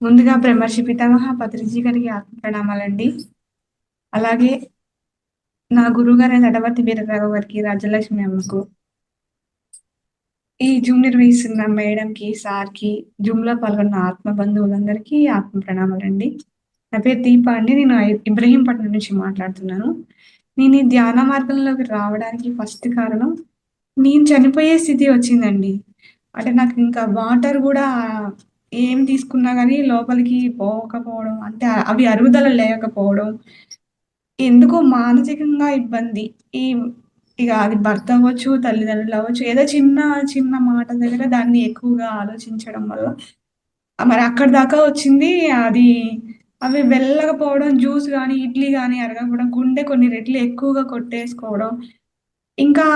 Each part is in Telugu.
ముందుగా బ్రహ్మర్షి పితామహ పత్రిజీ గారికి ఆత్మ ప్రణామాలండి. అలాగే నా గురువుగారైన నటవర్తి వీరరాఘవ గారికి, రాజ్యలక్ష్మి అమ్మకు, ఈ జూమ్ నిర్వహిస్తున్న మేడంకి, సార్‌కి, జూమ్‌లో పాల్గొన్న ఆత్మ బంధువులందరికీ ఆత్మ ప్రణామాలండి. నా పేరు దీప అండి. నేను ఇబ్రహీంపట్నం నుంచి మాట్లాడుతున్నాను. నేను ఈ ధ్యాన మార్గంలోకి రావడానికి ఫస్ట్ కారణం, నేను చనిపోయే స్థితి వచ్చిందండి. అంటే నాకు ఇంకా వాటర్ గూడా ఏం తీసుకున్నా గానీ లోపలికి పోకపోవడం, అంటే అవి అరుగుదల లేకపోవడం, ఎందుకో మానసికంగా ఇబ్బంది. ఈ ఇగ అది భర్త అవ్వచ్చు, తల్లిదండ్రులు అవ్వచ్చు, ఏదో చిన్న, చిన్న మాట దగ్గర దాన్ని ఎక్కువగా ఆలోచించడం వల్ల మరి అక్కడి దాకా వచ్చింది. అది అవి వెళ్ళకపోవడం, జ్యూస్ గానీ, ఇడ్లీ గానీ అరగకపోవడం, గుండె కొన్ని రెట్లు ఎక్కువగా కొట్టేసుకోవడం. ఇంకా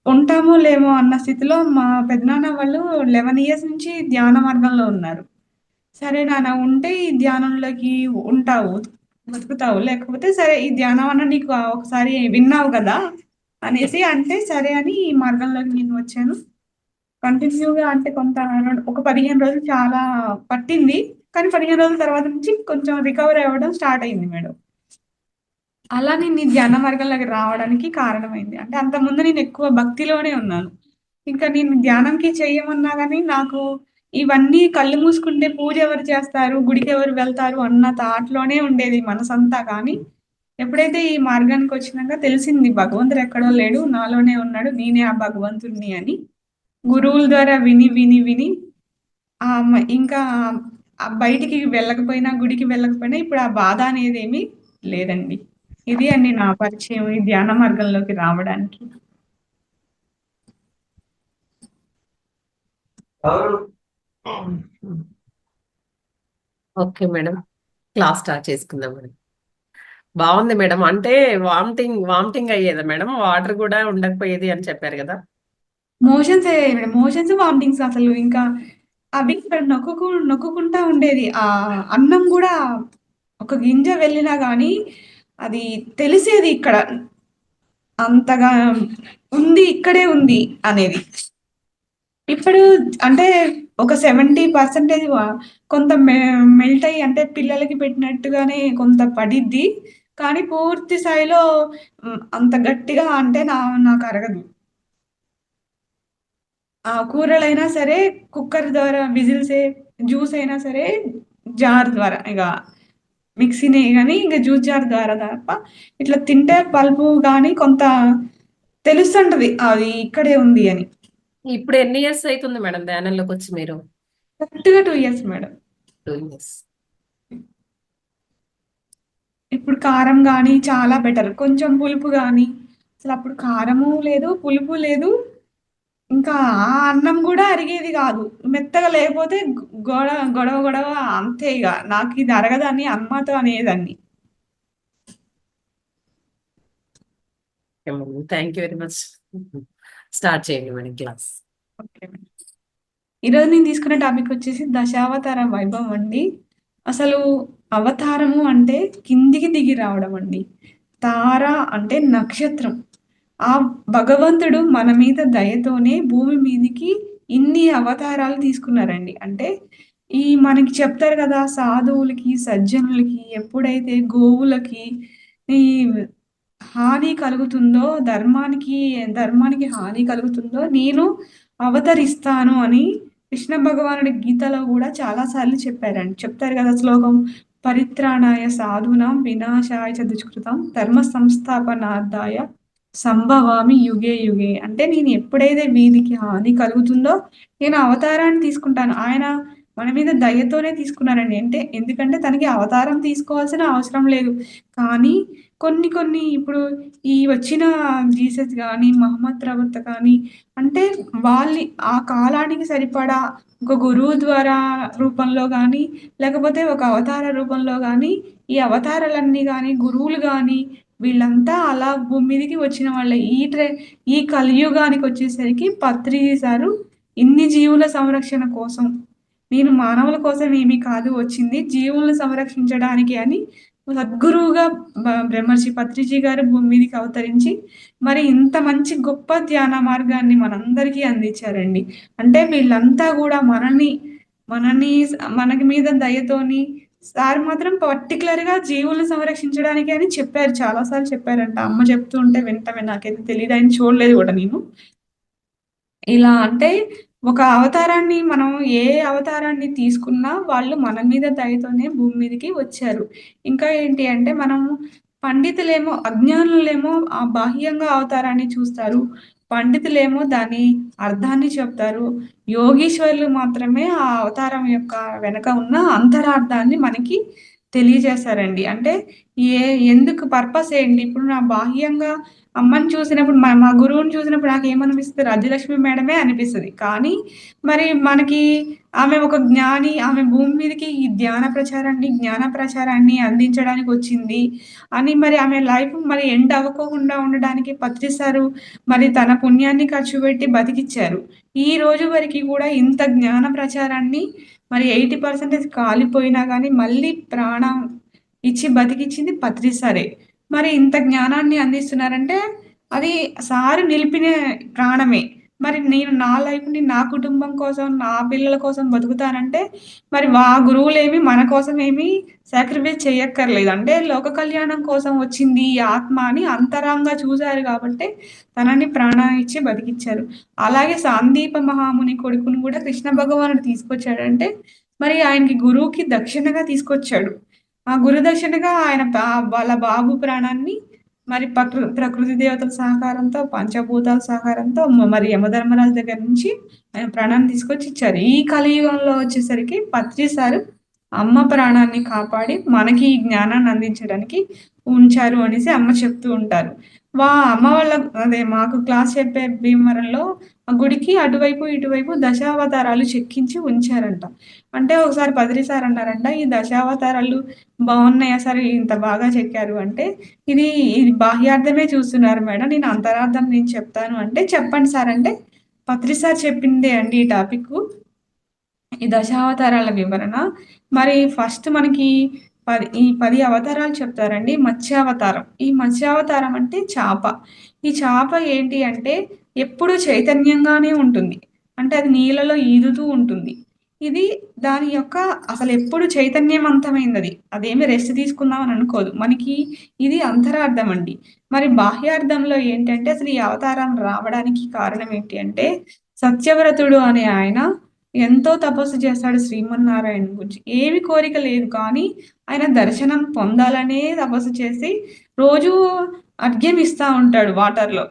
ఉంటామో, లేమో అన్న స్థితిలో మా పెదనాన్న వాళ్ళు 11 ఇయర్స్ నుంచి ధ్యాన మార్గంలో ఉన్నారు. సరే నాన్న ఉంటే ఈ ధ్యానంలోకి ఉంటావు, బతుకుతావు. లేకపోతే సరే ఈ ధ్యానం అన్నా నీకు ఒకసారి విన్నావు గదా! అనేసి అంటే సరే అని ఈ మార్గంలోకి నేను వచ్చాను. కంటిన్యూగా అంటే కొంత ఒక 15 రోజులు చాలా పట్టింది. కానీ 15 రోజుల తర్వాత నుంచి కొంచెం రికవరీ అవ్వడం స్టార్ట్ అయింది మేడం. అలా నేను ఈ ధ్యాన మార్గంలోకి రావడానికి కారణమైంది. అంటే అంతకుముందు నేను ఎక్కువ భక్తిలోనే ఉన్నాను. ఇంకా నేను ధ్యానంకి చెయ్యమన్నా గాని నాకు ఇవన్నీ కళ్ళు మూసుకుంటే పూజ ఎవరు చేస్తారు? గుడికెవరు వెళ్తారు? అన్న థాట్‌లోనే ఉండేది మనసంతా కానీ, ఎప్పుడైతే ఈ మార్గానికొచ్చినాక తెలిసింది భగవంతుడు ఎక్కడో లేడు. నాలోనే ఉన్నాడు. నేనే ఆ భగవంతుడిని అని. గురువుల ద్వారా విని, విని, విని ఇంకా బయటికి వెళ్ళకపోయినా, గుడికి వెళ్ళకపోయినా ఇప్పుడు ఆ బాధ అనేదేమీ లేదండి. ఇది అండి నా పరిచయం ఈ ధ్యాన మార్గంలోకి రావడానికి. Okay madam. క్లాస్ స్టార్ట్ చేసుకుందాం మేడం. బాగుంది మేడం. అంటే వామిటింగ్ వామిటింగ్ అయ్యేదా మేడం? వాటర్ కూడా ఉండకపోయేది అని చెప్పారు కదా? మోషన్స్ అయ్యాయి మేడం. మోషన్స్, వామిటింగ్స్ అసలు ఇంకా అవి ఇక్కడ నొక్కుకుంటా ఉండేది. అన్నం గూడా ఒక గింజ వెళ్ళినా గానీ, అది తెలిసేది ఇక్కడ. అంతగా ఉంది, ఇక్కడే ఉంది అనేది. ఇప్పుడు అంటే ఒక 70% కొంత మెల్ట్ అయ్యి అంటే పిల్లలకి పెట్టినట్టుగానే కొంత పడిద్ది. కానీ పూర్తి స్థాయిలో అంత గట్టిగా అంటే నాకరగదు. కూరలైనా సరే కుక్కర్ ద్వారా విజిల్సే, జ్యూస్ అయినా సరే జార్ ద్వారా ఇగ మిక్సీనే గాని ఇంక జ్యూస్ జార్ ద్వారా తప్ప ఇట్లా తింటే పల్పు గాని కొంత తెలుస్తుంటది. అది ఇక్కడే ఉంది అని. ఇప్పుడు ఎన్ని ఇయర్స్ అవుతుంది మేడం ధ్యానంలోకి వచ్చి మీరు? కరెక్ట్‌గా 2 ఇయర్స్ మేడం. 2 ఇయర్స్. ఇప్పుడు కారం గాని చాలా బెటర్. కొంచెం పులుపు గాని అసలప్పుడు కారము లేదు, పులుపు లేదు. ఇంకా ఆ అన్నం గూడా అరిగేది గాదు. మెత్తగా లేకపోతే గొడవ గొడవ అంతే ఇగ. నాకిది అరగదని అమ్మతో అనేదాన్ని. Thank you very much. Start చేయండి మేడం క్లాస్. ఓకే. ఈరోజు నేను తీసుకున్న టాపిక్ వచ్చేసి దశావతార వైభవం అండి. అసలు అవతారము అంటే కిందికి దిగి రావడం అండి. తార అంటే నక్షత్రం. ఆ భగవంతుడు మన మీద దయతోనే భూమి మీదికి ఇన్ని అవతారాలు తీసుకున్నారండి. అంటే మనకి చెప్తారు కదా! సాధువులకి, సజ్జనులకి ఎప్పుడైతే గోవులకి ఈ హాని కలుగుతుందో, ధర్మానికి హాని కలుగుతుందో నేను అవతరిస్తాను అని కృష్ణ భగవానుడి గీతలో గూడా చాలా సార్లు చెప్పారండి. చెప్తారు గదా శ్లోకం పరిత్రాణాయ సాధూనాం వినాశాయ చ దుష్కృతాం ధర్మ సంస్థాపనార్థాయ సంభవామి యుగే యుగే. అంటే నేను ఎప్పుడైతే వీధికి హాని కలుగుతుందో నేను అవతారాన్ని తీసుకుంటాను. ఆయన మన మీద దయతోనే తీసుకున్నారండి. ఎందుకంటే తనకి అవతారం తీసుకోవాల్సిన అవసరం లేదు. కానీ కొన్ని కొన్ని ఇప్పుడు ఈ వచ్చిన జీసస్ గాని, మహమ్మద్ ప్రవక్త కానీ అంటే వాళ్ళి ఆ కాలానికి సరిపడా ఒక గురువు ద్వారా రూపంలో గానీ, లేకపోతే ఒక అవతార రూపంలో గానీ, ఈ అవతారాలన్నీ గానీ, గురువులు గానీ వీళ్ళంతా అలా భూమి మీదకి వచ్చిన వాళ్ళే. ఈ కలియుగానికొచ్చేసరికి పత్రిజీ సారు ఇన్ని జీవుల సంరక్షణ కోసం, నేను మానవుల కోసం ఏమీ కాదు వచ్చింది, జీవులను సంరక్షించడానికి అని సద్గురువుగా బ్రహ్మర్షి పత్రిజీ గారు భూమి మీదకి అవతరించి మరి ఇంత మంచి గొప్ప ధ్యాన మార్గాన్ని మనందరికీ అందించారండి. అంటే వీళ్ళంతా కూడా మనని మనకి మీద దయతోని సార్ మాత్రం పర్టికులర్‌గా జీవులను సంరక్షించడానికి అని చెప్పారు. చాలా సార్లు చెప్పారంట. అమ్మ చెప్తూ ఉంటే వింటమే. నాకైతే తెలీదు. ఆయన చూడలేదు కూడా నేను. ఇలా అంటే ఒక అవతారాన్ని మనం ఏ అవతారాన్ని తీసుకున్నా వాళ్ళు మన మీద దయతోనే భూమి మీదకి వచ్చారు. ఇంకా ఏంటి అంటే మనము పండితులేమో అజ్ఞానులేమో ఆ బాహ్యంగా అవతారాన్ని చూస్తారు. పండితులేమో దాని అర్థాన్ని చెప్తారు. యోగీశ్వరులు మాత్రమే ఆ అవతారం యొక్క వెనక ఉన్న అంతరార్థాన్ని మనకి తెలియజేశారండి. అంటే ఏ ఎందుకు పర్పస్ ఏంటి? ఇప్పుడు నా బాహ్యంగా అమ్మని చూసినప్పుడు మా గురువుని చూసినప్పుడు నాకేమనిపిస్తది? రాజ్యలక్ష్మి మేడమే అనిపిస్తది. కానీ మరి మనకి ఆమె ఒక జ్ఞాని. ఆమె భూమి మీదకి ఈ జ్ఞాన ప్రచారాన్ని అందించడానికొచ్చింది అని మరి ఆమె లైఫ్ మరి ఎండ్ అవ్వకోకుండా ఉండడానికి పత్రి సారు మరి తన పుణ్యాన్ని ఖర్చు పెట్టి బతికిచ్చారు. ఈ రోజు వరకి కూడా ఇంత జ్ఞాన ప్రచారాన్ని మరి 80% కాలిపోయినా గానీ మళ్ళీ ప్రాణం ఇచ్చి బతికిచ్చింది పత్రి సారే. మరి ఇంత జ్ఞానాన్ని అందిస్తున్నారంటే అది సారు నిలిపిన ప్రాణమే. మరి నేను నా లైఫ్‌ని నా కుటుంబం కోసం, నా పిల్లల కోసం బతుకుతానంటే మరి గురువులేమి మన కోసం ఏమి సాక్రిఫైస్ చేయక్కర్లేదు. అంటే లోక కళ్యాణం కోసం వచ్చింది ఈ ఆత్మ అని అంతరంగా చూసారు గాబట్టే తనని ప్రాణం ఇచ్చి బతికిచ్చారు. అలాగే సాందీప మహాముని కొడుకుని గూడా కృష్ణ భగవానుడు తీసుకొచ్చాడంటే మరి ఆయనకి గురువుకి దక్షిణగా తీసుకొచ్చాడు. ఆ గురుదక్షిణగా ఆయన వాళ్ళ బాబు ప్రాణాన్ని మరి ప్రకృతి దేవతల సహకారంతో, పంచభూతాల సహకారంతో మరి యమధర్మరాజు దగ్గర నుంచి ఆయన ప్రాణాన్ని తీసుకొచ్చి ఇచ్చారు. ఈ కలియుగంలో వచ్చేసరికి పత్రి సారు అమ్మ ప్రాణాన్ని కాపాడి మనకి ఈ జ్ఞానాన్ని అందించడానికి ఉంచారు అనేసి అమ్మ చెప్తూ ఉంటారు. అమ్మ వాళ్ళ అదే మాకు క్లాస్ చెప్పే భీమవరంలో ఆ గుడికి అటువైపు, ఇటువైపు దశావతారాలు చెక్కించి ఉంచారంట. అంటే ఒకసారి పత్రి సార్ అన్నారంట, "ఈ దశావతారాలు బావున్నాయా సార్ ఇంత బాగా చెక్కారు" అంటే, "ఇది ఇది బాహ్యార్థమే చూస్తున్నారు మేడం. నేను అంతరార్థం నేను చెప్తాను" అంటే, "చెప్పండి సార్" అంటే, పత్రి సార్ చెప్పిందే అండి ఈ టాపిక్కు. ఈ దశావతారాల వివరణ. మరి ఫస్ట్ మనకి ఈ 10 అవతారాలు చెప్తారండి. మత్స్యావతారం. ఈ మత్స్యావతారం అంటే చాప. ఈ చాప ఏంటి అంటే ఎప్పుడూ చైతన్యంగానే ఉంటుంది. అంటే అది నీళ్ళలో ఈదుతూ ఉంటుంది. ఇది దాని యొక్క అసలెప్పుడు చైతన్యవంతమైనది. అదేమి రెస్ట్ తీసుకుందాం అని అనుకోదు. మనకి ఇది అంతరార్థం అండి. మరి బాహ్యార్థంలో ఏంటంటే అసలు ఈ అవతారం రావడానికి కారణం ఏంటి అంటే సత్యవ్రతుడు అనే ఆయన ఎంతో తపస్సు చేశాడు శ్రీమన్నారాయణ గురించి. ఏమి కోరిక లేదు కానీ, ఆయన దర్శనం పొందాలనే తపస్సు చేసి, రోజూ అర్ఘ్యం ఇస్తా ఉంటాడు వాటర్‌లో.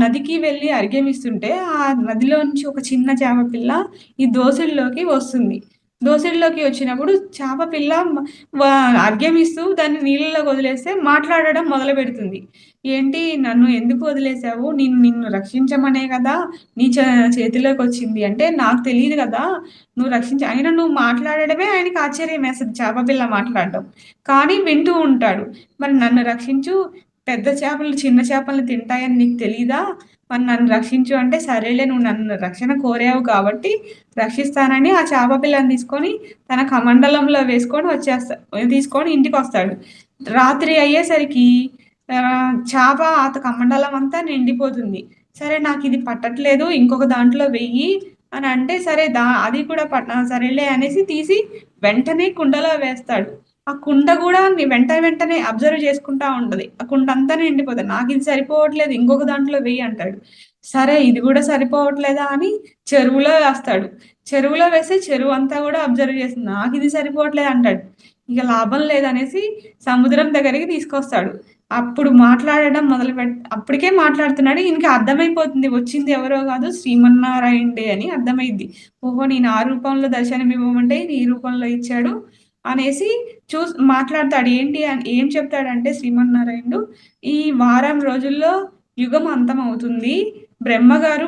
నదికి వెళ్లి అర్ఘ్యం ఇస్తుంటే, ఆ నదిలో నుంచి ఒక చిన్న చేప పిల్ల ఈ దోసెల్లోకి వస్తుంది. దోసెల్లోకి వచ్చినప్పుడు చేప పిల్ల వ అర్ఘ్యం ఇస్తూ దాన్ని నీళ్ళలోకి వదిలేస్తే మాట్లాడడం మొదలుపెడుతుంది. "ఏంటి నన్ను ఎందుకు వదిలేసావు? నిన్ను రక్షించమనే గదా! నీ చేతిలోకొచ్చింది" అంటే, "నాకు తెలీదు గదా! నువ్వు అయినా నువ్వు మాట్లాడడమే ఆయనకి ఆశ్చర్యమేస్తది చేప పిల్ల మాట్లాడడం. కానీ వింటూ ఉంటాడు. మరి నన్ను రక్షించు, పెద్ద చేపలు చిన్న చేపల్ని తింటాయని నీకు తెలీదా? మరి నన్ను రక్షించు అంటే, సరేలే నువ్వు నన్ను రక్షణ కోరావు కాబట్టి రక్షిస్తానని ఆ చేప పిల్లని తీసుకొని తన కమండలంలో వేసుకొని తీసుకొని ఇంటికొస్తాడు. రాత్రి అయ్యేసరికి చేప కమండలం అంతా నిండిపోతుంది. సరే నాకిది పట్టట్లేదు. ఇంకొక దాంట్లో వెయ్యి అని అంటే, సరే అది కూడా సరేలే అనేసి తీసి వెంటనే కుండలో వేస్తాడు. ఆ కుండ గూడా వెంటనే అబ్జర్వ్ చేసుకుంటా ఉంటది. ఆ కుండ అంతా నిండిపోతది. నాకిది సరిపోవట్లేదు. ఇంకొక దాంట్లో వెయ్యి అంటాడు. సరే ఇది గూడా సరిపోవట్లేదా అని చెరువులో వేస్తాడు. చెరువులో వేస్తే చెరువంతా గూడా అబ్జర్వ్ చేస్తుంది. నాకిది సరిపోవట్లేదు అంటాడు. ఇక లాభం లేదనేసి సముద్రం దగ్గరికి తీసుకొస్తాడు. అప్పుడు మాట్లాడడం అప్పటికే మాట్లాడుతున్నాడు. ఈయనకి అర్థమైపోతుంది. వచ్చింది ఎవరో గాదు శ్రీమన్నారాయణుడే అని అర్థమైద్ది. ఓహో! నేను ఆ రూపంలో దర్శనమివ్వమంటే ఈయన ఈ రూపంలో ఇచ్చాడు అనేసి మాట్లాడతాడు. ఏం చెప్తాడంటే శ్రీమన్నారాయణుడు, "ఈ వారం రోజుల్లో యుగం అంతమవుతుంది. బ్రహ్మగారు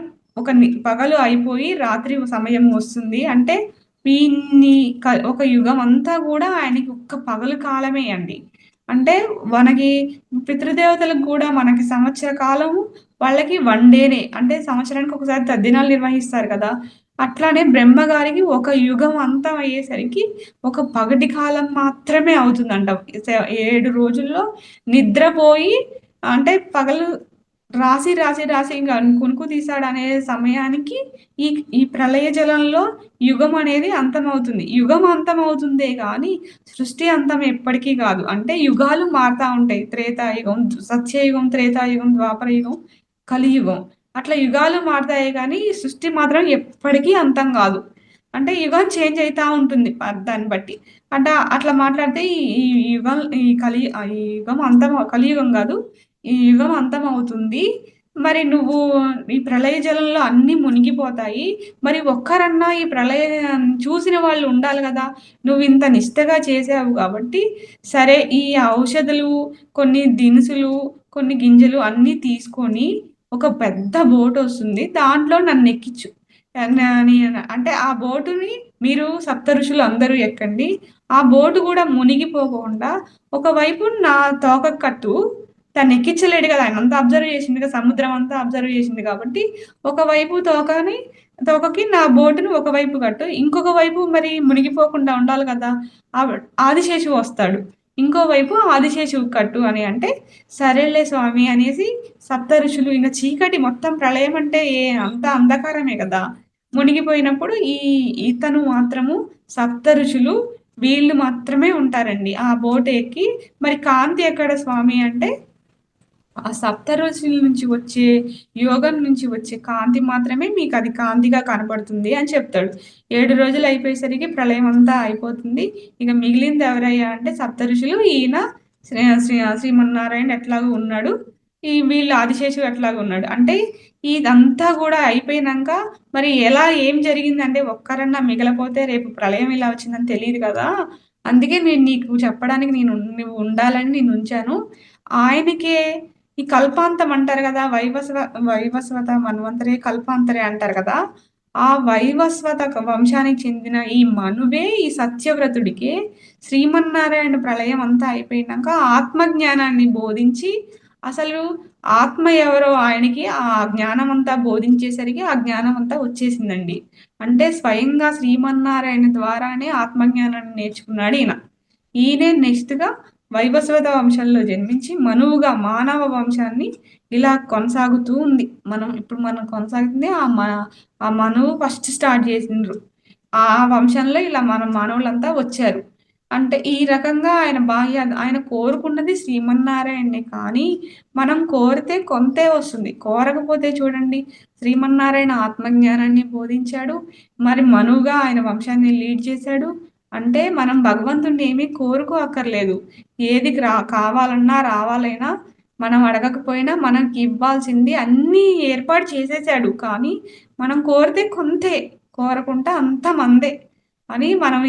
పగలు అయిపోయి రాత్రి సమయం వస్తుంది. అంటే వీన్ని ఒక యుగం అంతా గూడా ఆయనకి ఒక్క పగలు కాలమే అండి. అంటే మనకి పితృదేవతలకు గూడా మనకి సంవత్సర కాలము వాళ్ళకి 1 డేనే. అంటే సంవత్సరానికి ఒకసారి తద్దినాలు నిర్వహిస్తారు కదా! అట్లానే బ్రహ్మగారికి ఒక యుగం అంతం అయ్యేసరికి ఒక పగటి కాలం మాత్రమే అవుతుందంట. 7 రోజుల్లో నిద్రపోయి అంటే పగలు రాసి ఇంక కునుకు తీశాడనే సమయానికి ఈ ఈ ప్రళయ జలంలో యుగం అనేది అంతమవుతుంది. యుగం అంతమవుతుందే గానీ సృష్టి అంతం ఎప్పటికీ కాదు. అంటే యుగాలు మారుతా ఉంటాయి. త్రేతాయుగం, సత్యయుగం, త్రేతాయుగం, ద్వాపరయుగం, కలియుగం. అట్లా యుగాలు మారుతాయే గానీ సృష్టి మాత్రం ఎప్పటికీ అంతం కాదు. అంటే యుగం చేంజ్ అయితా ఉంటుంది దాన్ని బట్టి. అంటే అట్లా మాట్లాడితే ఈ యుగం ఈ యుగం అంతం కలియుగం కాదు. ఈ యుగం అంతమవుతుంది. మరి నువ్వు ఈ ప్రళయ జలంలో అన్నీ మునిగిపోతాయి. మరి ఒక్కరన్నా ఈ ప్రళయం చూసిన వాళ్ళు ఉండాలి గదా! నువ్వింత నిష్టగా చేశావు గాబట్టి, సరే ఈ ఔషధులు, కొన్ని దినుసులు, కొన్ని గింజలు అన్నీ తీసుకొని ఒక పెద్ద బోటొస్తుంది. దాంట్లో నన్నెక్కిచ్చు. నీ అంటే ఆ బోటుని మీరు సప్తఋషులు అందరూ ఎక్కండి. ఆ బోటు గూడా మునిగిపోకుండా ఒకవైపు నా తోకకు కట్టు. తనెక్కిచ్చలేడు గదా! ఆయనంతా అబ్జర్వ్ చేసిండుగా, సముద్రం అంతా అబ్జర్వ్ చేసిండు కాబట్టి, ఒకవైపు తోకకి నా బోటుని ఒకవైపు కట్టు. ఇంకొక వైపు మరి మునిగిపోకుండా ఉండాలి గదా! ఆదిశేషువు వస్తాడు. ఇంకోవైపు ఆదిశేషువుకి కట్టు అని అంటే, సరేలే స్వామి అనేసి సప్తఋషులు ఇంక చీకటి మొత్తం ప్రళయం అంటే అంతా అంధకారమే గదా! మునిగిపోయినప్పుడు ఇతను మాత్రము సప్తఋషులు వీళ్ళు మాత్రమే ఉంటారండి. ఆ బోట్ ఎక్కి మరి కాంతి ఎక్కడ స్వామి అంటే ఆ సప్తఋషుల నుంచి వచ్చే యోగం నుంచి వచ్చే కాంతి మాత్రమే మీకు అది కాంతిగా కనపడుతుంది అని చెప్తాడు. 7 రోజులు అయిపోయేసరికి ప్రళయం అంతా అయిపోతుంది. ఇక మిగిలింది ఎవరయ్యా అంటే సప్తఋషులు, ఈయన శ్రీమన్నారాయణ ఎట్లాగో ఉన్నాడు. వీళ్ళు ఆదిశేషువు ఎట్లాగో ఉన్నాడు. అంటే ఇదంతా కూడా అయిపోయినాక మరి ఏం జరిగిందంటే ఒక్కరన్నా మిగలపోతే రేపు ప్రళయం ఇలా వచ్చిందని తెలియదు కదా! అందుకే నేను నీకు చెప్పడానికి నువ్వు ఉండాలని నేను ఉంచాను. ఆయనకే ఈ కల్పాంతం అంటారు కదా! వైవస్వత మన్వంతరే కల్పాంతరే అంటారు కదా! ఆ వైవస్వత వంశానికి చెందిన ఈ మనువే ఈ సత్యవ్రతుడికి శ్రీమన్నారాయణ ప్రళయం అంతా అయిపోయినాక ఆత్మజ్ఞానాన్ని బోధించి అసలు ఆత్మ ఎవరో ఆయనకి ఆ జ్ఞానం అంతా బోధించేసరికి ఆ జ్ఞానం అంతా వచ్చేసిందండి. అంటే స్వయంగా శ్రీమన్నారాయణ ద్వారానే ఆత్మజ్ఞానాన్ని నేర్చుకున్నాడు ఈయన. ఈయనే నెక్స్ట్‌గా వైవస్వత వంశంలో జన్మించి మనువుగా మానవ వంశాన్ని ఇలా కొనసాగుతూ ఉంది. మనం కొనసాగుతుంది ఆ మనువు ఫస్ట్ స్టార్ట్ చేసిండ్రు. ఆ వంశంలో ఇలా మన మానవులంతా వచ్చారు. అంటే ఈ రకంగా ఆయన కోరుకున్నది శ్రీమన్నారాయణ్ణే కానీ, మనం కోరితే కొంతే వస్తుంది. కోరకపోతే చూడండి శ్రీమన్నారాయణ ఆత్మజ్ఞానాన్ని బోధించాడు. మరి మనువుగా ఆయన వంశాన్ని లీడ్ చేశాడు. అంటే మనం భగవంతుడిని ఏమీ కోరుకోక్కర్లేదు. ఏది కావాలన్నా, రావాలైనా మనం అడగకపోయినా మనకి ఇవ్వాల్సింది అన్నీ ఏర్పాటు చేసేసాడు. కానీ మనం కోరితే కొంతే, కోరకుంటే అంతా మందే అని మనం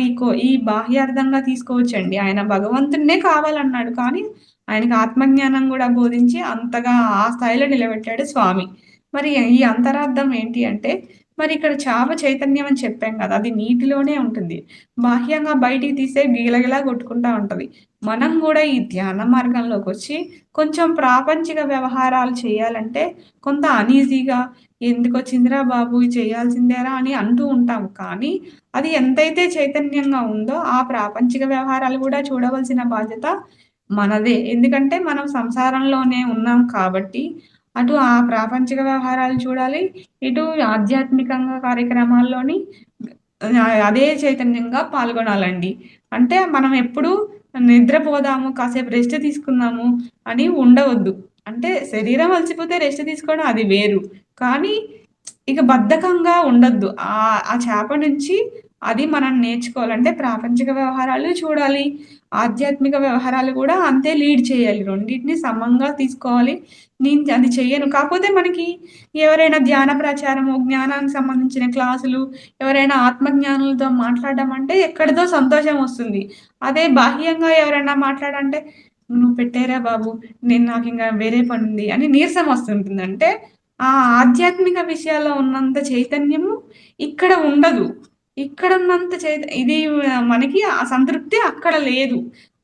ఈ బాహ్యార్థంగా తీసుకోవచ్చండి. ఆయన భగవంతుడినే కావాలన్నాడు. కానీ ఆయనకి ఆత్మజ్ఞానం గూడా బోధించి అంతగా ఆ స్థాయిలో నిలబెట్టాడు స్వామి. మరి ఈ అంతరార్థం ఏంటి అంటే, మరి ఇక్కడ చావ చైతన్యం అని చెప్పాం గదా! అది నీటిలోనే ఉంటుంది. బాహ్యంగా బయటికి తీస్తే గిలగిలా కొట్టుకుంటా ఉంటది. మనం గూడా ఈ ధ్యాన మార్గంలోకొచ్చి కొంచెం ప్రాపంచిక వ్యవహారాలు చేయాలంటే కొంత అనీజీగా ఎందుకొచ్చిందిరా బాబు! ఇది చేయాల్సిందేరా అని అంటూ ఉంటాం. కానీ అది ఎంతైతే చైతన్యంగా ఉందో ఆ ప్రాపంచిక వ్యవహారాలు గూడా చూడవలసిన బాధ్యత మనదే. ఎందుకంటే మనం సంసారంలోనే ఉన్నాం కాబట్టి అటు ఆ ప్రాపంచిక వ్యవహారాలు చూడాలి. ఇటు ఆధ్యాత్మికంగా కార్యక్రమాల్లోని అదే చైతన్యంగా పాల్గొనాలండి. అంటే మనం ఎప్పుడూ నిద్రపోదాము, కాసేపు రెస్ట్ తీసుకుందాము అని ఉండవద్దు. అంటే శరీరం అలసిపోతే రెస్ట్ తీసుకోవడం అది వేరు. కానీ ఇక బద్ధకంగా ఉండొద్దు. ఆ చేప నుంచి అది మనం నేర్చుకోవాలంటే ప్రాపంచిక వ్యవహారాలు చూడాలి. ఆధ్యాత్మిక వ్యవహారాలు గూడా అంతే లీడ్ చేయాలి. రెండిటిని సమంగా తీసుకోవాలి. నేను అది చెయ్యను. కాకపోతే మనకి ఎవరైనా ధ్యాన ప్రచారము, జ్ఞానానికి సంబంధించిన క్లాసులు, ఎవరైనా ఆత్మజ్ఞానులతో మాట్లాడడం అంటే ఎక్కడిదో సంతోషం వస్తుంది. అదే బాహ్యంగా ఎవరైనా మాట్లాడంటే, "నువ్వు పెట్టేరా బాబు! నాకింక వేరే పనుంది" అని నీరసం వస్తుంటుంది. అంటే ఆ ఆధ్యాత్మిక విషయాల్లో ఉన్నంత చైతన్యము ఇక్కడ ఉండదు. ఇక్కడున్నంత ఇది మనకి ఆ సంతృప్తి అక్కడ లేదు.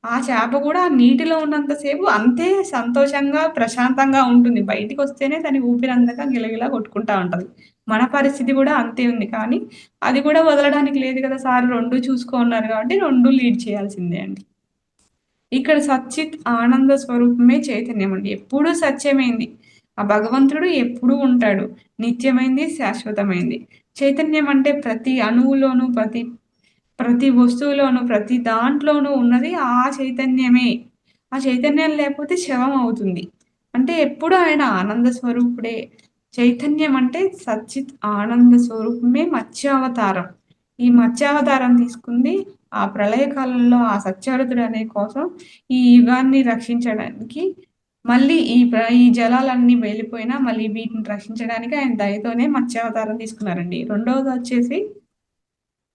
ఆ చేప కూడా నీటిలో ఉన్నంత సేపు అంతే సంతోషంగా, ప్రశాంతంగా ఉంటుంది. బయటికొస్తేనే దాని ఊపిరందక గిలగిలా కొట్టుకుంటా ఉంటది. మన పరిస్థితి కూడా అంతే ఉంది. కానీ అది కూడా వదలడానికి లేదు కదా! సార్ 2 చూసుకో అన్నారు కాబట్టి 2 లీడ్ చేయాల్సిందే అండి. ఇక్కడ సచ్చిత్ ఆనంద స్వరూపమే చైతన్యం అండి. ఎప్పుడూ సత్యమైంది. ఆ భగవంతుడు ఎప్పుడూ ఉంటాడు. నిత్యమైంది, శాశ్వతమైంది. చైతన్యం అంటే ప్రతి అణువులోనూ, ప్రతి ప్రతి వస్తువులోనూ, ప్రతి దాంట్లోనూ ఉన్నది ఆ చైతన్యమే. ఆ చైతన్యం లేకపోతే శవం అవుతుంది. అంటే ఎప్పుడు ఆయన ఆనంద స్వరూపుడే. చైతన్యం అంటే సచ్చిత్ ఆనంద స్వరూపమే మత్స్యావతారం. ఈ మత్స్యావతారం తీసుకుంది ఆ ప్రళయ కాలంలో ఆ సత్యవరతుడు అనే కోసం ఈ యుగాన్ని రక్షించడానికి మళ్ళీ ఈ జలాలన్నీ వెళ్ళిపోయినా మళ్ళీ వీటిని రక్షించడానికి ఆయన దయతోనే మత్స్యావతారం తీసుకున్నారండి. రెండవదొచ్చేసి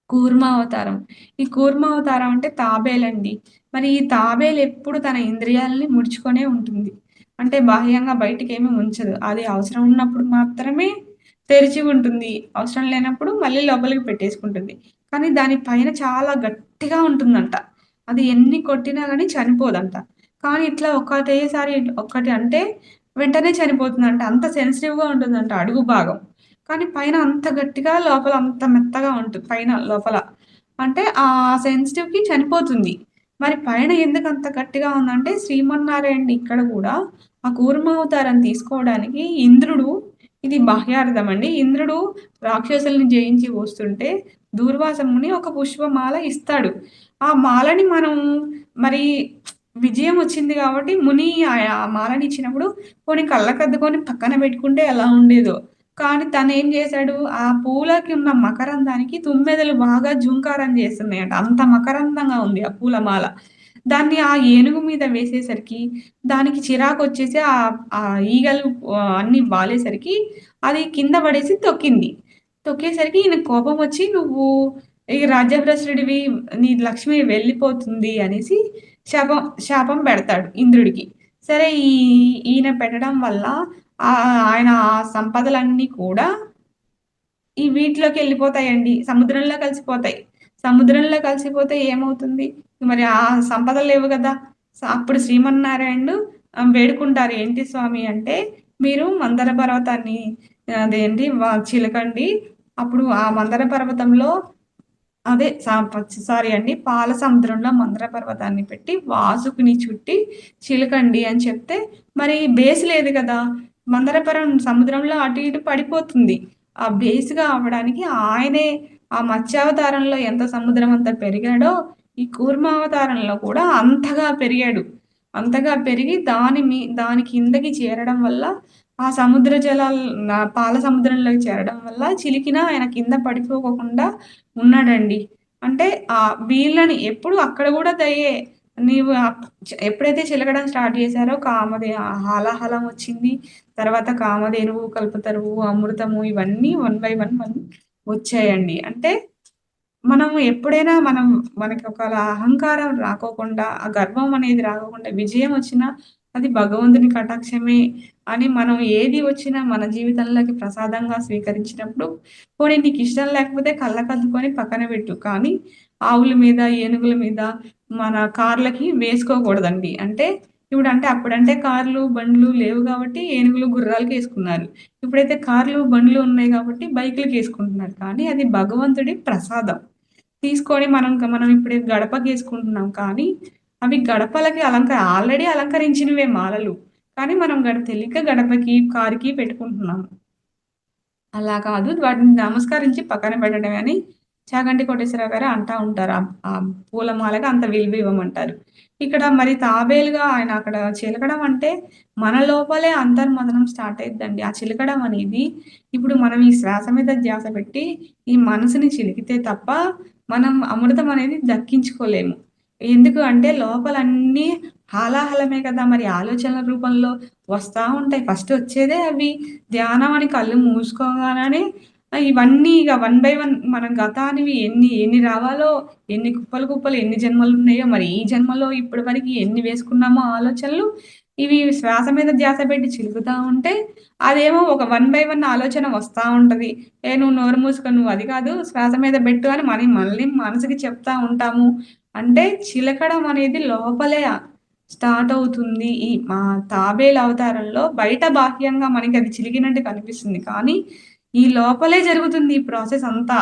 కూర్మావతారం. ఈ కూర్మావతారం అంటే తాబేలండి. మరి ఈ తాబేలు ఎప్పుడు తన ఇంద్రియాలని ముడుచుకొనే ఉంటుంది. అంటే బాహ్యంగా బయటికేమి ఉంచదు. అది అవసరం ఉన్నప్పుడు మాత్రమే తెరిచి ఉంటుంది. అవసరం లేనప్పుడు మళ్ళీ లోపలికి పెట్టేసుకుంటుంది. కానీ దాని పైన చాలా గట్టిగా ఉంటుందంట. అది ఎన్ని కొట్టినా గాని చనిపోదంట. కానీ ఇట్లా ఒకటేసారి ఒక్కటి అంటే వెంటనే చనిపోతుందంట. అంత సెన్సిటివ్‌గా ఉంటుందంట అడుగు భాగం. కానీ పైన అంత గట్టిగా, లోపల అంత మెత్తగా ఉంటుంది. పైన, లోపల. అంటే ఆ సెన్సిటివ్‌కి చనిపోతుంది. మరి పైన ఎందుకంత గట్టిగా ఉందంటే శ్రీమన్నారాయణుడు ఇక్కడ గూడా ఆ కూర్మావతారం తీసుకోవడానికి ఇంద్రుడు ఇది బాహ్యార్థం అండి. ఇంద్రుడు రాక్షసుల్ని జయించి వస్తుంటే దూర్వాస ముని ఒక పుష్పమాల ఇస్తాడు. ఆ మాలని మనం మరి విజయం వచ్చింది గాబట్టి ముని ఆ మాలనిచ్చినప్పుడు పోనీ కళ్ళకద్దుకొని పక్కన పెట్టుకుంటే ఎలా ఉండేదో. కానీ తనేం జేశాడు, ఆ పూలకి ఉన్న మకరందానికి తుమ్మెదలు బాగా జూంకారం జేస్తున్నాయంట. అంత మకరందంగా ఉంది ఆ పూలమాల. దాన్ని ఆ ఏనుగు మీద వేసేసరికి, దానికి చిరాకొచ్చేసి ఆ ఈగలు అన్నీ వాలేసరికి, అది కింద పడేసి తొక్కింది. తొక్కేసరికి ఈయనకు కోపమొచ్చి, "నువ్వు ఈ రాజ్యభ్రష్టుడివి, నీ లక్ష్మి వెళ్ళిపోతుంది" అనేసి శాపం పెడతాడు ఇంద్రుడికి. సరే ఈయన పెట్టడం వల్ల ఆయన ఆ సంపదలన్నీ కూడా ఈ వీటిలోకెళ్ళిపోతాయండి. సముద్రంలో కలిసిపోతాయి. సముద్రంలో కలిసిపోతే ఏమవుతుంది? మరి ఆ సంపదలు లేవు గదా! అప్పుడు శ్రీమన్నారాయణుడు వేడుకుంటారు. ఏంటి స్వామి అంటే, మీరు మందర పర్వతాన్ని అదేంటి చిలకండి. అప్పుడు ఆ మందర పర్వతంలో అదే సారీ అండి. పాల సముద్రంలో మందర పర్వతాన్ని పెట్టి వాసుకిని చుట్టి చిలకండి అని చెప్తే, మరి బేస్ లేదు కదా! మందరపరం సముద్రంలో అటు ఇటు పడిపోతుంది. ఆ బేస్‌గా అవ్వడానికి ఆయనే ఆ మత్స్యావతారంలో ఎంత సముద్రం అంత పెరిగాడో, ఈ కూర్మావతారంలో కూడా అంతగా పెరిగాడు. అంతగా పెరిగి దాని కిందకి చేరడం వల్ల ఆ సముద్ర జలాలు పాల సముద్రంలోకి చేరడం వల్ల చిలికినా ఆయన కింద పడిపోకోకుండా ఉన్నాడండి. అంటే వీళ్ళని ఎప్పుడు అక్కడ గూడా దయే. నీవు ఎప్పుడైతే చిలకడం స్టార్ట్ చేశారో హాలాహలం వచ్చింది. తర్వాత కామధేనువు, కల్పతరువు, అమృతము ఇవన్నీ వన్ బై వన్ వచ్చాయండి. అంటే మనం ఎప్పుడైనా మనకి ఒకలా అహంకారం రాకోకుండా, ఆ గర్వం అనేది రాకోకుండా విజయం వచ్చినా అది భగవంతుని కటాక్షమే అని మనం ఏది వచ్చినా మన జీవితంలోకి ప్రసాదంగా స్వీకరించినప్పుడు, పోనీ నీకిష్టం లేకపోతే కళ్ళకద్దుకొని పక్కన పెట్టు. కానీ ఆవుల మీద, ఏనుగుల మీద మన కార్‌లకి వేసుకోకూడదండి. అప్పుడంటే కార్లు, బండ్లు లేవు గాబట్టి ఏనుగులు, గుర్రాలకేసుకున్నారు. ఇప్పుడైతే కార్లు, బండ్లు ఉన్నాయి గాబట్టి బైకులకేసుకుంటున్నారు. కానీ అది భగవంతుడి ప్రసాదం. తీసుకొని మనం ఇప్పుడు గడపకేసుకుంటున్నాం. కానీ అవి గడపలకి ఆల్రెడీ అలంకరించినవే మాలలు. కానీ మనం తెలియక గడపకి, కారుకి పెట్టుకుంటున్నాము. అలా కాదు. వాటిని నమస్కరించి పక్కన పెట్టడమే అని చాగంటి కోటేశ్వరరావు గారు అంటా ఉంటారు. ఆ పూలమాలకి అంత విలువ ఇవ్వమంటారు. ఇక్కడ మరి తాబేలుగా ఆయన అక్కడ చిలకడం అంటే మన లోపలే అంతర్మథనం స్టార్ట్ అయిద్దండి. ఆ చిలకడం అనేది ఇప్పుడు మనం ఈ శ్వాస మీద ధ్యాస పెట్టి ఈ మనసుని చిలికితే తప్ప మనం అమృతం అనేది దక్కించుకోలేము. ఎందుకు అంటే లోపలన్నీ హాలాహలమే కదా! మరి ఆలోచనల రూపంలో వస్తా ఉంటాయి. ఫస్ట్ వచ్చేదే అవి. ధ్యానం అని కళ్ళు మూసుకోగానే ఇవన్నీ ఇగ వన్ బై వన్ మన గతానివి ఎన్ని ఎన్ని రావాలో, ఎన్ని కుప్పలు కుప్పలు ఎన్ని జన్మలున్నాయో, మరి ఈ జన్మలో ఇప్పటి వరకి ఎన్ని వేసుకున్నామో ఆలోచనలు, ఇవి శ్వాస మీద ధ్యాస పెట్టి చిలుకుతా ఉంటే, అదేమో ఒక వన్ బై వన్ ఆలోచన వస్తా ఉంటది. "నువ్వు నోరు మూసుకో, నువ్వు అది కాదు శ్వాస మీద బెట్టు" అని మనల్ని మనసుకి చెప్తా ఉంటాము. అంటే చిలకడం అనేది లోపలే స్టార్ట్ అవుతుంది. ఈ మా తాబేలు అవతారంలో బయట బాహ్యంగా మనకి అది చిలికినట్టు కనిపిస్తుంది. కానీ ఈ లోపలే జరుగుతుంది ఈ ప్రాసెస్ అంతా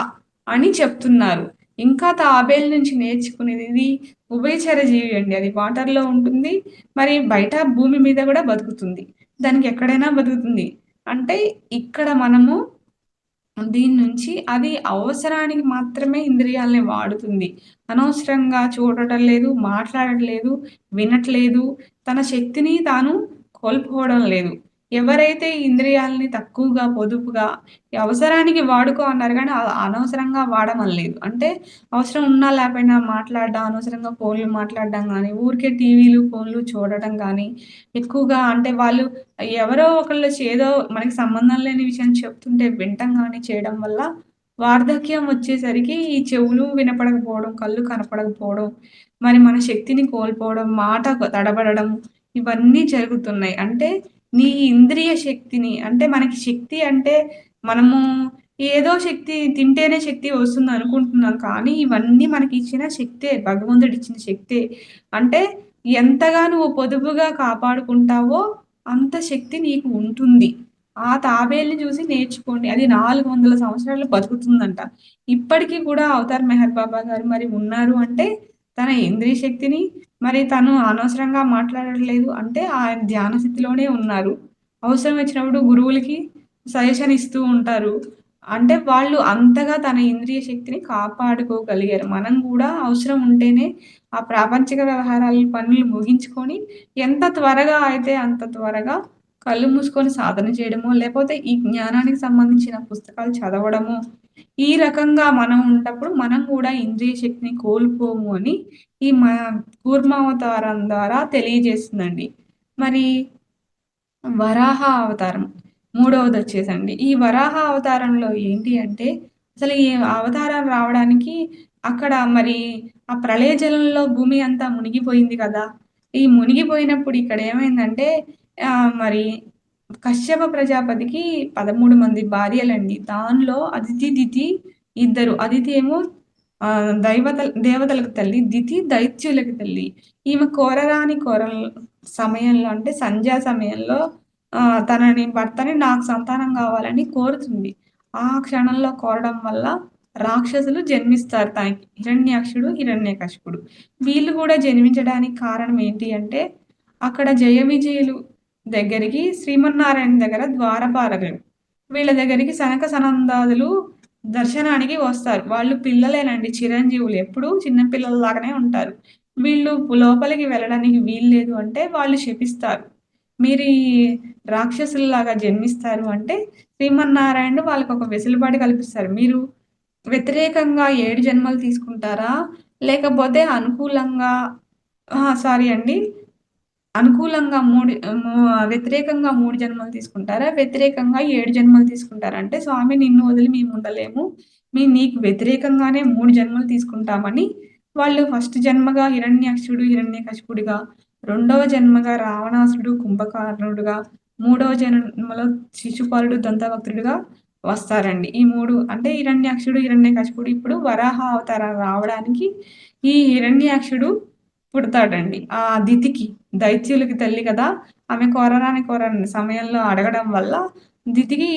అని చెప్తున్నారు. ఇంకా తాబేలు నుంచి నేర్చుకునేది ఉభయచర జీవి అండి. అది వాటర్‌లో ఉంటుంది. మరి బయట భూమి మీద గూడా బతుకుతుంది. దానికి ఎక్కడైనా బతుకుతుంది. అంటే ఇక్కడ మనము దీని నుంచి అది అవసరానికి మాత్రమే ఇంద్రియాల్ని వాడుతుంది. అనవసరంగా చూడటం లేదు, మాట్లాడట్లేదు, వినట్లేదు, తన శక్తిని తాను కోల్పోవడం లేదు. ఎవరైతే ఈ ఇంద్రియాల్ని తక్కువగా, పొదుపుగా ఈ అవసరానికి వాడుకో అన్నారు గానీ, అనవసరంగా వాడమనలేదు. అంటే అవసరం ఉన్నా లేకపోయినా మాట్లాడడం, అనవసరంగా ఫోన్‌లు మాట్లాడడం గానీ, ఊరికే టీవీలు, ఫోన్‌లు చూడటం గానీ, ఎక్కువగా అంటే వాళ్ళు ఎవరో ఒకళ్ళు ఏదో మనకి సంబంధం లేని విషయం చెప్తుంటే వినటం గాని చేయడం వల్ల వార్ధక్యం వచ్చేసరికి ఈ చెవులు వినపడకపోవడం, కళ్ళు కనపడకపోవడం, మరి మన శక్తిని కోల్పోవడం, మాట తడబడడం ఇవన్నీ జరుగుతున్నాయి. అంటే నీ ఇంద్రియ శక్తిని అంటే మనకి శక్తి అంటే మనము ఏదో శక్తి తింటేనే శక్తి వస్తుందనుకుంటున్నాం. కానీ ఇవన్నీ మనకిచ్చిన శక్తే. భగవంతుడిచ్చిన శక్తే. అంటే ఎంతగా నువ్వు పొదుపుగా కాపాడుకుంటావో అంత శక్తి నీకు ఉంటుంది. ఆ తాబేలుని చూసి నేర్చుకోండి. అది 400 సంవత్సరాలు బతుకుతుందంట. ఇప్పటికి కూడా అవతార్ మెహర్ బాబా గారు మరి ఉన్నారు అంటే, తన ఇంద్రియ శక్తిని మరి తను అనవసరంగా మాట్లాడట్లేదు అంటే, ఆయన ధ్యాన స్థితిలోనే ఉన్నారు. అవసరం వచ్చినప్పుడు గురువులకి సజెషన్ ఇస్తూ ఉంటారు. అంటే వాళ్ళు అంతగా తన ఇంద్రియ శక్తిని కాపాడుకోగలిగారు. మనం గూడా అవసరం ఉంటేనే ఆ ప్రాపంచిక వ్యవహారాలు పనులు ముగించుకొని ఎంత త్వరగా అయితే అంత త్వరగా కళ్ళు మూసుకొని సాధన చేయడమో, లేపోతే ఈ జ్ఞానానికి సంబంధించిన పుస్తకాలు చదవడమో, ఈ రకంగా మనం ఉన్నప్పుడు మనం కూడా ఇంద్రియ శక్తిని కోల్పోము అని ఈ కూర్మావతారం ద్వారా తెలియజేస్తుందండి. మరి వరాహ అవతారం మూడవదొచ్చేసండి. ఈ వరాహ అవతారంలో ఏంటి అంటే, అసలు ఈ అవతారం రావడానికి అక్కడ మరి ఆ ప్రళయ జలంలో భూమి అంతా మునిగిపోయింది కదా! ఈ మునిగిపోయినప్పుడు ఇక్కడేమైందంటే మరి కశ్యప ప్రజాపతికి 13 మంది భార్యలండి. దానిలో అదితి, దితి ఇద్దరు. అదితి ఏమో దేవతలకు తల్లి. దితి దైత్యులకు తల్లి. ఈమె కోరరాని కోరల సమయంలో అంటే సంధ్యా సమయంలో తనని భర్తని నాకు సంతానం కావాలని కోరుతుంది. ఆ క్షణంలో కోరడం వల్ల రాక్షసులు జన్మిస్తారు తనకి. హిరణ్యాక్షుడు, హిరణ్యకశిపుడు. వీళ్ళు కూడా జన్మించడానికి కారణం ఏంటి అంటే, అక్కడ జయ విజయులు దగ్గరికి శ్రీమన్నారాయణ దగ్గర ద్వారపాలకులు. వీళ్ళ దగ్గరికి సనక సనందాదులు దర్శనానికి వస్తారు. వాళ్ళు పిల్లలేనండి, చిరంజీవులు. ఎప్పుడూ చిన్న పిల్లల్లాగానే ఉంటారు. వీళ్ళు లోపలికి వెళ్ళడానికి వీల్లేదు అంటే వాళ్ళు శపిస్తారు. మీరు ఈ రాక్షసుల్లాగా జన్మిస్తారు అంటే శ్రీమన్నారాయణుడు వాళ్ళకొక వెసులుబాటు కల్పిస్తారు. మీరు వ్యతిరేకంగా 7 జన్మలు తీసుకుంటారా? లేకపోతే అనుకూలంగా సారీ అండి. అనుకూలంగా వ్యతిరేకంగా 3 జన్మలు తీసుకుంటారా? వ్యతిరేకంగా 7 జన్మలు తీసుకుంటారా? అంటే స్వామి నిన్ను వదిలి మేము ఉండలేము. నీకు వ్యతిరేకంగానే 3 జన్మలు తీసుకుంటామని వాళ్ళు ఫస్ట్ జన్మగా హిరణ్యాక్షుడు, హిరణ్యకశిపుడిగా, రెండవ జన్మగా రావణాసురుడు, కుంభకర్ణుడుగా, మూడవ జన్మలో శిశుపాలుడు, దంతవక్త్రుడుగా వస్తారండి. ఈ 3 అంటే హిరణ్యాక్షుడు, హిరణ్యకశిపుడు ఇప్పుడు వరాహ అవతారం రావడానికి ఈ హిరణ్యాక్షుడు పుడతాడండి. ఆ దితికి దైత్యులకి తల్లి కదా! ఆమె కోరని సమయంలో అడగడం వల్ల దితికి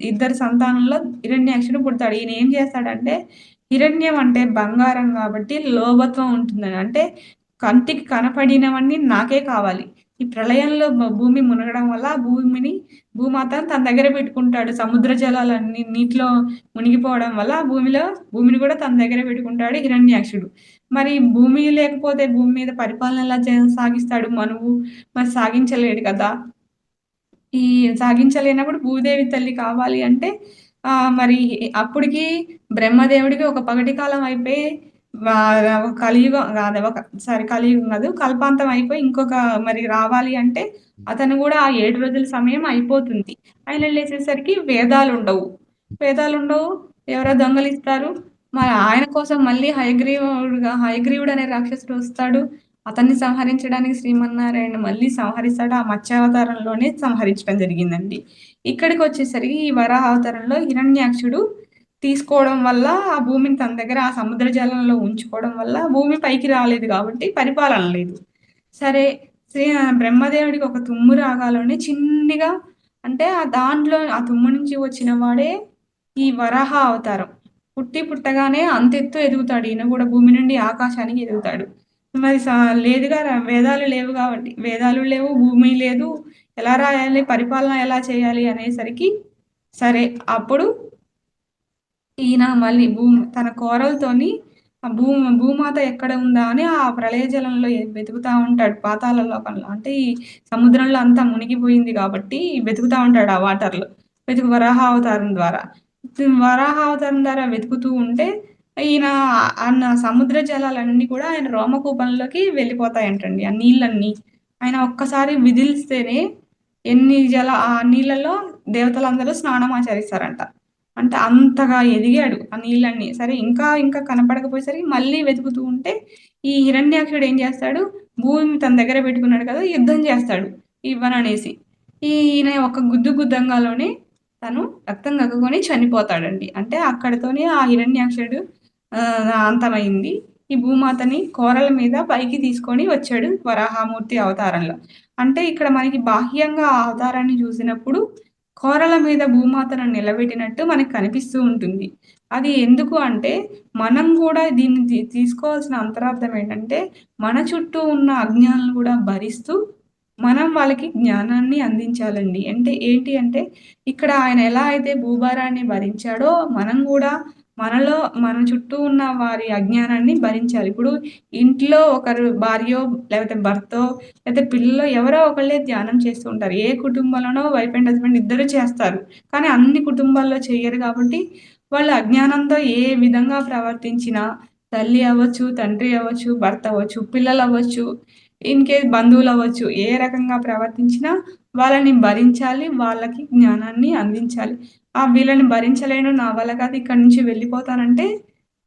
ఇద్దరు సంతానంలో హిరణ్యాక్షుడు పుడతాడు. ఈయన ఏం చేస్తాడంటే, హిరణ్యం అంటే బంగారం కాబట్టి లోభత్వం ఉంటుందని. అంటే కంటికి కనపడినవన్నీ నాకే కావాలి. ఈ ప్రళయంలో భూమి మునగడం వల్ల భూమాతను తన దగ్గర పెట్టుకుంటాడు. సముద్ర జలాలన్నీ నీటిలో మునిగిపోవడం వల్ల భూమిని కూడా తన దగ్గర పెట్టుకుంటాడు హిరణ్యాక్షుడు. మరి భూమి లేకపోతే భూమి మీద పరిపాలన ఎలా సాగిస్తాడు మనువు? మరి సాగించలేడు కదా! ఈ సాగించలేనప్పుడు భూదేవి తల్లి కావాలి అంటే మరి అప్పటికి బ్రహ్మదేవుడికి ఒక పగటి కాలం అయిపోయి కలియుగం కాదు కలియుగం కాదు, కల్పాంతం అయిపోయి ఇంకొక మరి రావాలి అంటే అతను కూడా ఆ 7 రోజుల సమయం అయిపోతుంది. ఆయన లేచేసరికి వేదాలుండవు. వేదాలుండవు. ఎవరో దొంగలిస్తారు. మరి ఆయన కోసం మళ్ళీ హయగ్రీవుడు అనే రాక్షసుడు వస్తాడు. అతన్ని సంహరించడానికి శ్రీమన్నారాయణ మళ్ళీ సంహరిస్తాడు. ఆ మత్స్యావతారంలోనే సంహరించడం జరిగిందండి. ఇక్కడికొచ్చేసరికి ఈ వరాహ అవతారంలో హిరణ్యాక్షుడు తీసుకోవడం వల్ల ఆ భూమిని తన దగ్గర ఆ సముద్ర జలంలో ఉంచుకోవడం వల్ల భూమి పైకి రాలేదు కాబట్టి పరిపాలన లేదు. సరే బ్రహ్మదేవుడికి ఒక తుమ్ము రాగాలని చిన్నిగా అంటే ఆ దాంట్లో ఆ తుమ్ము నుంచి వచ్చిన వాడే ఈ వరాహ అవతారం. పుట్టగానే అంతెత్తు ఎదుగుతాడు. ఈయన కూడా భూమి నుండి ఆకాశానికి ఎదుగుతాడు. మరి లేదుగా వేదాలు లేవు కాబట్టి వేదాలు లేవు, భూమి లేదు, ఎలా రాయాలి, పరిపాలన ఎలా చేయాలి అనేసరికి సరే అప్పుడు ఈయన మళ్ళీ తన కోరలతోని ఆ భూమాత ఎక్కడ ఉందా అని ఆ ప్రళయ జలంలో వెతుకుతా ఉంటాడు. పాతాళ లోకంలో అంటే ఈ సముద్రంలో అంతా మునిగిపోయింది కాబట్టి వెతుకుతా ఉంటాడు ఆ వాటర్లో. వరాహ అవతారం ద్వారా వెతుకుతూ ఉంటే ఈయన అన్న సముద్ర జలాలన్నీ కూడా ఆయన రోమకూపంలోకి వెళ్ళిపోతాయంటండి. ఆ నీళ్ళన్నీ ఆయన ఒక్కసారి విదిలిస్తేనే ఆ నీళ్ళలో దేవతలందరూ స్నానం ఆచరిస్తారంట. అంటే అంతగా ఎదిగాడు ఆ నీళ్ళన్నీ. సరే ఇంకా ఇంకా కనపడకపోయేసరికి మళ్ళీ వెతుకుతూ ఉంటే ఈ హిరణ్యాక్షుడు ఏం చేస్తాడు, భూమి తన దగ్గర పెట్టుకున్నాడు కదా, యుద్ధం చేస్తాడు ఇవ్వననేసి. ఈయన ఒక గుద్దంగాలోనే తను రక్తం కక్కుకొని చనిపోతాడండి. అంటే అక్కడితోనే ఆ హిరణ్యాక్షుడు అంతమైంది. ఈ భూమాతని కోరల మీద పైకి తీసుకొని వచ్చాడు వరాహమూర్తి అవతారంలో. అంటే ఇక్కడ మనకి బాహ్యంగా ఆ అవతారాన్ని చూసినప్పుడు కోరల మీద భూమాతను నిలబెట్టినట్టు మనకు కనిపిస్తూ ఉంటుంది. అది ఎందుకు అంటే మనం కూడా దీన్ని తీసుకోవాల్సిన అంతరార్థం ఏంటంటే మన చుట్టూ ఉన్న అజ్ఞానాలను కూడా భరిస్తూ మనం వాళ్ళకి జ్ఞానాన్ని అందించాలండి. అంటే ఏంటి అంటే ఇక్కడ ఆయన ఎలా అయితే భూభారాన్ని భరించాడో మనం కూడా మనలో మన చుట్టూ ఉన్న వారి అజ్ఞానాన్ని భరించాలి. ఇప్పుడు ఇంట్లో ఒకరు భార్యో లేకపోతే భర్తో లేకపోతే పిల్లలో ఎవరో ఒకళ్ళే ధ్యానం చేస్తూ ఉంటారు. ఏ కుటుంబంలోనో వైఫ్ అండ్ హస్బెండ్ ఇద్దరు చేస్తారు. కానీ అన్ని కుటుంబాల్లో చెయ్యరు కాబట్టి వాళ్ళు అజ్ఞానంతో ఏ విధంగా ప్రవర్తించినా తల్లి అవ్వచ్చు, తండ్రి అవ్వచ్చు, భర్త అవ్వచ్చు, పిల్లలు అవ్వచ్చు, ఇన్ కేస్ బంధువులు అవ్వచ్చు, ఏ రకంగా ప్రవర్తించినా వాళ్ళని భరించాలి, వాళ్ళకి జ్ఞానాన్ని అందించాలి. వీళ్ళని భరించలేను, నా వల్ల కాదు, ఇక్కడి నుంచి వెళ్ళిపోతానంటే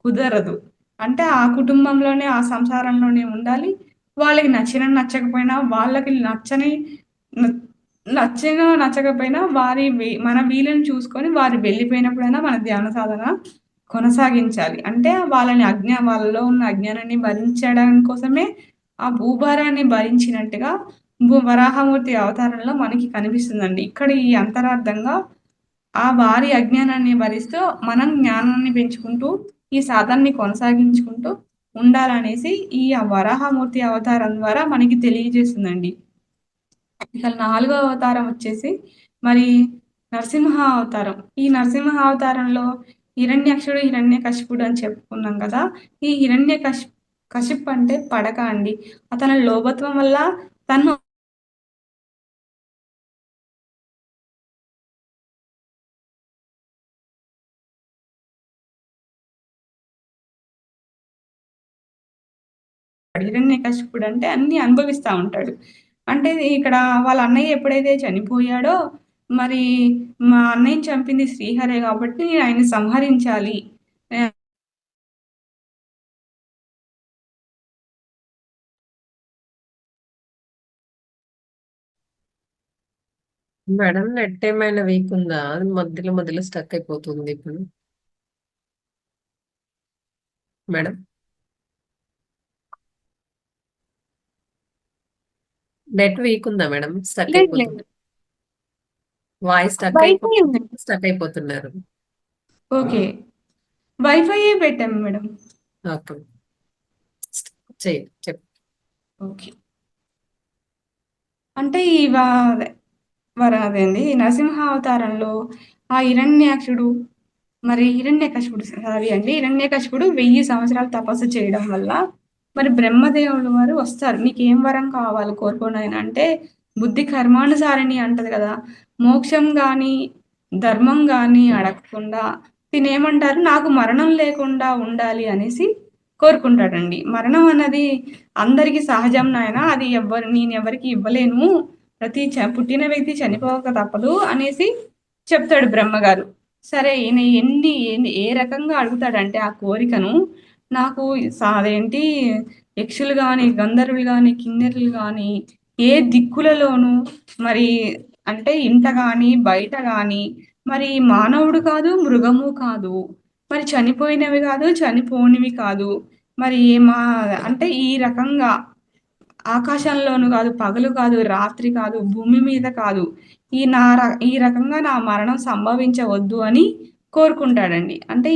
కుదరదు. అంటే ఆ కుటుంబంలోనే ఆ సంసారంలోనే ఉండాలి. వాళ్ళకి నచ్చకపోయినా వాళ్ళకి నచ్చకపోయినా మన వీలుని చూసుకొని వారు వెళ్ళిపోయినప్పుడైనా మన ధ్యాన సాధన కొనసాగించాలి. అంటే వాళ్ళలో ఉన్న అజ్ఞానాన్ని భరించడం కోసమే ఆ భూభారాన్ని భరించినట్టుగా వరాహమూర్తి అవతారంలో మనకి కనిపిస్తుందండి. ఇక్కడ ఈ అంతరార్థంగా ఆ వారి అజ్ఞానాన్ని భరిస్తూ మనం జ్ఞానాన్ని పెంచుకుంటూ ఈ సాధనని కొనసాగించుకుంటూ ఉండాలనేసి ఈ వరాహమూర్తి అవతారం ద్వారా మనకి తెలియజేస్తుందండి. ఇక 4వ అవతారం వచ్చేసి మరి నరసింహ అవతారం. ఈ నరసింహ అవతారంలో హిరణ్యాక్షుడు, హిరణ్యకశిపుడు అని చెప్పుకున్నాం కదా. ఈ కశిప్ అంటే పడక అండి. అతని లోభత్వం వల్ల తను హిరణ్యకశిపుడు అంటే అన్ని అనుభవిస్తా ఉంటాడు. అంటే ఇక్కడ వాళ్ళ అన్నయ్య ఎప్పుడైతే చనిపోయాడో మరి మా అన్నయ్యని చంపింది శ్రీహరే కాబట్టి నేను ఆయన్ని సంహరించాలి. మేడం నెట్ ఏమైనా వీక్ ఉందా? మధ్యలో మధ్యలో స్టక్ అయిపోతుంది ఇప్పుడు. మేడం నెట్ వీక్ ఉందా మేడం? స్టక్ లేదు లేదు, అయిపోతుంది. వాయిస్ వైఫై ఉంది. స్టక్ అయిపోతున్నారు. ఓకే, వైఫై పెట్టాము మేడం. ఓకే, చేయండి, చెప్పు. ఓకే, అంటే అదేండి నరసింహ అవతారంలో ఆ హిరణ్యాక్షుడు మరి హిరణ్యకశిపుడు 1000 సంవత్సరాలు తపస్సు చేయడం వల్ల మరి బ్రహ్మదేవుడు వారు వస్తారు. నీకేం వరం కావాలి కోరుకోను ఆయన అంటే బుద్ధి కర్మానుసారిణి అంటది కదా, మోక్షం గాని ధర్మం గాని అడగకుండా తినేమంటారు, నాకు మరణం లేకుండా ఉండాలి అనేసి కోరుకుంటాడండి. మరణం అన్నది అందరికీ సహజం నాయన, అది నేను ఎవరికి ఇవ్వలేను, పుట్టిన వ్యక్తి చనిపోక తప్పదు అనేసి చెప్తాడు బ్రహ్మగారు. సరే ఈయన ఏ రకంగా అడుగుతాడంటే ఆ కోరికను, నాకు అదేంటి యక్షులు గాని, గంధర్వులు గాని, కిన్నెరులు గాని ఏ దిక్కులలోనూ మరి అంటే ఇంట గాని బయట గాని మరి మానవుడు కాదు, మృగము కాదు, మరి చనిపోయినవి కాదు, చనిపోనివి కాదు. మరి మా అంటే ఈ రకంగా ఆకాశంలోను కాదు, పగలు కాదు, రాత్రి కాదు, భూమి మీద కాదు. ఈ రకంగా నా మరణం సంభవించవద్దు అని కోరుకుంటాడండి. అంటే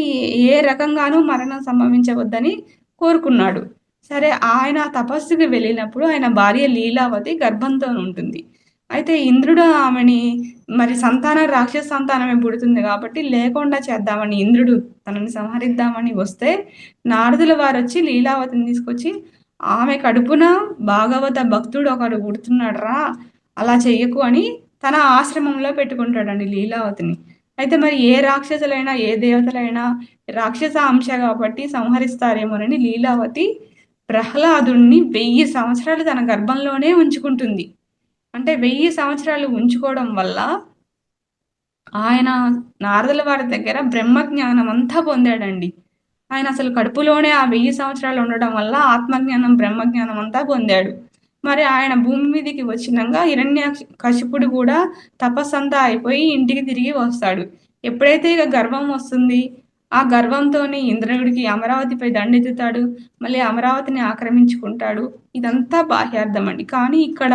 ఏ రకంగానూ మరణం సంభవించవద్దని కోరుకున్నాడు. సరే, ఆయన తపస్సుకి వెళ్ళినప్పుడు ఆయన భార్య లీలావతి గర్భంతో ఉంటుంది. అయితే ఇంద్రుడు ఆమెని మరి రాక్షస సంతానమే పుడుతుంది కాబట్టి లేకుండా చేద్దామని ఇంద్రుడు తనని సంహరిద్దామని వస్తే నారదుల వారొచ్చి లీలావతిని తీసుకొచ్చి ఆమె కడుపున భాగవత భక్తుడు ఒకడు పుడుతున్నాడు రా, అలా చెయ్యకు అని తన ఆశ్రమంలో పెట్టుకుంటాడండి లీలావతిని. అయితే మరి ఏ రాక్షసులైనా ఏ దేవతలైనా రాక్షస అంశ కాబట్టి సంహరిస్తారేమోనని లీలావతి ప్రహ్లాదుణ్ణి 1000 సంవత్సరాలు తన గర్భంలోనే ఉంచుకుంటుంది. అంటే 1000 సంవత్సరాలు ఉంచుకోవడం వల్ల ఆయన నారదుల వారి దగ్గర బ్రహ్మజ్ఞానం అంతా పొందాడండి. ఆయన అసలు కడుపులోనే ఆ 1000 సంవత్సరాలు ఉండడం వల్ల ఆత్మజ్ఞానం, బ్రహ్మజ్ఞానం అంతా పొందాడు. మరి ఆయన భూమి మీదకి వచ్చినాక హిరణ్యకశిపుడు కూడా తపస్సంతా అయిపోయి ఇంటికి తిరిగి వస్తాడు. ఎప్పుడైతే ఇక గర్వం వస్తుంది, ఆ గర్వంతోని ఇంద్రుడికి అమరావతిపై దండెత్తుతాడు. మళ్ళీ అమరావతిని ఆక్రమించుకుంటాడు. ఇదంతా బాహ్యార్థం అండి. కానీ ఇక్కడ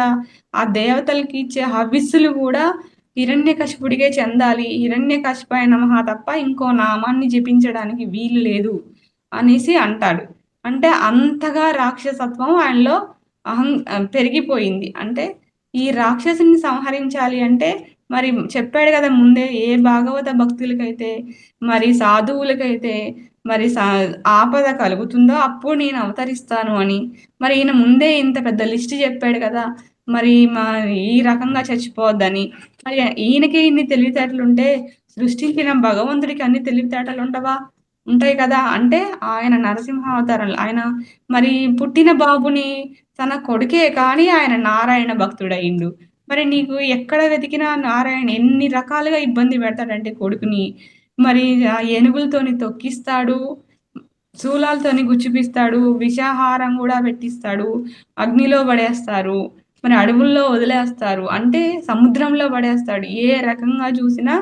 ఆ దేవతలకి ఇచ్చే హవిస్సులు కూడా హిరణ్యకశిపుడికే చెందాలి. హిరణ్యకశిపాయ నమః తప్ప ఇంకో నామాన్ని జపించడానికి వీలు లేదు అనేసి అంటాడు. అంటే అంతగా రాక్షసత్వం ఆయనలో పెరిగిపోయింది. అంటే ఈ రాక్షసుని సంహరించాలి అంటే మరి చెప్పాడు కదా ముందే, ఏ భాగవత భక్తులకైతే మరి సాధువులకైతే మరి ఆపద కలుగుతుందో అప్పుడు నేను అవతరిస్తాను అని. మరి ఈయన ముందే ఇంత పెద్ద లిస్ట్ చెప్పాడు కదా, మరి ఈ రకంగా చచ్చిపోవద్దని. మరి ఈయనకి ఇన్ని తెలివితేటలుంటే సృష్టించిన భగవంతుడికి అన్ని తెలివితేటలు ఉండవా? ఉంటాయి కదా. అంటే ఆయన నరసింహ అవతారంలో ఆయన మరి పుట్టిన బాబుని తన కొడుకే కానీ ఆయన నారాయణ భక్తుడయిండు. మరి నీకు ఎక్కడ వెతికినా నారాయణ ఎన్ని రకాలుగా ఇబ్బంది పెడతాడంటే కొడుకుని. మరి ఏనుగులతోని తొక్కిస్తాడు, శూలాలతోని గుచ్చిపిస్తాడు, విషాహారం కూడా పెట్టిస్తాడు, అగ్నిలో పడేస్తారు, మరి అడవుల్లో వదిలేస్తారు, అంటే సముద్రంలో పడేస్తాడు. ఏ రకంగా చూసినా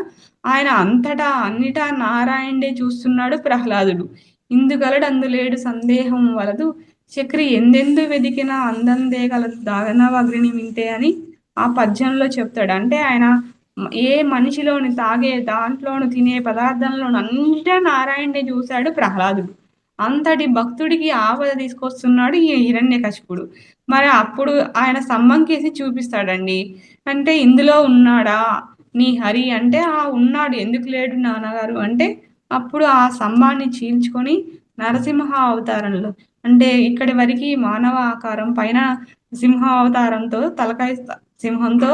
ఆయన అంతటా అన్నిటా నారాయణుడే చూస్తున్నాడు ప్రహ్లాదుడు. ఇందుగలడు అందులేడు సందేహం వలదు, చక్రి ఎందెందు వెదికినా అందందే కలదు దానవాగ్రిని వింటే అని ఆ పద్యంలో చెప్తాడు. అంటే ఆయన ఏ మనిషిలోని తాగే దాంట్లోను తినే పదార్థంలోను అన్నిటా నారాయణుడే చూశాడు ప్రహ్లాదుడు. అంతటి భక్తుడికి ఆపద తీసుకొస్తున్నాడు ఈ హిరణ్యకశిపుడు. మరి అప్పుడు ఆయన స్తంభం కేసి చూపిస్తాడండి. అంటే ఇందులో ఉన్నాడా నీ హరి అంటే, ఆ ఉన్నాడు, ఎందుకు లేడు నాన్నగారు అంటే, అప్పుడు ఆ స్తంభాన్ని చీల్చుకొని నరసింహ అవతారంలో, అంటే ఇక్కడి వరకు మానవ ఆకారం, పైన సింహ అవతారంతో తలకాయ సింహంతో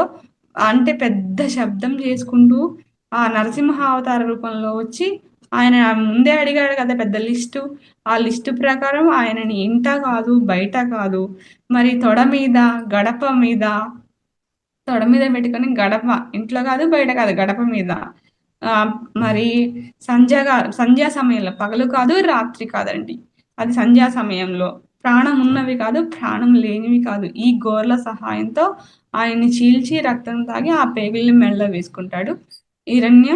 అంటే పెద్ద శబ్దం చేసుకుంటూ ఆ నరసింహ అవతార రూపంలో వచ్చి ఆయన ముందే అడిగాడు కదా పెద్ద లిస్టు. ఆ లిస్టు ప్రకారం ఆయనని ఇంట కాదు, బయట కాదు, మరి తొడ మీద పెట్టుకొని గడప, ఇంట్లో కాదు బయట కాదు గడప మీద, మరి సంధ్యా సమయంలో, పగలు కాదు రాత్రి కాదండి, అది సంధ్యా సమయంలో ప్రాణం ఉన్నవి కాదు, ప్రాణం లేనివి కాదు, ఈ గోర్ల సహాయంతో ఆయన్ని చీల్చి రక్తం తాగి ఆ పేగుల్ని మెడలో వేసుకుంటాడు. హిరణ్య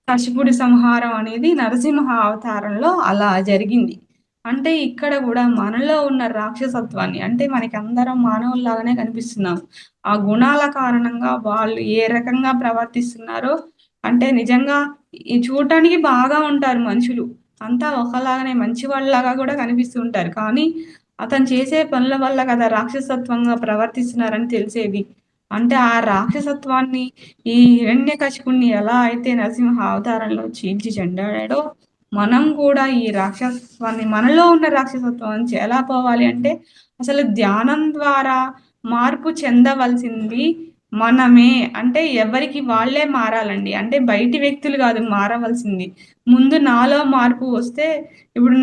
కశిపుడి సంహారం అనేది నరసింహ అవతారంలో అలా జరిగింది. అంటే ఇక్కడ కూడా మనలో ఉన్న రాక్షసత్వాన్ని, అంటే మనకి అందరం మానవుల్లాగానే కనిపిస్తున్నాం, ఆ గుణాల కారణంగా వాళ్ళు ఏ రకంగా ప్రవర్తిస్తున్నారో, అంటే నిజంగా ఈ చూడటానికి బాగా ఉంటారు మనుషులు, అంతా ఒకలాగానే మంచి వాళ్ళలాగా కూడా కనిపిస్తూ ఉంటారు. కానీ అతను చేసే పనుల వల్ల కదా రాక్షసత్వంగా ప్రవర్తిస్తున్నారని తెలిసేది. అంటే ఆ రాక్షసత్వాన్ని ఈ హిరణ్యకశిపుణ్ణి ఎలా అయితే నరసింహ అవతారంలో చీల్చి చెండాడాడో, మనం కూడా ఈ రాక్షసత్వాన్ని, మనలో ఉన్న రాక్షసత్వాన్ని ఎలా పోవాలి అంటే అసలు ధ్యానం ద్వారా మార్పు చెందవలసింది మనమే. అంటే ఎవరికి వాళ్ళే మారాలండి. అంటే బయటి వ్యక్తులు కాదు మారవలసింది. ముందు నాలో మార్పు వస్తే, ఇప్పుడు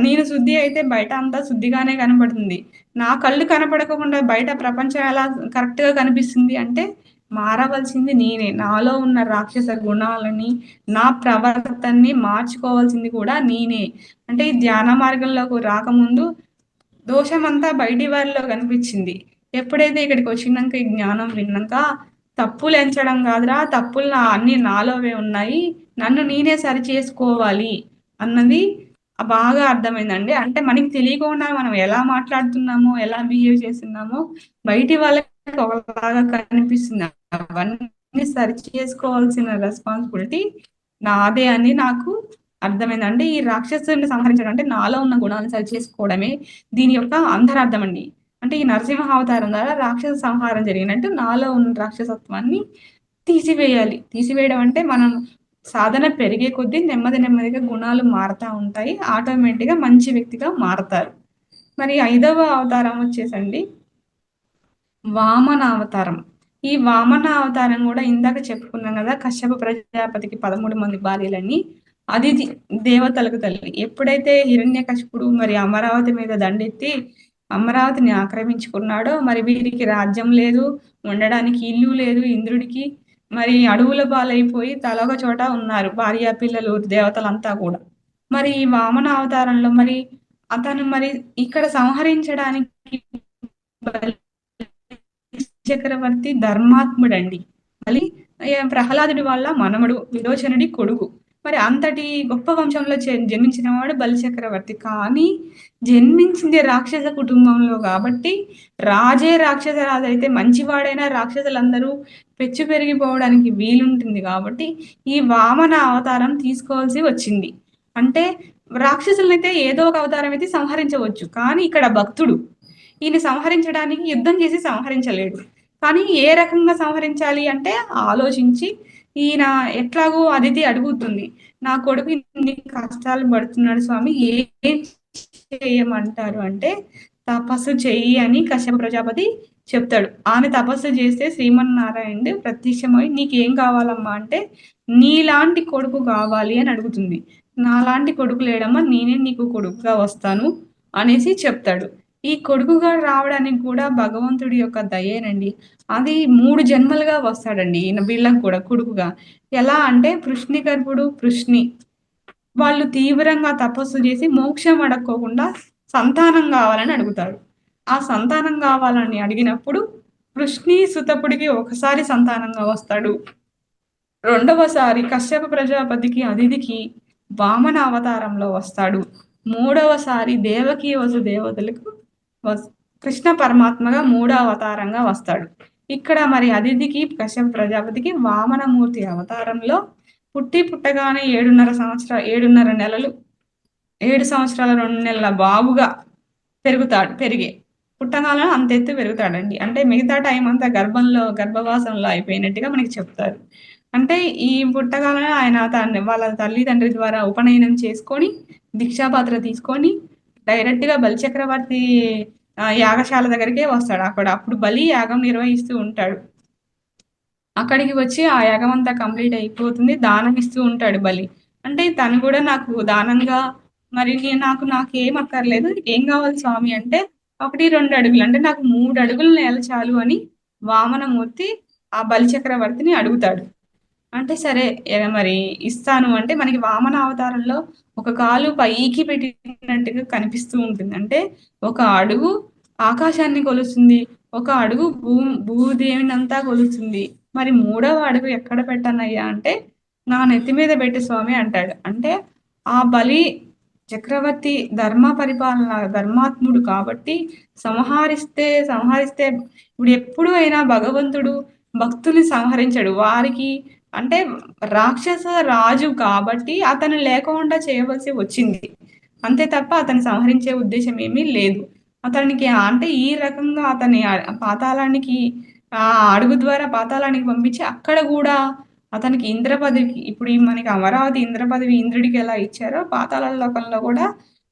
నేను శుద్ధి అయితే బయట అంతా శుద్ధిగానే కనపడుతుంది. నా కళ్ళు కనపడకుండా బయట ప్రపంచం ఎలా కరెక్ట్గా కనిపిస్తుంది అంటే మారవలసింది నేనే. నాలో ఉన్న రాక్షస గుణాలని, నా ప్రవర్తనని మార్చుకోవాల్సింది కూడా నేనే. అంటే ఈ ధ్యాన మార్గంలోకి రాకముందు దోషమంతా బయటి వారిలో కనిపించింది. ఎప్పుడైతే ఇక్కడికి వచ్చినాక ఈ జ్ఞానం విన్నాక తప్పులు ఎంచడం కాదురా, తప్పులు అన్ని నాలోవే ఉన్నాయి, నన్ను నేనే సరి చేసుకోవాలి అన్నది బాగా అర్థమైందండి. అంటే మనకి తెలియకుండా మనం ఎలా మాట్లాడుతున్నామో, ఎలా బిహేవ్ చేస్తున్నామో బయటి వాళ్ళకి ఒకలాగా కనిపిస్తుంది. అవన్నీ సరిచేసుకోవాల్సిన రెస్పాన్సిబిలిటీ నాదే అని నాకు అర్థమైందండి. ఈ రాక్షసుడిని సంహరించడం అంటే నాలో ఉన్న గుణాలను సరిచేసుకోవడమే దీని యొక్క అంతరార్థం అండి. అంటే ఈ నరసింహ అవతారం ద్వారా రాక్షస సంహారం జరిగినట్టు నాలో ఉన్న రాక్షసత్వాన్ని తీసివేయాలి. తీసివేయడం అంటే మనం సాధన పెరిగే కొద్దీ నెమ్మది నెమ్మదిగా గుణాలు మారతా ఉంటాయి. ఆటోమేటిక్‌గా మంచి వ్యక్తిగా మారతారు. మరి 5వ అవతారం వచ్చేసండి వామన అవతారం. ఈ వామన అవతారం గూడా ఇందాక చెప్పుకున్నాం గదా! కశ్యప ప్రజాపతికి 13 మంది భార్యలని. అది దేవతలకు తల్లి. ఎప్పుడైతే హిరణ్యకశిపుడు మరి అమరావతి మీద దండెత్తి అమరావతిని ఆక్రమించుకున్నాడో, మరి వీరికి రాజ్యం లేదు, ఉండడానికి ఇల్లు లేదు ఇంద్రుడికి. మరి అడవుల పాలైపోయి తలొక చోట ఉన్నారు. భార్య, పిల్లలు, దేవతలంతా గూడా. మరి ఈ వామన అవతారంలో మరి అతను మరి ఇక్కడ సంహరించడానికి చక్రవర్తి ధర్మాత్ముడండి. మళ్ళీ ప్రహ్లాదుడి వాళ్ళ మనమడు, విరోచనుడి కొడుకు. మరి అంతటి గొప్ప వంశంలో జన్మించిన వాడు బలిచక్రవర్తి. కానీ జన్మించింది రాక్షస కుటుంబంలో కాబట్టి రాజే రాక్షస రాజైతే మంచివాడైనా రాక్షసులందరూ పెచ్చు పెరిగిపోవడానికి వీలుంటుంది కాబట్టి ఈ వామన అవతారం తీసుకోవాల్సి వచ్చింది. అంటే రాక్షసులనైతే ఏదో ఒక అవతారం అయితే సంహరించవచ్చు. కానీ ఇక్కడ భక్తుడు ఈయన సంహరించడానికి యుద్ధం చేసి సంహరించలేడు. కానీ ఏ రకంగా సంహరించాలి అంటే ఆలోచించి ఈయన ఎట్లాగో అదితి అడుగుతుంది. నా కొడుకు ఇన్ని కష్టాలు పడుతున్నాడు స్వామి ఏం చేయమంటారు అంటే తపస్సు చెయ్యి అని కశ్యప ప్రజాపతి చెప్తాడు. ఆమె తపస్సు చేస్తే శ్రీమన్నారాయణుడు ప్రత్యక్షమై నీకేం కావాలమ్మా అంటే నీలాంటి కొడుకు కావాలి అని అడుగుతుంది. నాలాంటి కొడుకు లేడమ్మా నేనే నీకు కొడుకుగా వస్తాను అనేసి చెప్తాడు. ఈ కొడుకుగా రావడానికి కూడా భగవంతుడి యొక్క దయేనండి. అది 3 జన్మలుగా వస్తాడండి ఈయన వీళ్ళకి కూడా కొడుకుగా. ఎలా అంటే పృష్ణికర్పుడు, పృష్ణి వాళ్ళు తీవ్రంగా తపస్సు చేసి మోక్షం అడక్కోకుండా సంతానం కావాలని అడుగుతారు. ఆ సంతానం కావాలని అడిగినప్పుడు పృష్ణి సుతపుడికి ఒకసారి సంతానంగా వస్తాడు. రెండవసారి కశ్యప ప్రజాపతికి అదితికి వామన అవతారంలో వస్తాడు. మూడవసారి దేవకీ వసుదేవతలకు కృష్ణ పరమాత్మగా 3వ అవతారంగా వస్తాడు. ఇక్కడ మరి అదితికి కశ్యప ప్రజాపతికి వామనమూర్తి అవతారంలో పుట్టి పుట్టగానే 7.5 నెలలు 7 సంవత్సరాల 2 నెలల బాబుగా పెరిగే పుట్టగానే అంత ఎత్తు పెరుగుతాడండి. అంటే మిగతా టైం అంతా గర్భవాసంలో అయిపోయినట్టుగా మనకి చెప్తారు. అంటే ఈ పుట్టగానే ఆయన వాళ్ళ తల్లిదండ్రి ద్వారా ఉపనయనం చేసుకొని దీక్షాపాత్ర తీసుకొని డైరెక్ట్‌గా బలిచక్రవర్తి యాగశాల దగ్గరికే వస్తాడు. అప్పుడు బలి యాగం నిర్వహిస్తూ ఉంటాడు. అక్కడికి వచ్చి ఆ యాగం అంతా కంప్లీట్ అయిపోతుంది. దానం ఇస్తూ ఉంటాడు బలి. అంటే తను కూడా నాకు దానంగా మరి నాకేం అక్కర్లేదు. ఏం కావాలి స్వామి అంటే 1, 2 అడుగులు అంటే నాకు 3 అడుగుల నేల చాలు అని వామనమూర్తి ఆ బలిచక్రవర్తిని అడుగుతాడు. అంటే సరే మరి ఇస్తాను అంటే మనకి వామన అవతారంలో ఒక కాలు పైకి పెట్టినట్టుగా కనిపిస్తూ ఉంటుంది. అంటే ఒక అడుగు ఆకాశాన్ని కొలుస్తుంది. ఒక అడుగు భూదేవినంతా కొలుస్తుంది. మరి 3వ అడుగు ఎక్కడ పెట్టనయ్యా అంటే నా నెత్తి మీద పెట్టు స్వామి అంటాడు. అంటే ఆ బలి చక్రవర్తి ధర్మాత్ముడు కాబట్టి సంహరిస్తే ఇప్పుడు ఎప్పుడు అయినా భగవంతుడు భక్తుల్ని సంహరించడు. వారికి అంటే రాక్షస రాజు కాబట్టి అతను లేకుండా చేయవలసి వచ్చింది. అంతే తప్ప అతన్ని సంహరించే ఉద్దేశం ఏమీ లేదు. అతనికి అంటే ఈ రకంగా అతన్ని పాతాళానికి అడుగు ద్వారా పాతాళానికి పంపించి అక్కడ కూడా అతనికి ఇంద్ర పదవికి ఇప్పుడు మనకి అమరావతి ఇంద్ర పదవి ఇంద్రుడికి ఎలా ఇచ్చారో పాతాళ లోకంలో కూడా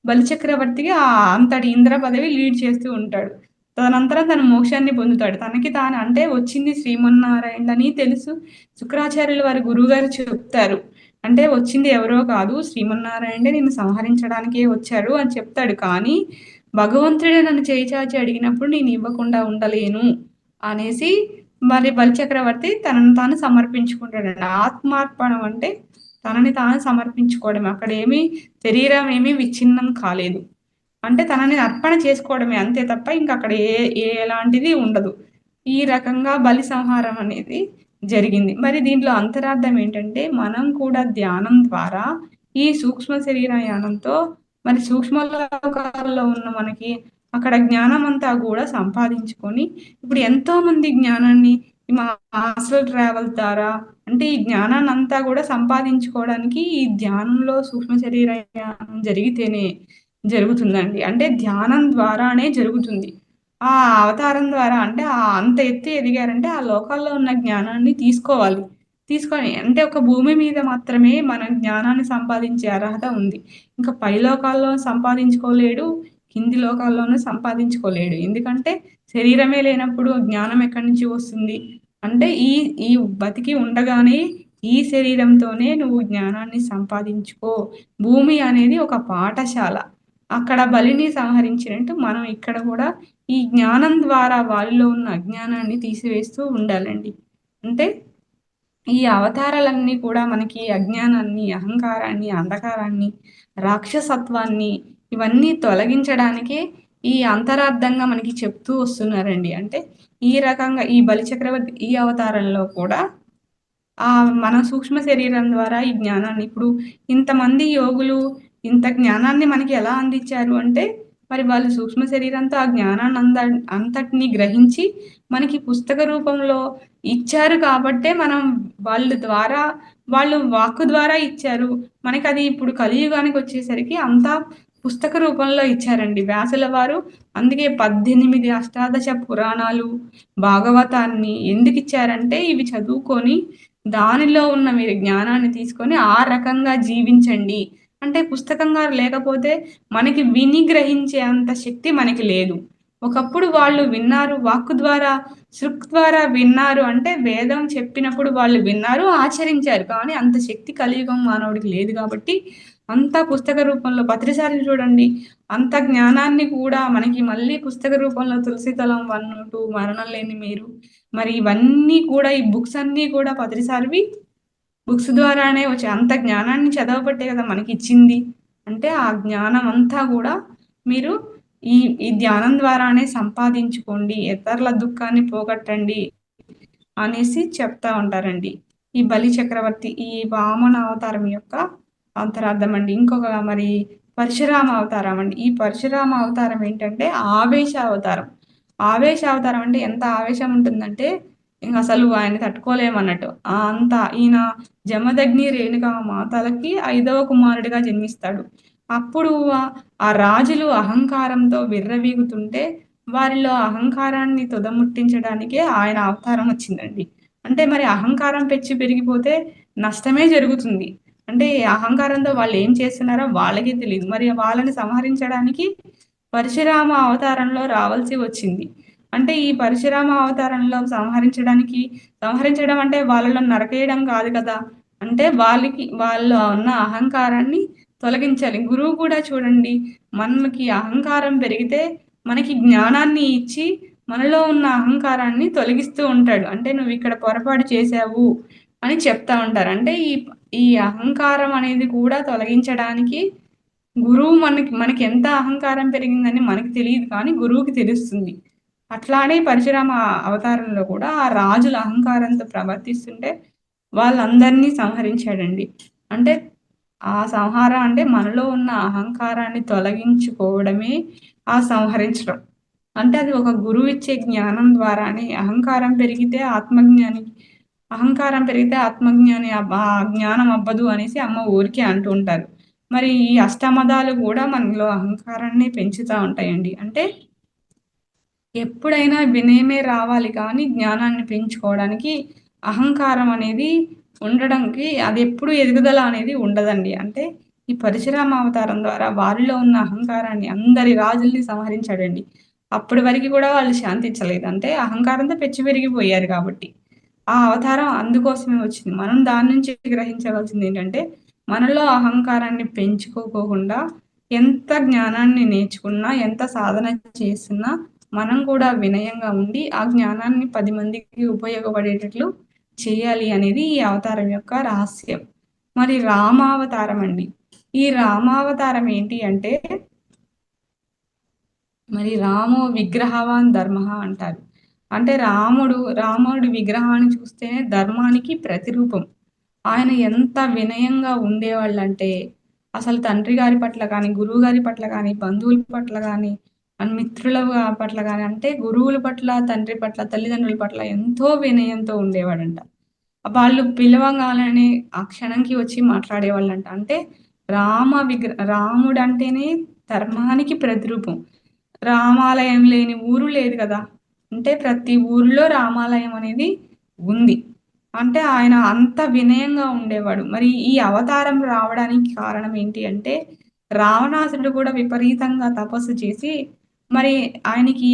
బలిచక్రవర్తికి అంతటి ఇంద్ర పదవి లీడ్ చేస్తూ ఉంటాడు. తదనంతరం తన మోక్షాన్ని పొందుతాడు. తనకి తాను అంటే వచ్చింది శ్రీమన్నారాయణ అని తెలుసు. శుక్రాచార్యులు వారి గురువుగారు చెప్తారు. అంటే వచ్చింది ఎవరో కాదు శ్రీమన్నారాయణే నిన్ను సంహరించడానికే వచ్చాడు అని చెప్తాడు. కానీ భగవంతుడే నన్ను చేయి చాచి అడిగినప్పుడు నేను ఇవ్వకుండా ఉండలేను అనేసి మరి బలిచక్రవర్తి తనను తాను సమర్పించుకుంటాడండి. ఆత్మార్పణం అంటే తనని తాను సమర్పించుకోవడం. అక్కడ శరీరం ఏమీ విచ్ఛిన్నం కాలేదు. అంటే తనని అర్పణ చేసుకోవడమే అంతే తప్ప ఇంక అక్కడ ఎలాంటిది ఉండదు. ఈ రకంగా బలి సంహారం అనేది జరిగింది. మరి దీంట్లో అంతరార్థం ఏంటంటే మనం కూడా ధ్యానం ద్వారా ఈ సూక్ష్మ శరీర యానంతో మరి సూక్ష్మ లోకాల్లో ఉన్న మనకి అక్కడ జ్ఞానం అంతా కూడా సంపాదించుకొని ఇప్పుడు ఎంతో మంది జ్ఞానాన్ని మా ఆస్ట్రల్ ట్రావెల్ ద్వారా అంటే ఈ జ్ఞానాన్ని అంతా కూడా సంపాదించుకోవడానికి ఈ ధ్యానంలో సూక్ష్మ శరీర యానం జరిగితేనే జరుగుతుందండి. అంటే ధ్యానం ద్వారానే జరుగుతుంది. ఆ అవతారం ద్వారా అంటే అంత ఎత్తు ఎదిగారంటే ఆ లోకాల్లో ఉన్న జ్ఞానాన్ని తీసుకోవాలి. తీసుకొని అంటే ఒక భూమి మీద మాత్రమే మన జ్ఞానాన్ని సంపాదించే అర్హత ఉంది. ఇంకా పై లోకాల్లో సంపాదించుకోలేడు. కింది లోకాల్లోనూ సంపాదించుకోలేడు. ఎందుకంటే శరీరమే లేనప్పుడు జ్ఞానం ఎక్కడి నుంచి వస్తుంది? అంటే ఈ ఈ బతికి ఉండగానే ఈ శరీరంతోనే నువ్వు జ్ఞానాన్ని సంపాదించుకో. భూమి అనేది ఒక పాఠశాల. అక్కడ బలిని సంహరించినట్టు మనం ఇక్కడ కూడా ఈ జ్ఞానం ద్వారా వాళ్ళలో ఉన్న అజ్ఞానాన్ని తీసివేస్తూ ఉండాలండి. అంటే ఈ అవతారాలన్నీ కూడా మనకి అజ్ఞానాన్ని, అహంకారాన్ని, అంధకారాన్ని, రాక్షసత్వాన్ని ఇవన్నీ తొలగించడానికే ఈ అంతరార్థంగా మనకి చెప్తూ వస్తున్నారండి. అంటే ఈ రకంగా ఈ బలిచక్రవర్తి ఈ అవతారంలో కూడా మన సూక్ష్మ శరీరం ద్వారా ఈ జ్ఞానాన్ని ఇప్పుడు ఇంతమంది యోగులు ఇంత జ్ఞానాన్ని మనకి ఎలా అందించారు అంటే మరి వాళ్ళు సూక్ష్మ శరీరంతో ఆ జ్ఞానాన్ని అంతటిని గ్రహించి మనకి పుస్తక రూపంలో ఇచ్చారు కాబట్టే మనం వాళ్ళ ద్వారా వాళ్ళు వాక్కు ద్వారా ఇచ్చారు. మనకి అది ఇప్పుడు కలియుగానికి వచ్చేసరికి అంతా పుస్తక రూపంలో ఇచ్చారండి వ్యాసుల వారు. అందుకే 18 అష్టాదశ పురాణాలు, భాగవతాన్ని ఎందుకు ఇచ్చారంటే ఇవి చదువుకొని దానిలో ఉన్న మీరు జ్ఞానాన్ని తీసుకొని ఆ రకంగా జీవించండి. అంటే పుస్తకంగా లేకపోతే మనకి విని గ్రహించే అంత శక్తి మనకి లేదు. ఒకప్పుడు వాళ్ళు విన్నారు వాక్కు ద్వారా, శృక్ ద్వారా విన్నారు. అంటే వేదం చెప్పినప్పుడు వాళ్ళు విన్నారు, ఆచరించారు. కానీ అంత శక్తి కలియుగం మానవుడికి లేదు కాబట్టి అంతా పుస్తక రూపంలో పత్రిసారి చూడండి. అంత జ్ఞానాన్ని కూడా మనకి మళ్ళీ పుస్తక రూపంలో తులసీదళం 1, 2, మరణం లేని మీరు మరి ఇవన్నీ కూడా ఈ బుక్స్ అన్నీ కూడా పత్రిసారివి బుక్స్ ద్వారానే వచ్చాయి. అంత జ్ఞానాన్ని చదవబట్టే కదా మనకి ఇచ్చింది. అంటే ఆ జ్ఞానం అంతా కూడా మీరు ఈ ఈ ధ్యానం ద్వారానే సంపాదించుకోండి. ఇతరుల దుఃఖాన్ని పోగొట్టండి అనేసి చెప్తా ఉంటారండి. ఈ బలి చక్రవర్తి ఈ వామన అవతారం యొక్క అంతరార్థం అండి. ఇంకొక మరి పరశురామ అవతారం అండి. ఈ పరశురామ అవతారం ఏంటంటే ఆవేశ అవతారం. ఆవేశ అవతారం అంటే ఎంత ఆవేశం ఉంటుందంటే ఇంక అసలు ఆయన తట్టుకోలేమన్నట్టు. అంత ఈయన జమదగ్ని రేణుక మాతలకి 5వ కుమారుడిగా జన్మిస్తాడు. అప్పుడు ఆ రాజులు అహంకారంతో విర్రవీగుతుంటే వారిలో అహంకారాన్ని తుదముట్టించడానికే ఆయన అవతారం వచ్చిందండి. అంటే మరి అహంకారం పెంచి పెరిగిపోతే నష్టమే జరుగుతుంది. అంటే అహంకారంతో వాళ్ళు ఏం చేస్తున్నారో వాళ్ళకే తెలియదు. మరి వాళ్ళని సంహరించడానికి పరశురామ అవతారంలో రావాల్సి వచ్చింది. అంటే ఈ పరశురామ అవతారంలో సంహరించడం అంటే వాళ్ళలో నరకేయడం కాదు కదా! అంటే వాళ్ళలో ఉన్న అహంకారాన్ని తొలగించాలి. గురువు కూడా చూడండి మనకి అహంకారం పెరిగితే మనకి జ్ఞానాన్ని ఇచ్చి మనలో ఉన్న అహంకారాన్ని తొలగిస్తూ ఉంటాడు. అంటే నువ్వు ఇక్కడ పొరపాటు చేశావు అని చెప్తా ఉంటారు. అంటే ఈ అహంకారం అనేది కూడా తొలగించడానికి గురువు మనకి ఎంత అహంకారం పెరిగిందని మనకి తెలియదు కానీ గురువుకి తెలుస్తుంది. అట్లానే పరశురామ అవతారంలో కూడా ఆ రాజుల అహంకారంతో ప్రవర్తిస్తుంటే వాళ్ళందరినీ సంహరించాడండి. అంటే ఆ సంహారం అంటే మనలో ఉన్న అహంకారాన్ని తొలగించుకోవడమే ఆ సంహరించడం. అంటే అది ఒక గురువు ఇచ్చే జ్ఞానం ద్వారానే అహంకారం పెరిగితే ఆత్మజ్ఞాని ఆ జ్ఞానం అవ్వదు అనేసి అమ్మ ఊరికే అంటూ ఉంటారు. మరి ఈ అష్టమదాలు కూడా మనలో అహంకారాన్ని పెంచుతా ఉంటాయండి. అంటే ఎప్పుడైనా వినయమే రావాలి కానీ జ్ఞానాన్ని పెంచుకోవడానికి అహంకారం అనేది ఉండడానికి అది ఎప్పుడు ఎదుగుదల అనేది ఉండదండి. అంటే ఈ పరశురామ అవతారం ద్వారా వారిలో ఉన్న అహంకారాన్ని అందరి రాజుల్ని సంహరించాడండి. అప్పటి వరకు కూడా వాళ్ళు శాంతించలేదు. అంటే అహంకారంతో పెరిగిపోయారు కాబట్టి. ఆ అవతారం అందుకోసమే వచ్చింది. మనం దాని నుంచి గ్రహించవలసింది ఏంటంటే మనలో అహంకారాన్ని పెంచుకోకుండా ఎంత జ్ఞానాన్ని నేర్చుకున్నా, ఎంత సాధన చేస్తున్నా మనం కూడా వినయంగా ఉండి ఆ జ్ఞానాన్ని 10 మందికి ఉపయోగపడేటట్లు చేయాలి అనేది ఈ అవతారం యొక్క రహస్యం. మరి రామావతారం అండి. ఈ రామావతారం ఏంటి అంటే మరి రామో విగ్రహవాన్ ధర్మః అంటారు. అంటే రాముడి విగ్రహాన్ని చూస్తేనే ధర్మానికి ప్రతిరూపం. ఆయన ఎంత వినయంగా ఉండేవాళ్ళంటే అసలు తండ్రి గారి పట్ల కానీ, గురువు గారి పట్ల కానీ, బంధువుల పట్ల కానీ, మిత్రుల పట్ల కానీ, అంటే గురువుల పట్ల, తండ్రి పట్ల, తల్లిదండ్రుల పట్ల ఎంతో వినయంతో ఉండేవాడంట. వాళ్ళు పిలవగానే ఆ క్షణంకి వచ్చి మాట్లాడేవాళ్ళంట. అంటే రాముడంటేనే ధర్మానికి ప్రతిరూపం. రామాలయం లేని ఊరు లేదు కదా! అంటే ప్రతి ఊరిలో రామాలయం అనేది ఉంది. అంటే ఆయన అంత వినయంగా ఉండేవాడు. మరి ఈ అవతారం రావడానికి కారణం ఏంటి అంటే, రావణాసురుడు కూడా విపరీతంగా తపస్సు చేసి, మరి ఆయనకి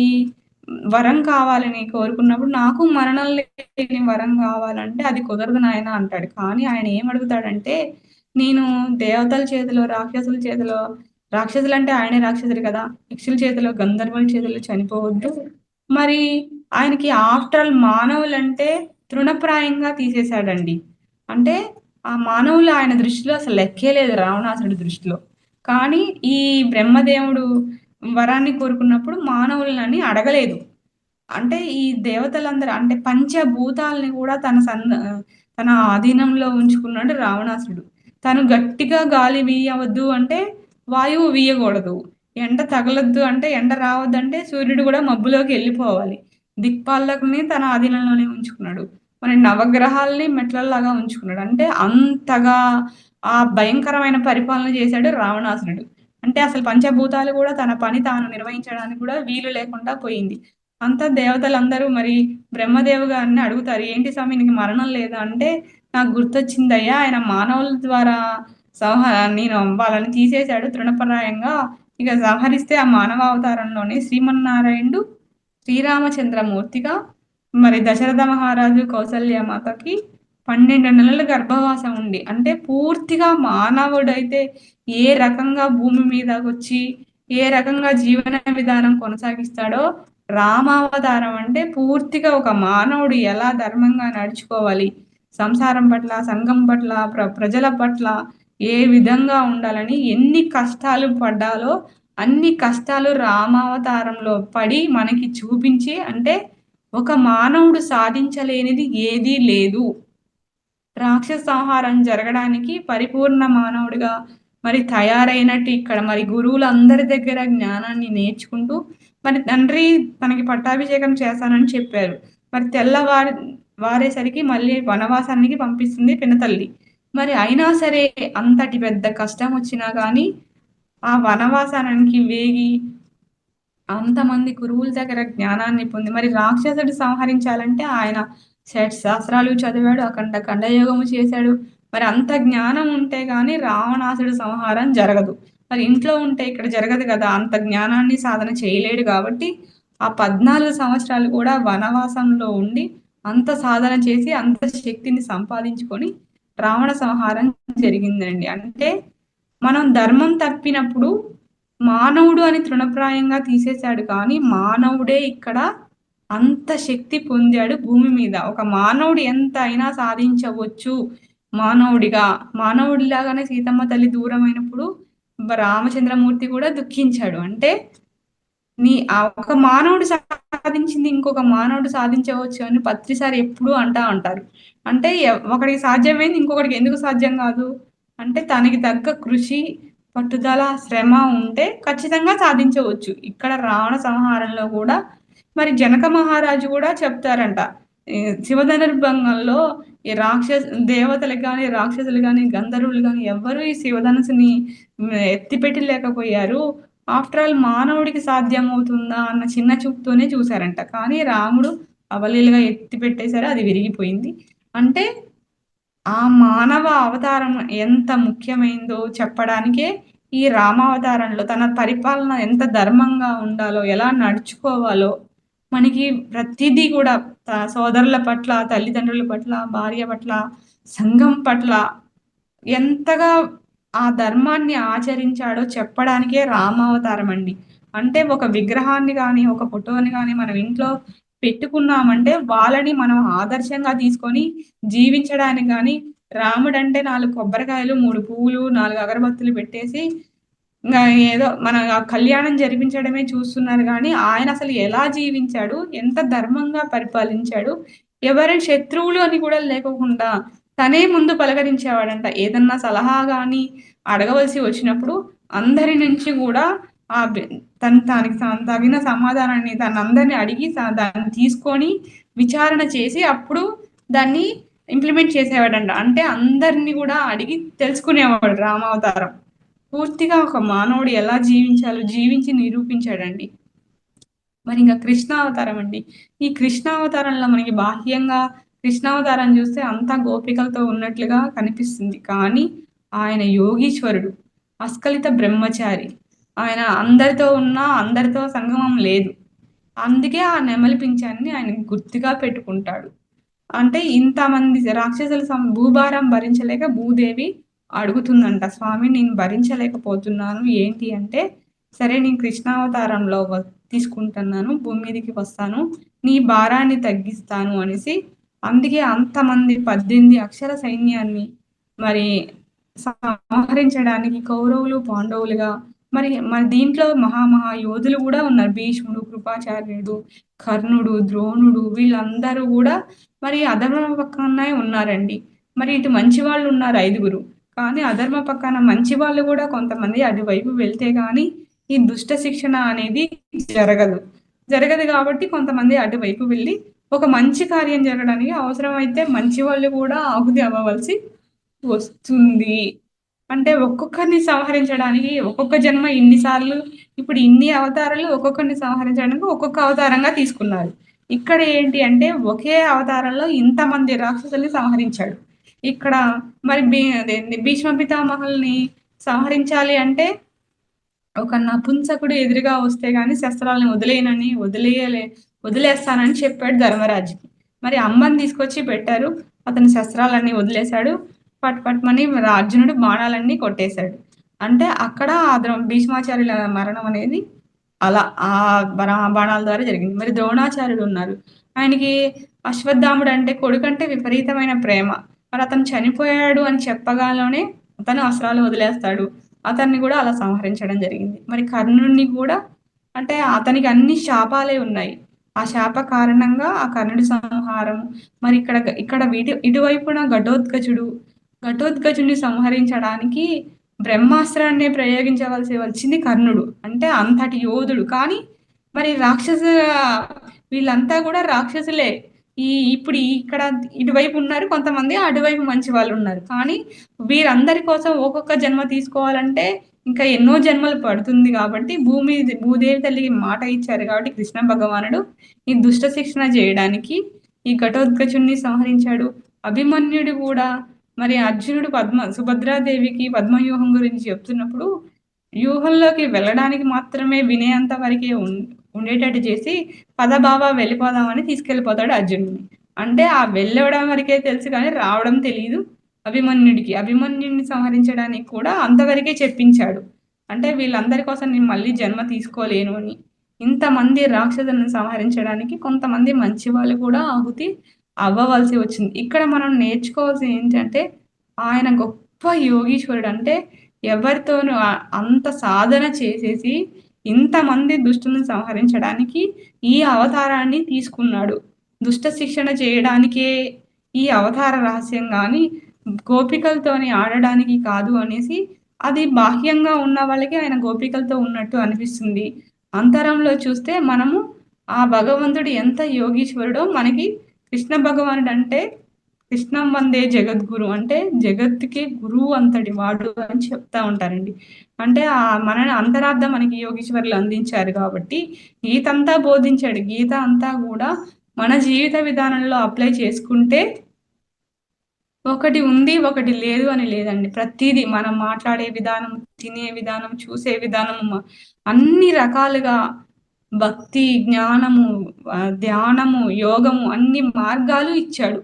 వరం కావాలని కోరుకున్నప్పుడు, నాకు మరణం లేని వరం కావాలంటే, అది కుదరదు నాయనా అంటాడు. కానీ ఆయన ఏమడుగుతాడంటే, నేను దేవతల చేతిలో, రాక్షసుల చేతిలో, రాక్షసులంటే ఆయనే రాక్షసుడు కదా! యక్షుల చేతిలో, గంధర్వుల చేతిలో చనిపోవద్దు. మరి ఆయనకి ఆఫ్టర్ ఆల్ మానవులంటే తృణప్రాయంగా తీసేశాడండి. అంటే ఆ మానవులు ఆయన దృష్టిలో అసలు లెక్కే లేదు రావణాసురుడి దృష్టిలో. కానీ ఈ బ్రహ్మదేవుడు వరాన్ని కోరుకున్నప్పుడు మానవులని అడగలేదు. అంటే ఈ దేవతలందరూ అంటే పంచభూతాల్ని కూడా తన ఆధీనంలో ఉంచుకున్నాడు రావణాసురుడు. తను గట్టిగా గాలి వీయవద్దు అంటే వాయువు వీయకూడదు. ఎండ తగలొద్దు అంటే ఎండ రావద్దంటే సూర్యుడు కూడా మబ్బులోకి వెళ్ళిపోవాలి. దిక్పాలకుని తన ఆధీనంలోనే ఉంచుకున్నాడు. మరి నవగ్రహాల్ని మెట్లల్లాగా ఉంచుకున్నాడు. అంటే అంతగా ఆ భయంకరమైన పరిపాలన చేశాడు రావణాసురుడు. అంటే అసలు పంచభూతాలు కూడా తన పని తాను నిర్వహించడానికి కూడా వీలు లేకుండా పోయింది. అంతా దేవతలందరూ మరి బ్రహ్మదేవు గారిని అడుగుతారు. ఏంటి స్వామి నీకు మరణం లేదా? అంటే నాకు గుర్తొచ్చిందయ్యా ఆయన మానవుల ద్వారా నేను వాళ్ళని తీసేశాడు తృణప్రాయంగా. ఇక సంహరిస్తే ఆ మానవావతారంలోనే శ్రీమన్నారాయణుడు శ్రీరామచంద్రమూర్తిగా మరి దశరథ మహారాజు కౌసల్యమాతకి 12 నెలల గర్భవాసం ఉండి, అంటే పూర్తిగా మానవుడైతే ఏ రకంగా భూమి మీదకొచ్చి ఏ రకంగా జీవన విధానం కొనసాగిస్తాడో, రామావతారం అంటే పూర్తిగా ఒక మానవుడు ఎలా ధర్మంగా నడుచుకోవాలి, సంసారం పట్ల, సంఘం పట్ల, ప్రజల పట్ల ఏ విధంగా ఉండాలని ఎన్ని కష్టాలు పడ్డాలో అన్ని కష్టాలు రామావతారంలో పడి మనకి చూపించి, అంటే ఒక మానవుడు సాధించలేనిది ఏదీ లేదు. రాక్షస సంహారం జరగడానికి పరిపూర్ణ మానవుడిగా మరి తయారైనట్టు ఇక్కడ మరి గురువులందరి దగ్గర జ్ఞానాన్ని నేర్చుకుంటూ మరి తండ్రి తనకి పట్టాభిషేకం చేస్తానని చెప్పారు. మరి వారేసరికి మళ్ళీ వనవాసానికి పంపిస్తుంది పినతల్లి. మరి అయినా సరే అంతటి పెద్ద కష్టం వచ్చినా కానీ ఆ వనవాసానికి వేగి అంతమంది గురువుల దగ్గర జ్ఞానాన్ని పొంది మరి రాక్షసుడు సంహరించాలంటే ఆయన శాస్త్రాలు చదివాడు, అఖండ ఖండయోగము చేశాడు. మరి అంత జ్ఞానం ఉంటే గాని రావణాసుడు సంహారం జరగదు. మరి ఇంట్లో ఉంటే ఇక్కడ జరగదు కదా! అంత జ్ఞానాన్ని సాధన చేయలేడు కాబట్టి ఆ 14 సంవత్సరాలు కూడా వనవాసంలో ఉండి అంత సాధన చేసి అంత శక్తిని సంపాదించుకొని రావణ సంహారం జరిగిందండి. అంటే మనం ధర్మం తప్పినప్పుడు మానవుడు అని తృణప్రాయంగా తీసేశాడు కానీ మానవుడే ఇక్కడ అంత శక్తి పొందాడు భూమి మీద. ఒక మానవుడు ఎంత అయినా సాధించవచ్చు మానవుడిగా. మానవుడిలాగానే సీతమ్మ తల్లి దూరమైనప్పుడు రామచంద్రమూర్తి కూడా దుఃఖించాడు. అంటే ఒక మానవుడు సాధించింది ఇంకొక మానవుడు సాధించవచ్చు అని పత్రిసారి ఎప్పుడూ అంటా ఉంటారు. అంటే ఒకడికి సాధ్యమైంది ఇంకొకడికి ఎందుకు సాధ్యం కాదు? అంటే తనకి తగ్గ కృషి, పట్టుదల, శ్రమ ఉంటే ఖచ్చితంగా సాధించవచ్చు. ఇక్కడ రావణ సంహారంలో కూడా మరి జనక మహారాజు కూడా చెప్తారంట. శివధనుర్భంగంలో ఈ దేవతలకు గాని, రాక్షసులు గాని, గంధర్వులు గాని ఎవ్వరూ ఈ శివధనుసుని ఎత్తిపెట్టలేకపోయారు. ఆఫ్టర్ ఆల్ మానవుడికి సాధ్యమవుతుందా అన్న చిన్న చూపుతోనే చూశారంట. కానీ రాముడు అవలీలగా ఎత్తి పెట్టేశారు. అది విరిగిపోయింది. అంటే ఆ మానవ అవతారం ఎంత ముఖ్యమైందో చెప్పడానికే ఈ రామావతారంలో తన పరిపాలన ఎంత ధర్మంగా ఉండాలో, ఎలా నడుచుకోవాలో మనకి ప్రతిదీ కూడా సోదరుల పట్ల, తల్లిదండ్రుల పట్ల, భార్య పట్ల, సంఘం పట్ల ఎంతగా ఆ ధర్మాన్ని ఆచరించాడో చెప్పడానికే రామావతారం అండి. అంటే ఒక విగ్రహాన్ని గాని, ఒక ఫోటోని గాని మనం ఇంట్లో పెట్టుకున్నామంటే వాళ్ళని మనం ఆదర్శంగా తీసుకొని జీవించడానికి గాని రాముడంటే 4 కొబ్బరికాయలు, 3 పువ్వులు, 4 అగరబత్తులు పెట్టేసి ఏదో మన కళ్యాణం జరిపించడమే చూస్తున్నారు గానీ ఆయన అసలు ఎలా జీవించాడు? ఎంత ధర్మంగా పరిపాలించాడు? ఎవరైనా శత్రువులు అని కూడా లేకోకుండా తనే ముందు పలకరించేవాడంట. ఏదన్నా సలహా గాని, అడగవలసి వచ్చినప్పుడు అందరి నుంచి కూడా దానికి తగిన సమాధానాన్ని అందరిని అడిగి దాన్ని తీసుకొని విచారణ చేసి అప్పుడు దాన్ని ఇంప్లిమెంట్ చేసేవాడంట. అంటే అందరిని కూడా అడిగి తెలుసుకునేవాడు రామావతారం. పూర్తిగా ఒక మానవుడు ఎలా జీవించాలో జీవించి నిరూపించాడండి. మరి ఇంకా కృష్ణావతారం అండి. ఈ కృష్ణావతారంలో మనకి బాహ్యంగా కృష్ణావతారం చూస్తే అంతా గోపికలతో ఉన్నట్లుగా కనిపిస్తుంది. కానీ ఆయన యోగీశ్వరుడు, అస్కలిత బ్రహ్మచారి. ఆయన అందరితో ఉన్నా అందరితో సంగమం లేదు. అందుకే ఆ నెమలి పింఛాన్ని ఆయన గుర్తుగా పెట్టుకుంటాడు. అంటే ఇంతమంది రాక్షసుల భూభారం భరించలేక భూదేవి అడుగుతుందంట, స్వామి నేను భరించలేకపోతున్నాను ఏంటి అంటే, సరే నేను కృష్ణావతారంలో తీసుకుంటున్నాను, భూమి మీదకి వస్తాను, నీ భారాన్ని తగ్గిస్తాను అనేసి. అందుకే అంతమంది 18 అక్షర సైన్యాన్ని మరి సంహరించడానికి కౌరవులు పాండవులుగా మరి దీంట్లో మహామహా యోధులు కూడా ఉన్నారు. భీష్ముడు, కృపాచార్యుడు, కర్ణుడు, ద్రోణుడు వీళ్ళందరూ కూడా మరి అధర్మ పక్కనే ఉన్నారండి. మరి ఇటు మంచి వాళ్ళు ఉన్నారు 5గురు. కానీ అధర్మ పక్కన మంచి వాళ్ళు కూడా కొంతమంది అటువైపు వెళ్తే కానీ ఈ దుష్ట శిక్షణ అనేది జరగదు. జరగదు కాబట్టి కొంతమంది అటువైపు వెళ్ళి ఒక మంచి కార్యం జరగడానికి అవసరమైతే మంచి వాళ్ళు కూడా ఆహుతి అవ్వవలసి వస్తుంది. అంటే ఒక్కొక్కరిని సంహరించడానికి ఒక్కొక్క జన్మ ఇన్నిసార్లు, ఇప్పుడు ఇన్ని అవతారాలు ఒక్కొక్కరిని సంహరించడానికి ఒక్కొక్క అవతారంగా తీసుకున్నారు. ఇక్కడ ఏంటి అంటే ఒకే అవతారంలో ఇంతమంది రాక్షసుల్ని సంహరించాడు. ఇక్కడ మరి భీష్మ పితామహుల్ని సంహరించాలి అంటే ఒక నపుంసకుడు ఎదురుగా వస్తే గాని శస్త్రాలను వదిలేస్తానని చెప్పాడు ధర్మరాజుకి. మరి అంబని తీసుకొచ్చి పెట్టారు, అతని శస్త్రాలన్నీ వదిలేశాడు. పట్మని అర్జునుడు బాణాలన్నీ కొట్టేశాడు. అంటే అక్కడ భీష్మాచార్యుల మరణం అనేది అలా ఆ బాణాల ద్వారా జరిగింది. మరి ద్రోణాచార్యుడు ఉన్నారు, ఆయనకి అశ్వత్థాముడు అంటే కొడుకంటే విపరీతమైన ప్రేమ. మరి అతను చనిపోయాడు అని చెప్పగానే అతను అస్త్రాలు వదిలేస్తాడు, అతన్ని కూడా అలా సంహరించడం జరిగింది. మరి కర్ణుడిని కూడా అంటే అతనికి అన్ని శాపాలే ఉన్నాయి, ఆ శాప కారణంగా ఆ కర్ణుడి సంహారం. మరి ఇక్కడ ఇటువైపున ఘటోత్కచుడిని సంహరించడానికి బ్రహ్మాస్త్రాన్ని ప్రయోగించవలసి వచ్చింది కర్ణుడు. అంటే అంతటి యోధుడు. కానీ మరి వీళ్ళంతా కూడా రాక్షసులే. ఇప్పుడు ఇక్కడ ఇటువైపు ఉన్నారు కొంతమంది, అటువైపు మంచి వాళ్ళు ఉన్నారు. కానీ వీరందరి కోసం ఒక్కొక్క జన్మ తీసుకోవాలంటే ఇంకా ఎన్నో జన్మలు పడుతుంది. కాబట్టి భూదేవి తల్లికి మాట ఇచ్చారు కాబట్టి కృష్ణ భగవానుడు ఈ దుష్ట శిక్షణ చేయడానికి ఈ ఘటోత్కచుడిని సంహరించాడు. అభిమన్యుడు కూడా మరి అర్జునుడు సుభద్రాదేవికి పద్మవ్యూహం గురించి చెప్తున్నప్పుడు వ్యూహంలోకి వెళ్ళడానికి మాత్రమే వినేంత వరకే ఉండేటట్టు చేసి పదబావ వెళ్ళిపోదామని తీసుకెళ్ళిపోతాడు అర్జునుడిని. అంటే ఆ వెళ్ళడం వరకే తెలుసు కానీ రావడం తెలియదు అభిమన్యుడికి. అభిమన్యుడిని సంహరించడానికి కూడా అంతవరకే చెప్పించాడు. అంటే వీళ్ళందరి కోసం నేను మళ్ళీ జన్మ తీసుకోలేను అని. ఇంతమంది రాక్షసులను సంహరించడానికి కొంతమంది మంచి వాళ్ళు కూడా ఆహుతి అవ్వవలసి వచ్చింది. ఇక్కడ మనం నేర్చుకోవాల్సింది ఏంటంటే ఆయన గొప్ప యోగీశ్వరుడు. అంటే ఎవరితోనూ అంత సాధన చేసేసి ఇంతమంది దుష్టులను సంహరించడానికి ఈ అవతారాన్ని తీసుకున్నాడు. దుష్ట శిక్షణ చేయడానికే ఈ అవతార రహస్యం కానీ గోపికలతోని ఆడడానికి కాదు అనేసి. అది బాహ్యంగా ఉన్న వాళ్ళకి ఆయన గోపికలతో ఉన్నట్టు అనిపిస్తుంది. అంతరంలో చూస్తే మనము ఆ భగవంతుడు ఎంత యోగీశ్వరుడో మనకి కృష్ణ భగవానుడు అంటే కృష్ణం వందే జగద్గురు, అంటే జగత్తుకి గురువు అంతటి వాడు అని చెప్తా ఉంటారండి. అంటే మన అంతరార్థం మనకి యోగీశ్వరులు అందించారు కాబట్టి గీత అంతా బోధించాడు. గీత అంతా కూడా మన జీవిత విధానంలో అప్లై చేసుకుంటే ఒకటి ఉంది ఒకటి లేదు అని లేదండి. ప్రతిదీ మనం మాట్లాడే విధానం, తినే విధానం, చూసే విధానము అన్ని రకాలుగా భక్తి, జ్ఞానము, ధ్యానము, యోగము అన్ని మార్గాలు ఇచ్చాడు.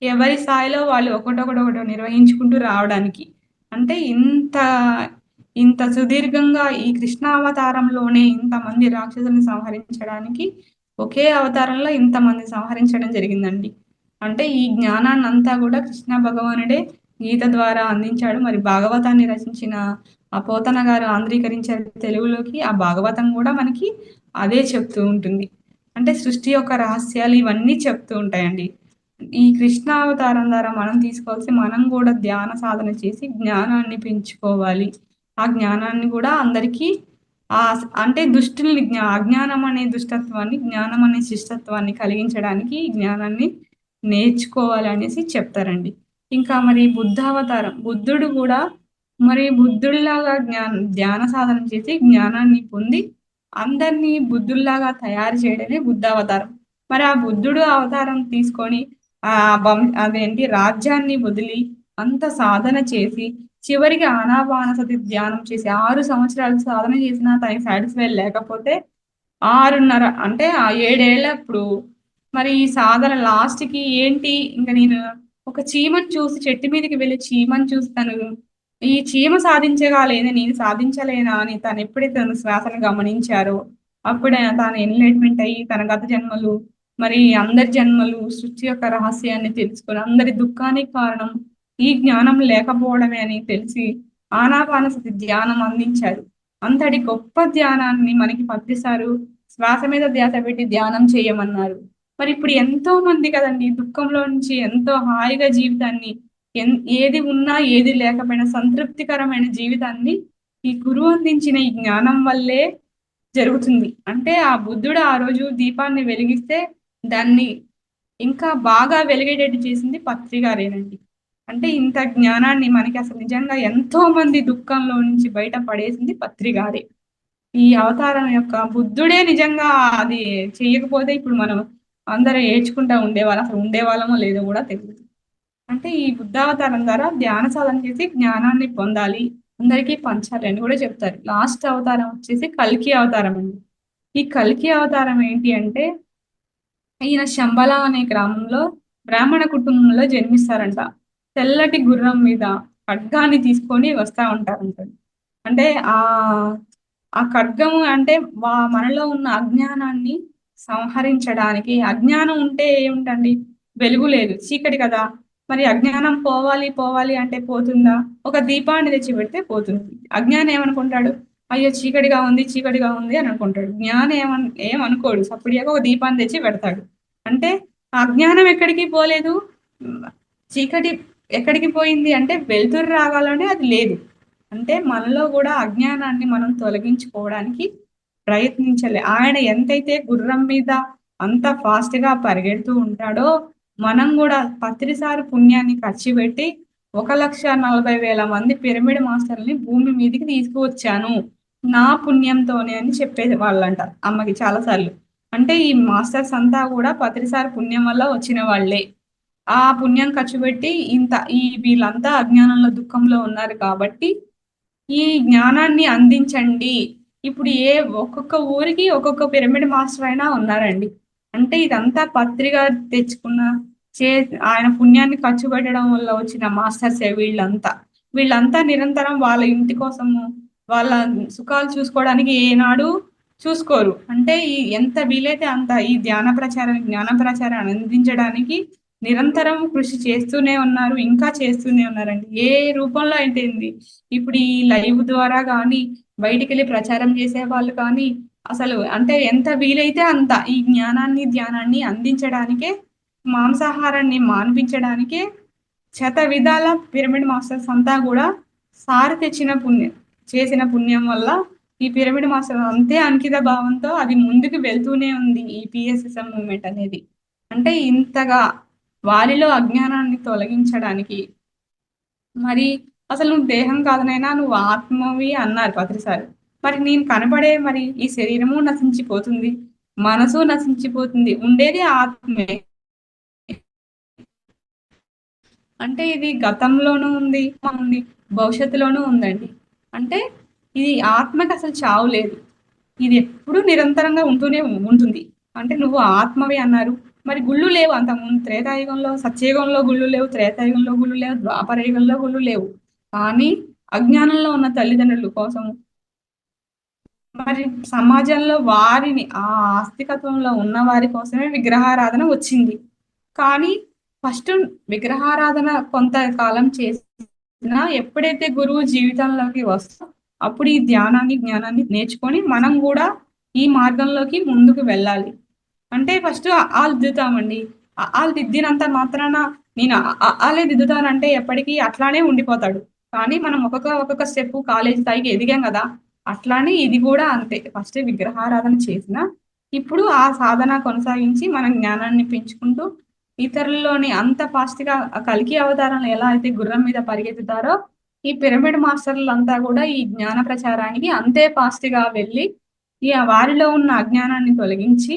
ఎవరి స్థాయిలో వాళ్ళు ఒకటొకటి నిర్వహించుకుంటూ రావడానికి. అంటే ఇంత సుదీర్ఘంగా ఈ కృష్ణావతారంలోనే ఇంతమంది రాక్షసుల్ని సంహరించడానికి ఒకే అవతారంలో ఇంతమంది సంహరించడం జరిగిందండి. అంటే ఈ జ్ఞానాన్ని అంతా కూడా కృష్ణ భగవానుడే గీత ద్వారా అందించాడు. మరి భాగవతాన్ని రచించిన ఆ పోతన గారు ఆంధ్రీకరించారు తెలుగులోకి. ఆ భాగవతం కూడా మనకి అదే చెప్తూ ఉంటుంది. అంటే సృష్టి యొక్క రహస్యాలు ఇవన్నీ చెప్తూ ఉంటాయండి. ఈ కృష్ణావతారం ద్వారా మనం తీసుకోవాల్సి మనం కూడా ధ్యాన సాధన చేసి జ్ఞానాన్ని పెంచుకోవాలి. ఆ జ్ఞానాన్ని కూడా అందరికీ అంటే దుష్టుల్ని అజ్ఞానం అనే దుష్టత్వాన్ని, జ్ఞానం అనే శిష్టత్వాన్ని కలిగించడానికి ఈ జ్ఞానాన్ని నేర్చుకోవాలి అనేసి చెప్తారండి. ఇంకా మరి బుద్ధావతారం, బుద్ధుడు కూడా మరి బుద్ధుడిలాగా ధ్యాన సాధన చేసి జ్ఞానాన్ని పొంది అందరినీ బుద్ధుల్లాగా తయారు చేయడమే బుద్ధావతారం. మరి ఆ బుద్ధుడు అవతారం తీసుకొని అదేంటి రాజ్యాన్ని వదిలి అంత సాధన చేసి చివరికి ఆనాపానసతి ధ్యానం చేసి 6 సంవత్సరాలు సాధన చేసినా తనకి సాటిస్ఫై లేకపోతే 6.5 అంటే ఆ 7 ఏళ్ళప్పుడు మరి ఈ సాధన లాస్ట్‌కి ఏంటి ఇంక నేను ఒక చీమను చూసి చెట్టు మీదకి వెళ్ళి చీమను చూసి తను ఈ చీమ సాధించగలేదే నేను సాధించలేనా అని తను ఎప్పుడైతే తన శ్వాసను గమనించారో అప్పుడే తాను ఎన్లైట్‌మెంట్ అయ్యి తన గత జన్మలు మరి అందరి జన్మలు సృష్టి యొక్క రహస్యాన్ని తెలుసుకొని అందరి దుఃఖానికి కారణం ఈ జ్ఞానం లేకపోవడమే అని తెలిసి ఆనాపానసతి ధ్యానం అందించారు. అంతటి గొప్ప ధ్యానాన్ని మనకి పత్రిసారు శ్వాస మీద ధ్యాస పెట్టి ధ్యానం చేయమన్నారు. మరి ఇప్పుడు ఎంతో మంది కదండి దుఃఖంలో నుంచి ఎంతో హాయిగా జీవితాన్ని ఏది ఉన్నా ఏది లేకపోయినా సంతృప్తికరమైన జీవితాన్ని ఈ గురువు అందించిన ఈ జ్ఞానం వల్లే జరుగుతుంది. అంటే ఆ బుద్ధుడు ఆ రోజు దీపాన్ని వెలిగిస్తే దాన్ని ఇంకా బాగా వెలిగేటట్టు చేసింది పత్రి గారేనండి. అంటే ఇంత జ్ఞానాన్ని మనకి అసలు నిజంగా ఎంతో మంది దుఃఖంలో నుంచి బయట పడేసింది పత్రి గారే. ఈ అవతారం యొక్క బుద్ధుడే నిజంగా అది చెయ్యకపోతే ఇప్పుడు మనం అందరూ ఏడ్చుకుంటా ఉండేవాళ్ళం. అసలు ఉండేవాళ్ళమో లేదో కూడా తెలియదు. అంటే ఈ బుద్ధావతారం ద్వారా ధ్యాన సాధన చేసి జ్ఞానాన్ని పొందాలి, అందరికీ పంచాలి అని కూడా చెప్తారు. లాస్ట్ అవతారం వచ్చేసి కల్కి అవతారం అండి. ఈ కల్కి అవతారం ఏంటి అంటే ఈయన శంబల అనే గ్రామంలో బ్రాహ్మణ కుటుంబంలో జన్మిస్తారంట. తెల్లటి గుర్రం మీద ఖడ్గాన్ని తీసుకొని వస్తా ఉంటారంట. అంటే ఆ ఆ ఖడ్గము అంటే మనలో ఉన్న అజ్ఞానాన్ని సంహరించడానికి. అజ్ఞానం ఉంటే ఏమిటండి? వెలుగు లేదు, చీకటి కదా. మరి అజ్ఞానం పోవాలి పోవాలి అంటే పోతుందా? ఒక దీపాన్ని తెచ్చి పెడితే పోతుంది. అజ్ఞానం ఏమనుకుంటాడు? అయ్యో చీకటిగా ఉంది చీకటిగా ఉంది అని అనుకుంటాడు. జ్ఞానం ఏమనుకోడు, సప్పుడియాగా ఒక దీపాన్ని తెచ్చి పెడతాడు. అంటే అజ్ఞానం ఎక్కడికి పోలేదు, చీకటి ఎక్కడికి పోయింది అంటే వెలుతురు రావాలంటే అది లేదు. అంటే మనలో కూడా అజ్ఞానాన్ని మనం తొలగించుకోవడానికి ప్రయత్నించాలి. ఆయన ఎంతైతే గుర్రం మీద అంత ఫాస్ట్ గా పరిగెడుతూ ఉంటాడో మనం కూడా పత్రిసారి పుణ్యాన్ని ఖర్చు పెట్టి 1,40,000 మంది పిరమిడ్ మాస్టర్ని భూమి మీదకి తీసుకువచ్చాను నా పుణ్యంతోనే అని చెప్పేది వాళ్ళంట అమ్మకి చాలా సార్లు. అంటే ఈ మాస్టర్స్ అంతా కూడా పత్రిసారి పుణ్యం వల్ల వచ్చిన వాళ్ళే. ఆ పుణ్యం ఖర్చు పెట్టి వీళ్ళంతా అజ్ఞానంలో దుఃఖంలో ఉన్నారు కాబట్టి ఈ జ్ఞానాన్ని అందించండి. ఇప్పుడు ఒక్కొక్క ఊరికి ఒక్కొక్క పిరమిడ్ మాస్టర్ అయినా ఉన్నారండి. అంటే ఇదంతా పత్రిగా తెచ్చుకున్న చే ఆయన పుణ్యాన్ని ఖర్చు పెట్టడం వల్ల వచ్చిన మాస్టర్సే వీళ్ళంతా. వీళ్ళంతా నిరంతరం వాళ్ళ ఇంటి కోసము వాళ్ళ సుఖాలు చూసుకోవడానికి ఏనాడు చూసుకోరు. అంటే ఎంత వీలైతే అంత ఈ జ్ఞాన ప్రచారాన్ని అందించడానికి నిరంతరం కృషి చేస్తూనే ఉన్నారు. ఇంకా చేస్తూనే ఉన్నారండి. ఏ రూపంలో అయితే ఇప్పుడు ఈ లైవ్ ద్వారా కానీ బయటికెళ్ళి ప్రచారం చేసే వాళ్ళు కానీ అసలు అంటే ఎంత వీలైతే అంత ఈ జ్ఞానాన్ని ధ్యానాన్ని అందించడానికే, మాంసాహారాన్ని మాన్పించడానికే విధాల పిరమిడ్ మాస్టర్స్ అంతా కూడా సారి చేసిన పుణ్యం వల్ల ఈ పిరమిడ్ మాస్టర్ అంతే అంకిత భావంతో అది ముందుకు వెళ్తూనే ఉంది ఈ పిఎస్ఎస్ఎం మూవ్మెంట్ అనేది. అంటే ఇంతగా వారిలో అజ్ఞానాన్ని తొలగించడానికి మరి అసలు నువ్వు దేహం కాదనైనా నువ్వు ఆత్మవి అన్నారు పత్రిసారి. మరి నేను కనపడే మరి ఈ శరీరము నశించిపోతుంది, మనసు నశించిపోతుంది, ఉండేది ఆత్మే. అంటే ఇది గతంలోనూ ఉంది భవిష్యత్తులోనూ ఉందండి. అంటే ఇది ఆత్మకి అసలు చావు లేదు, ఇది ఎప్పుడు నిరంతరంగా ఉంటూనే ఉంటుంది. అంటే నువ్వు ఆత్మవి అన్నారు. మరి గుళ్ళు లేవు అంతకుముందు త్రేతాయుగంలో, సత్యయుగంలో గుళ్ళు లేవు, త్రేతాయుగంలో గుళ్ళు లేవు, ద్వాపరయుగంలో గుళ్ళు లేవు. కానీ అజ్ఞానంలో ఉన్న తల్లిదండ్రుల కోసం మరి సమాజంలో వారిని ఆ ఆస్తికత్వంలో ఉన్న వారి కోసమే విగ్రహారాధన వచ్చింది. కానీ ఫస్ట్ విగ్రహారాధన కొంతకాలం చేసినా ఎప్పుడైతే గురువు జీవితంలోకి వస్తో అప్పుడు ఈ జ్ఞానాన్ని నేర్చుకొని మనం కూడా ఈ మార్గంలోకి ముందుకు వెళ్ళాలి. అంటే ఫస్ట్ అద్దుతామండి. ఆలు దిద్దినంత మాత్రాన నేను ఆలే దిద్దుతానంటే ఎప్పటికీ అట్లానే ఉండిపోతాడు. కానీ మనం ఒక్కొక్క స్టెప్ కాలేజీ స్థాయికి ఎదిగాం కదా! అట్లానే ఇది కూడా అంతే. ఫస్ట్ విగ్రహారాధన చేసినా, ఇప్పుడు ఆ సాధన కొనసాగించి మనం జ్ఞానాన్ని పెంచుకుంటూ ఇతరుల్లోని అంత ఫాస్ట్‌గా కల్కి అవతారంలో ఎలా అయితే గుర్రం మీద పరిగెత్తుతారో, ఈ పిరమిడ్ మాస్టర్లంతా కూడా ఈ జ్ఞాన ప్రచారానికి అంతే ఫాస్ట్‌గా వెళ్ళి, వారిలో ఉన్న అజ్ఞానాన్ని తొలగించి,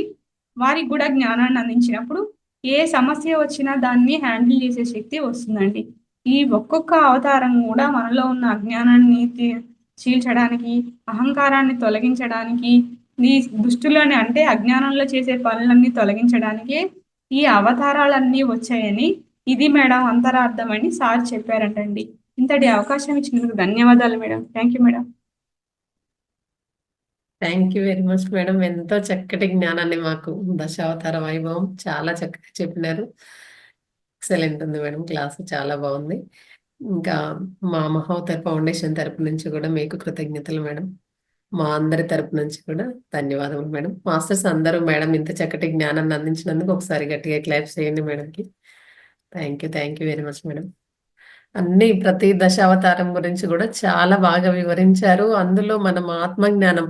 వారికి కూడా జ్ఞానాన్ని అందించినప్పుడు, ఏ సమస్య వచ్చినా దాన్ని హ్యాండిల్ చేసే శక్తి వస్తుందండి. ఈ ఒక్కొక్క అవతారం కూడా మనలో ఉన్న అజ్ఞానాన్ని చీల్చడానికి, అహంకారాన్ని తొలగించడానికి, ఈ దుష్టులని అంటే అజ్ఞానంలో చేసే పనులన్నీ తొలగించడానికే ఈ అవతారాలన్నీ వచ్చాయని, ఇది మేడం అంతరార్థం అని సార్ చెప్పారంటండి. ఇంతటి అవకాశం ఇచ్చినందుకు ధన్యవాదాలు madam. Thank you madam. Thank you very much madam. ఎంతో చక్కటి జ్ఞానాన్ని మాకు దశావతార వైభవం చాలా చక్కగా చెప్పినారు. ఎక్సలెంట్ ఉంది మేడం, క్లాస్ చాలా బాగుంది. ఇంకా మా మహోత్తర్ ఫౌండేషన్ తరపు నుంచి కూడా మీకు కృతజ్ఞతలు మేడం. మా అందరి తరపు నుంచి కూడా ధన్యవాదములు మేడం. మాస్టర్స్ అందరూ మేడం ఇంత చక్కటి జ్ఞానాన్ని అందించినందుకు ఒకసారి గట్టిగా క్లాప్స్ చేయండి మేడంకి. Thank you very much madam. ప్రతి దశావతారం గురించి కూడా చాలా బాగా వివరించారు. అందులో మనం ఆత్మజ్ఞానం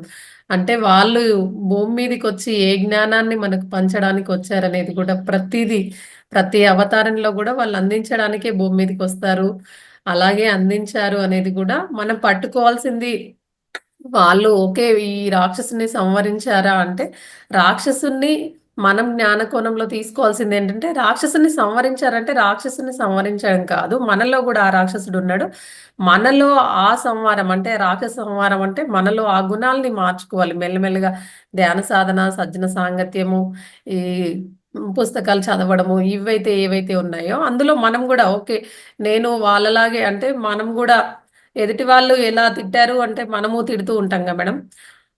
అంటే వాళ్ళు భూమి మీదకి వచ్చి ఏ జ్ఞానాన్ని మనకు పంచడానికి వచ్చారనేది కూడా ప్రతి అవతారంలో కూడా వాళ్ళు అందించడానికే భూమి మీదకి వస్తారు. అలాగే అందించారు అనేది కూడా మనం పట్టుకోవాల్సింది. వాళ్ళు ఓకే ఈ రాక్షసుని సంవరించారా అంటే, రాక్షసుని మనం జ్ఞాన కోణంలో తీసుకోవాల్సింది ఏంటంటే, రాక్షసుని సంవరించారంటే రాక్షసుని సంవరించడం కాదు, మనలో కూడా ఆ రాక్షసుడు ఉన్నాడు. మనలో ఆ సంహారం అంటే రాక్షస సంహారం అంటే మనలో ఆ గుణాలని మార్చుకోవాలి మెల్లమెల్లగా. ధ్యాన సాధన, సజ్జన సాంగత్యము, ఈ పుస్తకాలు చదవడము, ఏవైతే ఉన్నాయో అందులో మనం కూడా ఓకే నేను వాళ్ళలాగే అంటే మనం కూడా ఎదుటి వాళ్ళు ఎలా తిట్టారు అంటే మనము తిడుతూ ఉంటాం కదా మేడం.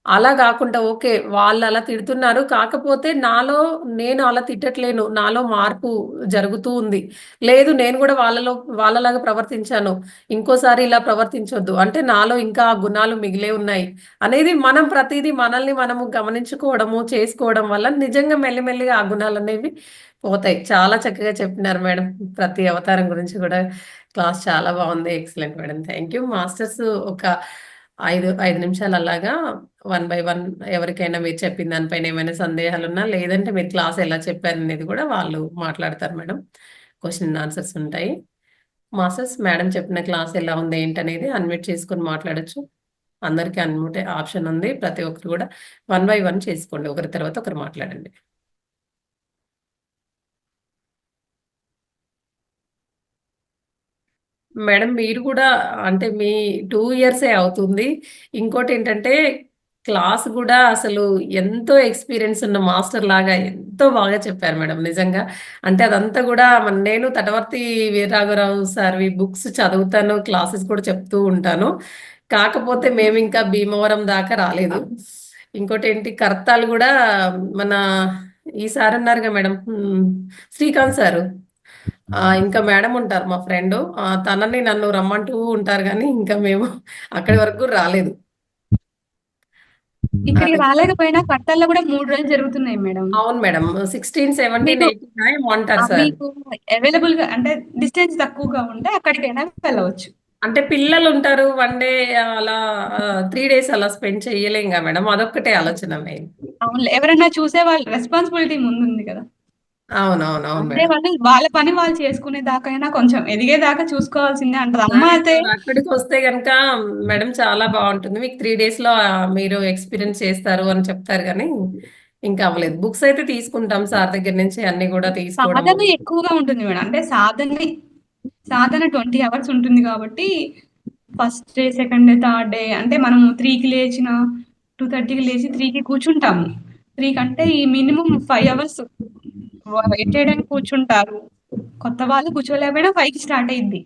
అలా కాకుండా ఓకే వాళ్ళు అలా తిడుతున్నారు, కాకపోతే నేను అలా తిట్టట్లేను, నాలో మార్పు జరుగుతూ ఉంది. లేదు నేను కూడా వాళ్ళలాగా ప్రవర్తించాను, ఇంకోసారి ఇలా ప్రవర్తించొద్దు అంటే నాలో ఇంకా ఆ గుణాలు మిగిలే ఉన్నాయి అనేది మనం ప్రతిదీ మనల్ని మనము గమనించుకోవడము చేసుకోవడం వల్ల నిజంగా మెల్లిమెల్లిగా ఆ గుణాలు అనేవి పోతాయి. చాలా చక్కగా చెప్పినారు మేడం. ప్రతి అవతారం గురించి కూడా క్లాస్ చాలా బాగుంది. Excellent madam. Thank you. Masters ఒక 5 నిమిషాలు అలాగా వన్ బై వన్ ఎవరికైనా మీరు చెప్పిన దానిపైన ఏమైనా సందేహాలు ఉన్నా, లేదంటే మీరు క్లాస్ ఎలా చెప్పారనేది కూడా వాళ్ళు మాట్లాడతారు మేడం. క్వశ్చన్ అండ్ ఆన్సర్స్ ఉంటాయి. మాస్టర్స్ మేడం చెప్పిన క్లాస్ ఎలా ఉంది ఏంటనేది అన్మ్యూట్ చేసుకొని మాట్లాడొచ్చు. అందరికీ అన్మ్యూట్ ఆప్షన్ ఉంది. ప్రతి ఒక్కరు కూడా వన్ బై వన్ చేసుకోండి, ఒకరి తర్వాత ఒకరు మాట్లాడండి. మేడం మీరు కూడా అంటే మీ 2 ఇయర్సే అవుతుంది. ఇంకోటి ఏంటంటే క్లాస్ కూడా అసలు ఎంతో ఎక్స్పీరియన్స్ ఉన్న మాస్టర్ లాగా ఎంతో బాగా చెప్పారు మేడం నిజంగా. అంటే అదంతా కూడా నేను తటవర్తి వీరరాఘవరావు సార్వి బుక్స్ చదువుతాను, క్లాసెస్ కూడా చెప్తూ ఉంటాను. కాకపోతే మేము ఇంకా భీమవరం దాకా రాలేదు. ఇంకోటి ఏంటి కర్తాలు కూడా మన ఈ సార్ ఉన్నారుగా మేడం, శ్రీకాంత్ సారు. ఇంకా మేడం ఉంటారు మా ఫ్రెండ్, తనని నన్ను రమ్మంటూ ఉంటారు కానీ ఇంకా మేము అక్కడి వరకు రాలేదు. ఇక్కడికి అదే రాలేకపోయినా కట్టల్లో కూడా 3 రోజులు జరుగుతున్నాయి మేడం. అవును మేడం. 16, 17, మీకు 18 అంటారు సార్. మీకు అవైలబుల్‌గా అంటే డిస్టెన్స్ తక్కువగా ఉంటే అక్కడికైనా వెళ్ళవచ్చు. అంటే పిల్లలు ఉంటారు, 1 డే అలా 3 డేస్ అలా స్పెండ్ చేయలేం కదా మేడం. అదొక్కటే ఆలోచన మెయిన్. అవునులే. ఎవరైనా చూసే వాళ్ళు రెస్పాన్సిబిలిటీ ముందుంది కదా! అవును అంటే మేడం. వాళ్ళు వాళ్ళ పని వాళ్ళు చేసుకునే దాకైనా కొంచెం ఎదిగేదాకా చూసుకోవాల్సిందే అంటారు. అమ్మ అయితే అక్కడికి వస్తే గనక మేడం చాలా బాగుంటుంది. మీకు 3 డేస్ లో మీరు ఎక్స్పీరియన్స్ చేస్తారు అని చెప్తారు కానీ ఇంకా అవ్వలేదు. బుక్స్ అయితే తీసుకుంటాం సార్ దగ్గర నుంచి, అన్ని కూడా తీసుకోవడము. సాధన ఎక్కువగా ఉంటుంది మేడం. అంటే సాధన 20 అవర్స్ ఉంటుంది కాబట్టి first day, second day, third day అంటే మనం 3కి లేచిన 2:30కి లేచి 3కి కూర్చుంటాము. 3 కంటే ఈ మినిమం 5 అవర్స్ వెయిట్ చేయడానికి కూర్చుంటారు. కొత్త వాళ్ళు కూర్చోలేకపోయినా 5కి స్టార్ట్ అయ్యిద్ది.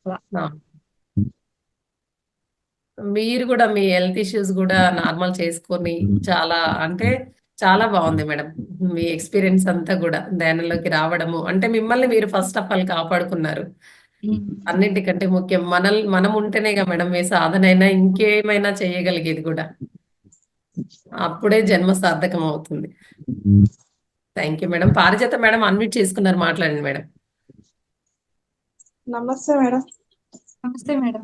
అలా. ఆ. మీరు కూడా మీ హెల్త్ ఇష్యూస్ కూడా నార్మల్ చేసుకొని చాలా అంటే చాలా బాగుంది మేడం. మీ ఎక్స్పీరియన్స్ అంతా కూడా ధ్యానంలోకి రావడము అంటే మిమ్మల్ని మీరు ఫస్ట్ ఆఫ్ ఆల్ కాపాడుకున్నారు. హ్మ్. అన్నింటికంటే ముఖ్యం మనం ఉంటేనేగా మేడం ఏ సాధనైనా ఇంకేమైనా చేయగలిగేది కూడా. అప్పుడే జన్మ సార్థకం అవుతుంది. Thank you madam. పారిజాత మేడం అన్మ్యూట్ చేసుకున్నారు, మాట్లాడండి మేడం. నమస్తే మేడం. నమస్తే మేడం.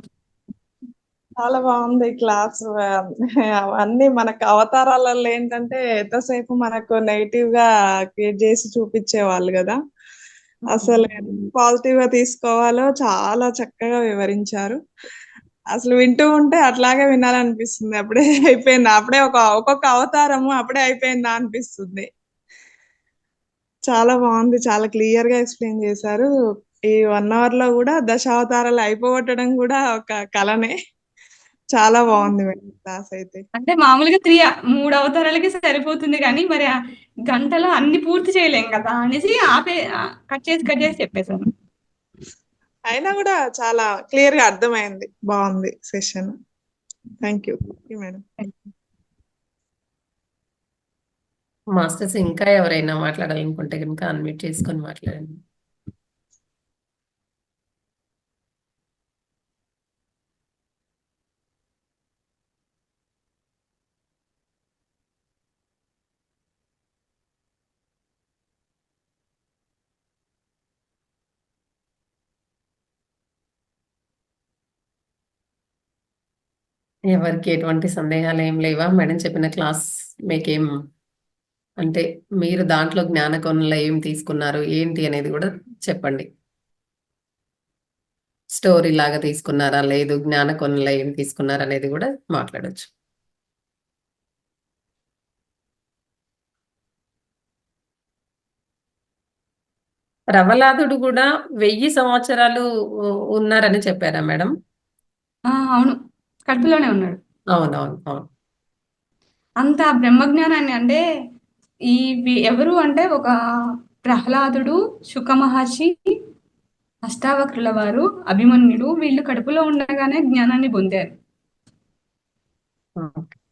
చాలా బాగుంది క్లాస్. అవన్నీ మనకు అవతారాలలో ఏంటంటే ఎంతసేపు మనకు నెగిటివ్ గా క్రియేట్ చేసి చూపించేవాళ్ళు కదా. అసలు పాజిటివ్ గా తీసుకోవాలో చాలా చక్కగా వివరించారు. అసలు వింటూ ఉంటే అట్లాగే వినాలనిపిస్తుంది. అప్పుడే అయిపోయిందా, అప్పుడే ఒక్కొక్క అవతారము అప్పుడే అయిపోయిందా అనిపిస్తుంది. చాలా బాగుంది, చాలా క్లియర్ గా ఎక్స్ప్లెయిన్ చేశారు. ఈ 1 అవర్ లో కూడా దశావతారాలు అయిపోగొట్టడం కూడా ఒక కళనే. చాలా బాగుంది మేడం క్లాస్ అయితే. అంటే మామూలుగా 3 అవతారాలకి సరిపోతుంది కానీ మరి ఆ గంటలో అన్ని పూర్తి చేయలేం కదా అనేసి కట్ చేసి చెప్పేశాను. అయినా కూడా చాలా క్లియర్ గా అర్థమైంది. బాగుంది session. Thank you madam. Masters ఇంకా ఎవరైనా మాట్లాడాలనుకుంటే కనుక అన్మ్యూట్ చేసుకొని మాట్లాడండి. ఎవరికి ఎటువంటి సందేహాలు ఏం లేవా? మేడం చెప్పిన క్లాస్ మీకేం అంటే మీరు దాంట్లో జ్ఞానకోణంలో ఏం తీసుకున్నారు ఏంటి అనేది కూడా చెప్పండి. స్టోరీ లాగా తీసుకున్నారా, లేదు జ్ఞానకోణంలో ఏం తీసుకున్నారా అనేది కూడా మాట్లాడొచ్చు. ప్రహ్లాదుడు కూడా 1000 సంవత్సరాలు ఉన్నారని చెప్పారా మేడం? అవును, కడుపులోనే ఉన్నాడు. అవునవును అవును. అంత బ్రహ్మజ్ఞానాన్ని అంటే ఎవరు అంటే ఒక ప్రహ్లాదుడు, శుక మహర్షి, అష్టావక్రుల వారు, అభిమన్యుడు వీళ్ళు కడుపులో ఉండగానే జ్ఞానాన్ని పొందారు.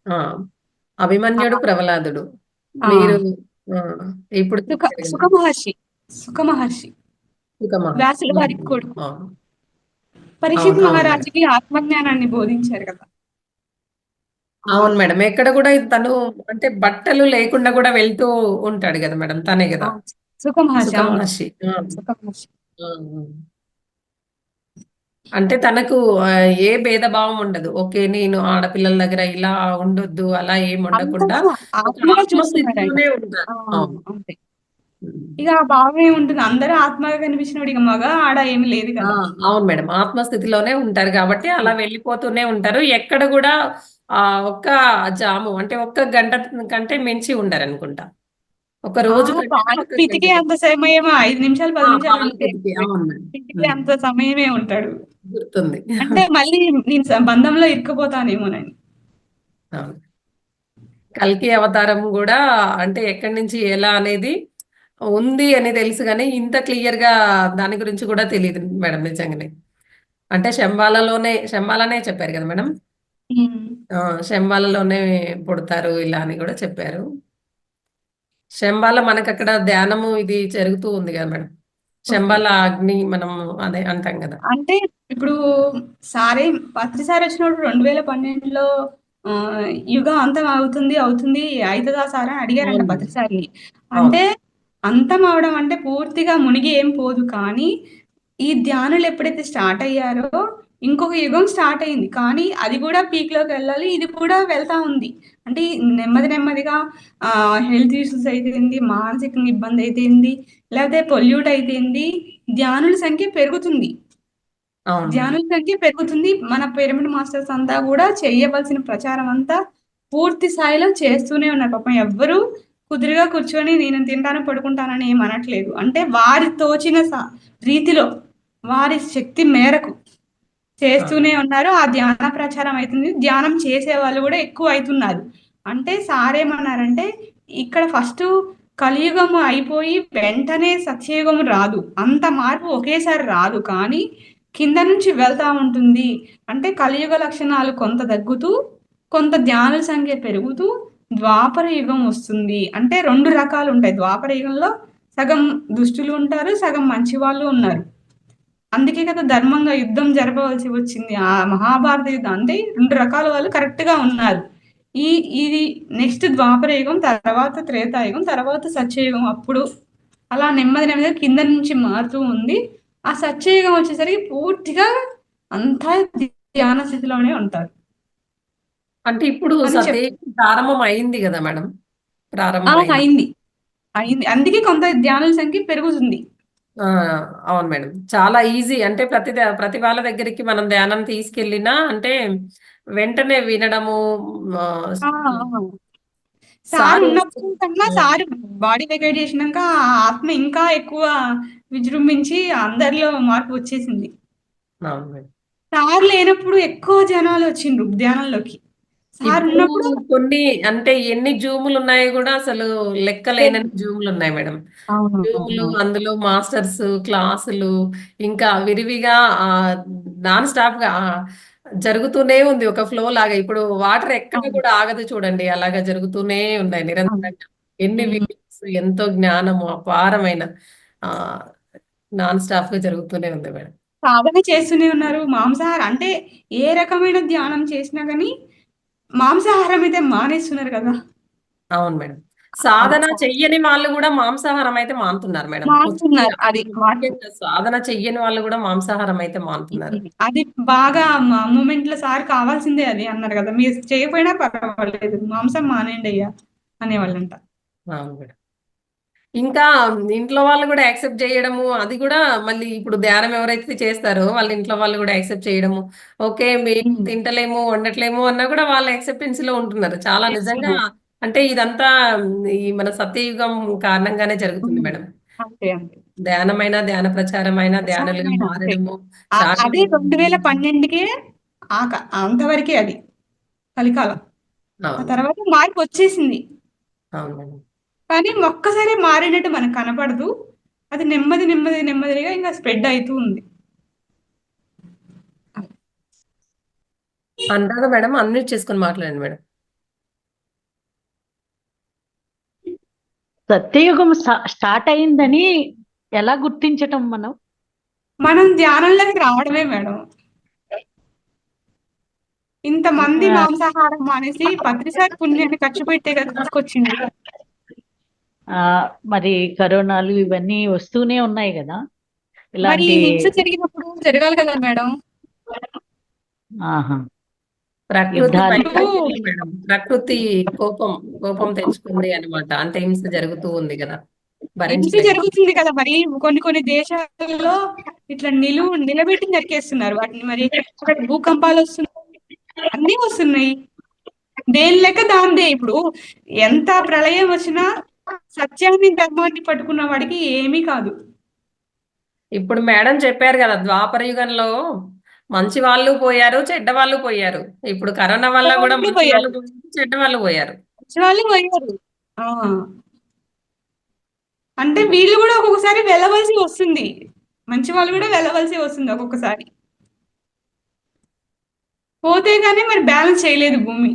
ఆ, అభిమన్యుడు, ప్రహ్లాదుడు. ఆ, మీరు ఇప్పుడు శుక మహర్షి వ్యాసుల వారికి కొడుకు. పరీక్షిత్ అవును మహారాజుకి ఆత్మజ్ఞానాన్ని బోధించారు కదా. అవును మేడం. ఎక్కడ కూడా తను అంటే బట్టలు లేకుండా కూడా వెళ్తూ ఉంటాడు కదా మేడం, తనే కదా శుక మహర్షి. సుఖ అవును, మహర్షి. శుక మహర్షి. అంటే తనకు ఏ భేదభావం ఉండదు. ఓకే, నేను ఆడపిల్లల దగ్గర ఇలా ఉండొద్దు అలా ఏం ఉండకుండా ఒక ఆత్మగా చూస్తున్నాడు ఆయన. ఆత్మస్థితిలోనే ఉంటారు. అవును. అంతే. ఇక ఆ భావం ఏముంటుంది, అందరూ ఆత్మగా కనిపించినప్పుడు ఇక మగ ఆడ ఏమి లేదు ఆ, కదా. అవును మేడం. ఆత్మస్థితిలోనే ఉంటారు కాబట్టి అలా వెళ్ళిపోతూనే ఉంటారు. ఎక్కడ కూడా ఒక్క జాము అంటే ఒక్క గంట కంటే మించి ఉండరు అనుకుంటా. ఒక రోజు కంటే పాలు ఒక పితికే గంట అంత సమయమా, 5 నిమిషాలు 10 నిమిషాలు పాలు అంతే. పితికి. అవును మేడం. పితికే అంత సమయమే ఉంటాడు. గుర్తుంది. అంటే మళ్ళీ నేను బంధంలో ఇరుక్కుపోతానేమోనని. అవును. కల్కి అవతారం కూడా అంటే ఎక్కడి నుంచి ఎలా అనేది ఉంది అని తెలుసు కానీ ఇంత క్లియర్ గా దాని గురించి కూడా తెలియదు మేడం నిజంగానే. అంటే శంబాలనే చెప్పారు కదా మేడం. శంబాలలోనే పుడతారు ఇలా అని కూడా చెప్పారు. శంబాల మనకు అక్కడ ధ్యానము ఇది జరుగుతూ ఉంది కదా మేడం. శంబాల అగ్ని మనం అదే అంటాం కదా. అంటే ఇప్పుడు పత్రిసారి వచ్చినప్పుడు 2012లో యుగం అంతం అవుతుంది అవుతుందా సార్ అని అడిగారంట అవును. పత్రిసారిని. అవును. అంటే అంతం అవడం అంటే పూర్తిగా మునిగి ఏం పోదు, కానీ ఈ ధ్యానులు ఎప్పుడైతే స్టార్ట్ అయ్యారో ఇంకొక యుగం స్టార్ట్ అయింది, కానీ అది కూడా పీక్ లోకి వెళ్ళాలి, ఇది కూడా వెళ్తా ఉంది. అంటే నెమ్మదిగా హెల్త్ ఇష్యూస్ అయితేంది, మానసికంగా ఇబ్బంది అయితేంది, లేకపోతే పొల్యూట్ అయితేంది, ధ్యానుల సంఖ్య పెరుగుతుంది. అవును. ధ్యానుల సంఖ్య పెరుగుతుంది. మన పిరమిడ్ మాస్టర్స్ అంతా కూడా చేయవలసిన ప్రచారం అంతా పూర్తి స్థాయిలో చేస్తూనే ఉన్నారు. పాపం ఎవ్వరూ కుదురుగా కూర్చొని నేను తింటాను పడుకుంటానని ఏం అనట్లేదు. అంటే వారి తోచిన రీతిలో వారి శక్తి మేరకు చేస్తూనే ఉన్నారు. ఆ ధ్యాన ప్రచారం అవుతుంది. ధ్యానం చేసే వాళ్ళు కూడా ఎక్కువ అవుతున్నారు. అంటే సార్ ఏమన్నారంటే ఇక్కడ ఫస్ట్ కలియుగము అయిపోయి వెంటనే సత్యయుగము రాదు, అంత మార్పు ఒకేసారి రాదు, కానీ కింద నుంచి వెళ్తా ఉంటుంది. అంటే కలియుగ లక్షణాలు కొంత తగ్గుతూ కొంత ధ్యానుల సంఖ్య పెరుగుతూ ద్వాపర యుగం వస్తుంది. అంటే 2 రకాలు ఉంటాయి. ద్వాపర యుగంలో సగం దుష్టులు ఉంటారు, సగం మంచి వాళ్ళు ఉన్నారు. అందుకే కదా ధర్మంగా యుద్ధం జరపవలసి వచ్చింది. ఆ మహాభారత యుద్ధం అంటే 2 రకాల వాళ్ళు కరెక్ట్ గా ఉన్నారు. ఈ ఇది నెక్స్ట్ ద్వాపర యుగం, తర్వాత త్రేతాయుగం, తర్వాత సత్యయుగం. అప్పుడు అలా నెమ్మది నెమ్మదిగా కింద నుంచి మారుతూ ఉంది. ఆ సత్యయుగం వచ్చేసరికి పూర్తిగా అంతా ధ్యాన స్థితిలోనే ఉంటారు అంటే ఇప్పుడు అని సతయుగం ప్రారంభం అయింది కదా మేడం? ప్రారంభం అయింది. అయింది. అందుకే కొంత ధ్యానుల సంఖ్య పెరుగుతుంది. ఆ, అవును మేడం. చాలా ఈజీ. అంటే ప్రతి వాళ్ళ దగ్గరికి మనం ధ్యానం తీసుకెళ్ళినా అంటే వెంటనే వినడము. ఆ, ఆ, ఆ. సార్ సార్ ఉన్నప్పుడు కన్నా సార్ బాడీ వెకేట్ చేసినాక ఆ ఆత్మ ఇంకా ఎక్కువ విజృంభించి అందరిలో మార్పు వచ్చేసింది. అవును మేడం. సార్ లేనప్పుడు ఎక్కువ జనాలు వచ్చిండ్రు ధ్యానంలోకి. సార్ ఇప్పుడు ఉన్నప్పుడు కొన్ని అంటే ఎన్ని జూములు ఉన్నాయో కూడా అసలు లెక్కలేనన్ని జూములు ఉన్నాయి మేడం. అవును, జూములు, అవును. అందులో మాస్టర్స్ క్లాసులు ఇంకా విరివిగా నాన్ స్టాప్ గా జరుగుతూనే ఉంది. ఒక ఫ్లో లాగా. ఇప్పుడు వాటర్ ఎక్కడ అవును. కూడా ఆగదు చూడండి. అలాగా జరుగుతూనే ఉన్నాయి అవును. నిరంతరంగా. ఎన్ని ఉమ్. వీడియోస్, ఎంతో జ్ఞానము అపారమైన ఆ నాన్ స్టాప్ గా జరుగుతూనే ఉంది మేడం. సాధన చేస్తూనే ఉన్నారు. మాంసాహారం అంటే ఏ రకమైన ధ్యానం చేసినా కానీ మాంసాహారం అయితే మానేస్తున్నారు కదా. అవును మేడం. అది సాధన చెయ్యని వాళ్ళు కూడా మాంసాహారం అయితే మానుతున్నారు మేడం. మారుతున్నారు. అది మార్పు. ముఖ్యంగా సాధన చెయ్యని వాళ్ళు కూడా మాంసాహారం అయితే మానుతున్నారు. అది బాగా మూమెంట్ లో సార్ కావాల్సిందే అది అన్నారు కదా. మీరు చేయకపోయినా పర్వాలేదు, మాంసం మానేయండి అయ్యా అనేవాళ్ళంట. అవును మేడం. ఇంకా ఇంట్లో వాళ్ళు కూడా యాక్సెప్ట్ చేయడము, అది కూడా మళ్ళీ ఇప్పుడు ధ్యానం ఎవరైతే చేస్తారో వాళ్ళ ఇంట్లో వాళ్ళు కూడా యాక్సెప్ట్ చేయడము. ఓకే, మేము ఉమ్. తింటలేము, వండట్లేము అన్నా కూడా వాళ్ళ యాక్సెప్టెన్స్ లో ఉంటున్నారు. చాలా నిజంగా అంటే ఇదంతా ఈ మన సత్యయుగం కారణంగానే జరుగుతుంది మేడం. అంతే అంతే. ధ్యానమైన, ధ్యాన ప్రచారమైన, ధ్యానులుగా ప్రశాంతమైన అంతే. మారడము, అదే శాకాహారం. 2012కే అంతవరకే అది కలికాలం. ఆ అవును. తర్వాత మార్పు వచ్చేసింది. అవును మేడం. కానీ ఒక్కసారి మారినట్టు మనకు కనపడదు. అది నెమ్మదిగా ఇంకా స్ప్రెడ్ అవుతూ ఉంది. అందాక మేడం అన్మ్యూట్ చేసుకొని మాట్లాడండి మేడం. సత్యయుగం స్టార్ట్ అయిందని ఎలా గుర్తించటం మనం? మనం ధ్యానంలోకి రావడమే మేడం. ఇంతమంది మాంసాహారం మానేసి పత్రిసారి పుణ్యాన్ని ఖర్చు పెట్టే కదా తీసుకొచ్చింది. మరి కరోనాలు ఇవన్నీ వస్తూనే ఉన్నాయి కదా. మరి ఇలాంటి హింస జరిగినప్పుడు జరగాలి కదా మేడం. ఆహా ప్రకృతి యుద్ధాలు. వైపరీత్యం మేడం. ప్రకృతి కోపం తెచ్చుకుంది అన్నమాట. అంటే హింస జరుగుతూ ఉంది కదా, హింస భరించలేక. జరుగుతుంది కదా. మరి కొన్ని దేశాలలో ఇట్లా నిలబెట్టి నరికేస్తున్నారు వాటిని. మరి అక్కడ భూకంపాలు వస్తున్నాయి, అన్నీ వస్తున్నాయి. దేని లెక్క దాందే. ఇప్పుడు ఎంత ప్రళయం వచ్చినా సత్యాన్ని ధర్మాన్ని పట్టుకున్న వాడికి ఏమీ కాదు. ఇప్పుడు మేడం చెప్పారు కదా, ద్వాపర యుగంలో మంచి వాళ్ళు పోయారు, చెడ్డ వాళ్ళు పోయారు. ఇప్పుడు కరోనా వల్ల కూడా వాళ్ళు మంచి వాళ్ళు పోయారు, పోయారు, చెడ్డ వాళ్ళు పోయారు. వాళ్ళు పోయారు. ఆ, అంటే వీళ్ళు కూడా ఒక్కొక్కసారి వెళ్ళవలసి వస్తుంది. మంచి వాళ్ళు కూడా వెళ్ళవలసి వస్తుంది ఒక్కొక్కసారి. పోతే గానీ మరి బ్యాలెన్స్ చేయలేదు భూమి.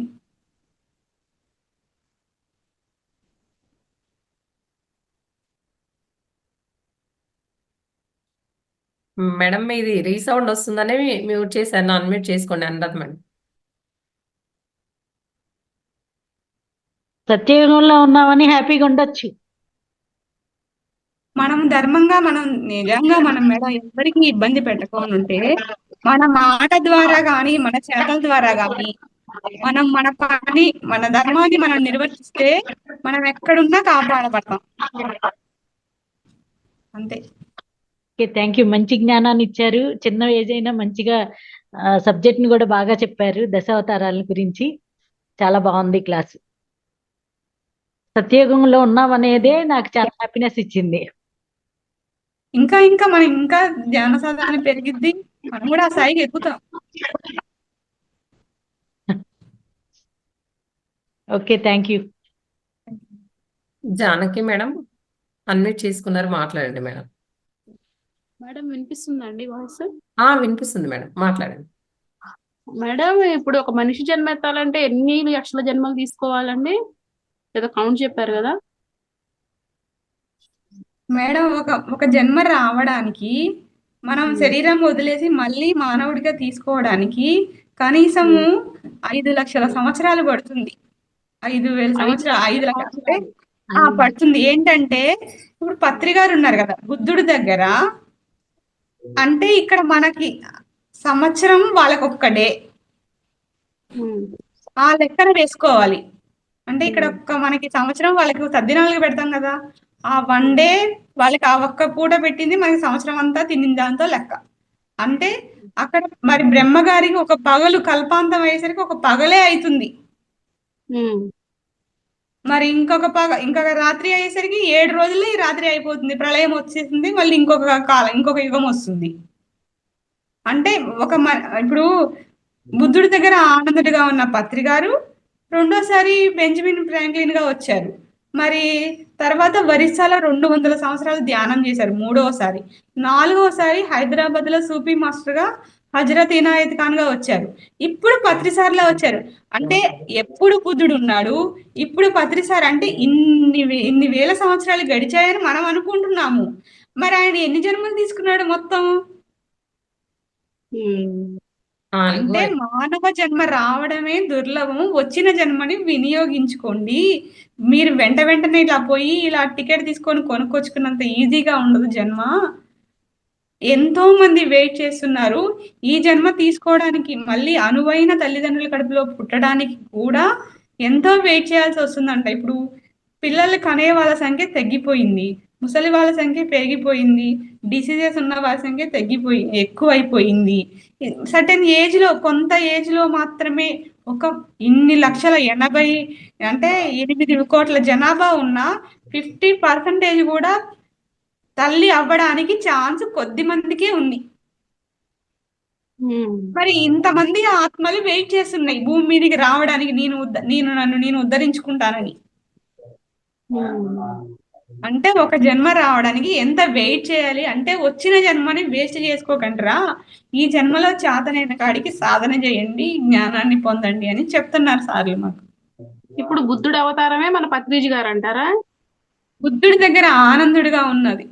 మేడం మీది రీసౌండ్ వస్తుందని మ్యూట్ చేశాను. అన్మ్యూట్ చేసుకోండి. అనరాదు మేడం. సత్యయుగంలో ఉన్నామని హ్యాపీగా ఉండొచ్చు. మనం ధర్మంగా, మనం నిజంగా మనం ఎవరికి ఇబ్బంది పెట్టకుండా ఉంటే, మన మాట ద్వారా గాని మన చేతల ద్వారా గాని మన పని, మన ధర్మాన్ని మనం నిర్వర్తిస్తే మనం ఎక్కడున్నా కాపాడబడతాం. అంతే. Okay, thank you. మంచి జ్ఞానాన్ని ఇచ్చారు. చిన్న ఏజ్ అయినా మంచిగా సబ్జెక్ట్ ని కూడా బాగా చెప్పారు. దశావతారాల గురించి చాలా బాగుంది క్లాస్. సత్యయుగంలో ఉన్నామనేదే నాకు చాలా హ్యాపీనెస్ ఇచ్చింది. ఇంకా మనం ఇంకా ధ్యాన సాధన పెరిగిద్ది, మనం కూడా ఆ స్థాయికి ఎక్కుతాం. Okay, thank you. Janaki madam unmute చేసుకున్నారు, మాట్లాడండి మేడం. మేడం వినిపిస్తుందండి వాయిస్? వినిపిస్తుంది మేడం, మాట్లాడండి. మేడం, ఇప్పుడు ఒక మనిషి జన్మ ఎత్తాలంటే ఎన్ని లక్షల జన్మలు తీసుకోవాలండి? ఏదో కౌంట్ చెప్పారు కదా. మేడం, ఒక జన్మ రావడానికి మనం శరీరం వదిలేసి మళ్ళీ మానవుడిగా తీసుకోవడానికి కనీసము 5 లక్షల సంవత్సరాలు పడుతుంది. 5,000 5 సంవత్సరాలు, లక్షల 5 లక్షలు అంటే సంవత్సరాలు. పడుతుంది. ఏంటంటే ఇప్పుడు పత్రి గారు ఉన్నారు కదా బుద్ధుడి దగ్గర, అంటే ఇక్కడ మనకి సంవత్సరం వాళ్ళకి ఒక్క డే, ఉమ్, ఆ లెక్కన వేసుకోవాలి. అంటే ఇక్కడ ఉమ్, ఒక్క మనకి సంవత్సరం వాళ్ళకి తద్దినాలుగు పెడతాం కదా, ఆ 1 డే వాళ్ళకి ఆ ఒక్క పూట పెట్టింది మనకి సంవత్సరం అంతా తినిన దాంతో లెక్క. అంటే అక్కడ మరి బ్రహ్మగారికి ఒక పగలు కల్పాంతం అయ్యేసరికి ఒక పగలే అవుతుంది. ఉమ్, మరి ఇంకొక రాత్రి అయ్యేసరికి 7 రోజుల్లో ఈ రాత్రి అయిపోతుంది, ప్రళయం వచ్చేసింది, మళ్ళీ ఇంకొక యుగం వస్తుంది. అంటే ఇప్పుడు బుద్ధుడి దగ్గర ఆనందుడిగా ఉన్న పత్రి గారు రెండోసారి బెంజమిన్ ఫ్రాంక్లిన్ గా వచ్చారు. మరి తర్వాత ఒరిస్సాలో 200 సంవత్సరాలు ధ్యానం చేశారు మూడవసారి. 4వసారి హైదరాబాద్ లో సూఫీ మాస్టర్ గా హజరత్ ఇనాయత్ ఖాన్ గా వచ్చారు. ఇప్పుడు పత్రిసార్లా వచ్చారు. అంటే ఎప్పుడు బుద్ధుడు ఉన్నాడు, ఇప్పుడు పత్రిసార్, అంటే ఇన్ని వేల సంవత్సరాలు గడిచాయని మనం అనుకుంటున్నాము. మరి ఆయన ఎన్ని జన్మలు తీసుకున్నాడు మొత్తం? ఉమ్. అంటే మానవ జన్మ రావడమే దుర్లభము, వచ్చిన జన్మని వినియోగించుకోండి. మీరు వెంటనే ఇలా పోయి ఇలా టికెట్ తీసుకొని కొనుక్కొచ్చుకున్నంత ఈజీగా ఉండదు జన్మ. ఎంతో మంది వెయిట్ చేస్తున్నారు ఈ జన్మ తీసుకోవడానికి. మళ్ళీ అనువైన తల్లిదండ్రుల కడుపులో పుట్టడానికి కూడా ఎంతో వెయిట్ చేయాల్సి వస్తుందంట. ఇప్పుడు పిల్లలు కనే వాళ్ళ సంఖ్య తగ్గిపోయింది, ముసలి వాళ్ళ సంఖ్య పెరిగిపోయింది, డిసీజెస్ ఉన్న వాళ్ళ సంఖ్య ఎక్కువైపోయింది. సర్టెన్ ఏజ్ లో, కొంత ఏజ్ లో మాత్రమే ఒక ఇన్ని లక్షల 80 అంటే 8 కోట్ల జనాభా ఉన్న 50% కూడా తల్లి అవ్వడానికి ఛాన్స్ కొద్ది మందికే ఉంది. ఉమ్. మరి ఇంతమంది ఆత్మలు వెయిట్ చేస్తున్నాయి భూమి మీదకి రావడానికి, నేను ఉద్ధరించుకుంటానని. ఉమ్. అంటే ఒక జన్మ రావడానికి ఎంత వెయిట్ చేయాలి అంటే, వచ్చిన జన్మని వేస్ట్ చేసుకోకండిరా, ఈ జన్మలో చేతనైన కాడికి సాధన చేయండి, జ్ఞానాన్ని పొందండి అని చెప్తున్నారు సార్లు మాకు. ఇప్పుడు బుద్ధుడు అవతారమే మన పత్రిజీ గారు అంటారా? బుద్ధుడి దగ్గర ఆనందుడిగా ఉన్నది,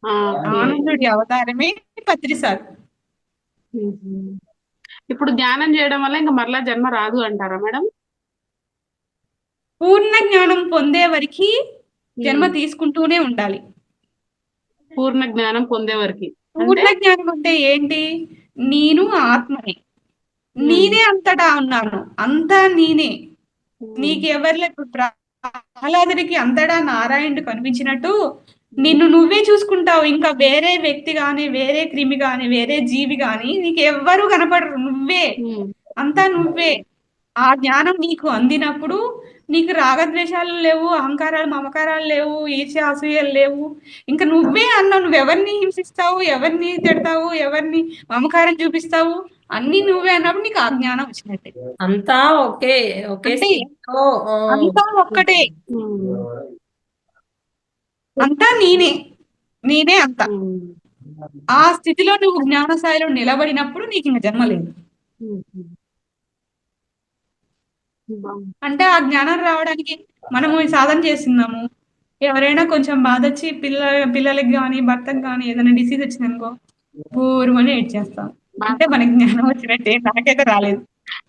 ఆ, ఓకే. ఆనందుడి అవతారమే పత్రి సార్. ఉమ్. ఇప్పుడు ధ్యానం చేయడం వల్ల ఇంకా మరలా జన్మ రాదు అంటారా మేడం? పూర్ణ జ్ఞానం పొందే వరకు జన్మ తీసుకుంటూనే ఉండాలి. పూర్ణ జ్ఞానం పొందే వరకు పూర్ణ జ్ఞానం అంటే ఏంటి? నేను ఆత్మని, నేనే అంతటా ఉన్నాను, అంతా నేనే. నీకెవరిలో ఇప్పుడు ప్రహ్లాదుడికి అంతటా నారాయణుడు కనిపించినట్టు నిన్ను నువ్వే చూసుకుంటావు. ఇంకా వేరే వ్యక్తి గాని, వేరే క్రిమి గాని, వేరే జీవి గాని నీకు ఎవ్వరూ కనపడరు, నువ్వే, అంతా నువ్వే. ఆ జ్ఞానం నీకు అందినప్పుడు నీకు రాగద్వేషాలు లేవు, అహంకారాలు మమకారాలు లేవు, ఈర్ష్య అసూయలు లేవు. ఇంకా నువ్వే అన్నావు, నువ్వెవరిని హింసిస్తావు, ఎవరిని తిడతావు, ఎవరిని మమకారం చూపిస్తావు, అన్ని నువ్వే అన్నప్పుడు నీకు ఆ జ్ఞానం వచ్చినట్టే. అంతా ఒకే అంటే stage లో, అంతా ఒక్కటే, అంతా నేనే అంతా. ఆ స్థితిలో నువ్వు జ్ఞాన స్థాయిలో నిలబడినప్పుడు నీకు ఇంక జన్మ లేదు. అంటే ఆ జ్ఞానం రావడానికి మనము ఈ సాధన చేస్తున్నాము. ఎవరైనా కొంచెం బాధ వచ్చి పిల్లలకి కానీ భర్తకు కానీ ఏదైనా డిసీజ్ వచ్చిందనుకో పూర్వని ఏడ్చేస్తాం. అంటే మనకి జ్ఞానం వచ్చినట్టే. నాకైతే రాలేదు.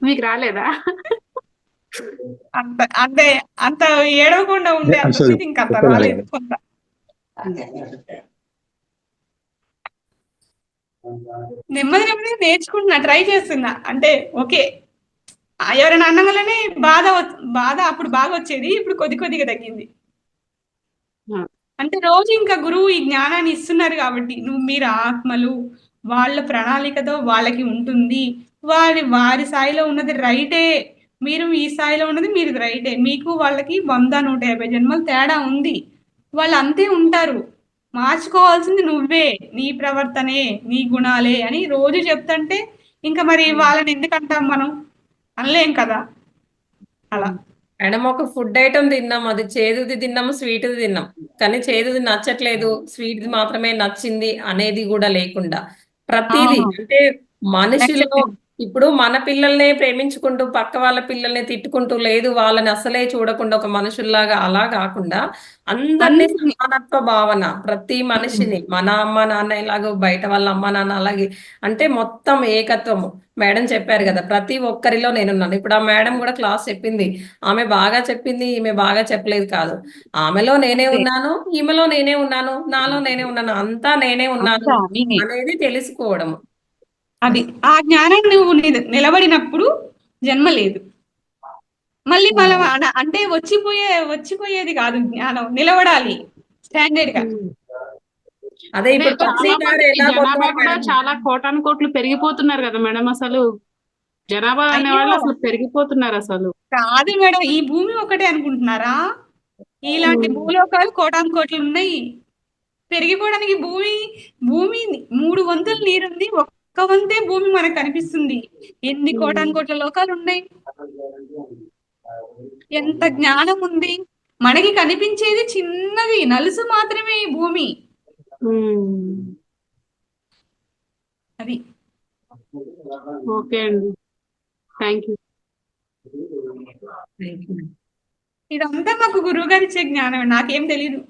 మీకు రాలేదా? అంత ఏడవకుండా ఉండే అంత స్థితి ఇంకంత రాలేదు. కొంత నెమ్మది నెమ్మది నేర్చుకుంటున్నా, ట్రై చేస్తున్నా. అంటే ఓకే, ఎవరైనా అన్నగానే బాధ అప్పుడు బాగా వచ్చేది, ఇప్పుడు కొద్దిగా తగ్గింది. అంటే రోజు ఇంకా గురువు ఈ జ్ఞానాన్ని ఇస్తున్నారు కాబట్టి మీరు ఆత్మలు, వాళ్ళ ప్రణాళికతో వాళ్ళకి ఉంటుంది. వారి స్థాయిలో ఉన్నది రైటే, మీరు ఈ స్థాయిలో ఉన్నది మీరు రైటే. మీకు వాళ్ళకి 100-150 జన్మలు తేడా ఉంది. వాళ్ళు అంతే ఉంటారు. మార్చుకోవాల్సింది నువ్వే, నీ ప్రవర్తనే, నీ గుణాలే అని రోజు చెప్తుంటే ఇంకా మరి వాళ్ళని ఎందుకంటాం మనం? అనలేం కదా. అలా మేడం ఒక ఫుడ్ ఐటమ్ తిన్నాం, అది చేదుది తిన్నాము, స్వీట్ది తిన్నాం, కానీ చేదుది నచ్చట్లేదు, స్వీట్ది మాత్రమే నచ్చింది అనేది కూడా లేకుండా ప్రతిదీ, అంటే మనిషిలో ఇప్పుడు మన పిల్లల్నే ప్రేమించుకుంటూ పక్క వాళ్ళ పిల్లల్ని తిట్టుకుంటూ లేదు వాళ్ళని అసలే చూడకుండా ఒక మనుషుల్లాగా అలా కాకుండా అందరినీ అందరినీ సమానత్వ భావన ప్రతి మనిషిని మన అమ్మ నాన్న ఎలాగో బయట వాళ్ళ అమ్మ నాన్న అలాగే అంటే మొత్తం ఏకత్వము. మేడం చెప్పారు కదా ప్రతి ఒక్కరిలో నేనున్నాను. ఇప్పుడు ఆ మేడం కూడా క్లాస్ చెప్పింది. ఆమె బాగా చెప్పింది, ఈమె బాగా చెప్పలేదు కాదు. ఆమెలో నేనే అంతే ఉన్నాను, ఈమెలో నేనే ఉన్నాను, నాలో నేనే ఉన్నాను, అంతా నేనే ఉన్నాను అంతా నేనే. అనేది తెలుసుకోవడము. అది ఆ జ్ఞానం నువ్వు నిలబడినప్పుడు జన్మ లేదు. మళ్ళీ మనం అంటే వచ్చిపోయేది కాదు జ్ఞానం, నిలబడాలి స్టాండర్డ్ గా. అదే అదే ఇప్పుడు పత్రి చాలా గారు మందికి ఎలా జనాభా పోతున్నారు కూడా మేడం? చాలా కోటాను కోట్లు పెరిగిపోతున్నారు కదా మేడం. అసలు జనాభా అనే అయ్యో వాళ్ళు అసలు పెరిగిపోతున్నారు అసలు. కాదు మేడం, ఈ భూమి ఒకటే అనుకుంటున్నారా? ఇలాంటి భూలోకాలు కోటాను కోట్లు ఉన్నాయి. పెరిగిపోవడానికి భూమి భూమి 3 వంతులు నీరుంది, ఒక్క వంతే భూమి మనకు కనిపిస్తుంది. ఎన్ని కోటాను కోట్ల లోకాలు ఉన్నాయి, ఎంత జ్ఞానం ఉంది. మనకి కనిపించేది చిన్నది నలుసు మాత్రమే ఈ భూమి. అది ఓకే అండి, థ్యాంక్ యూ. ఇదంతా మాకు గురువు గారు ఇచ్చే జ్ఞానం, నాకేం తెలీదు.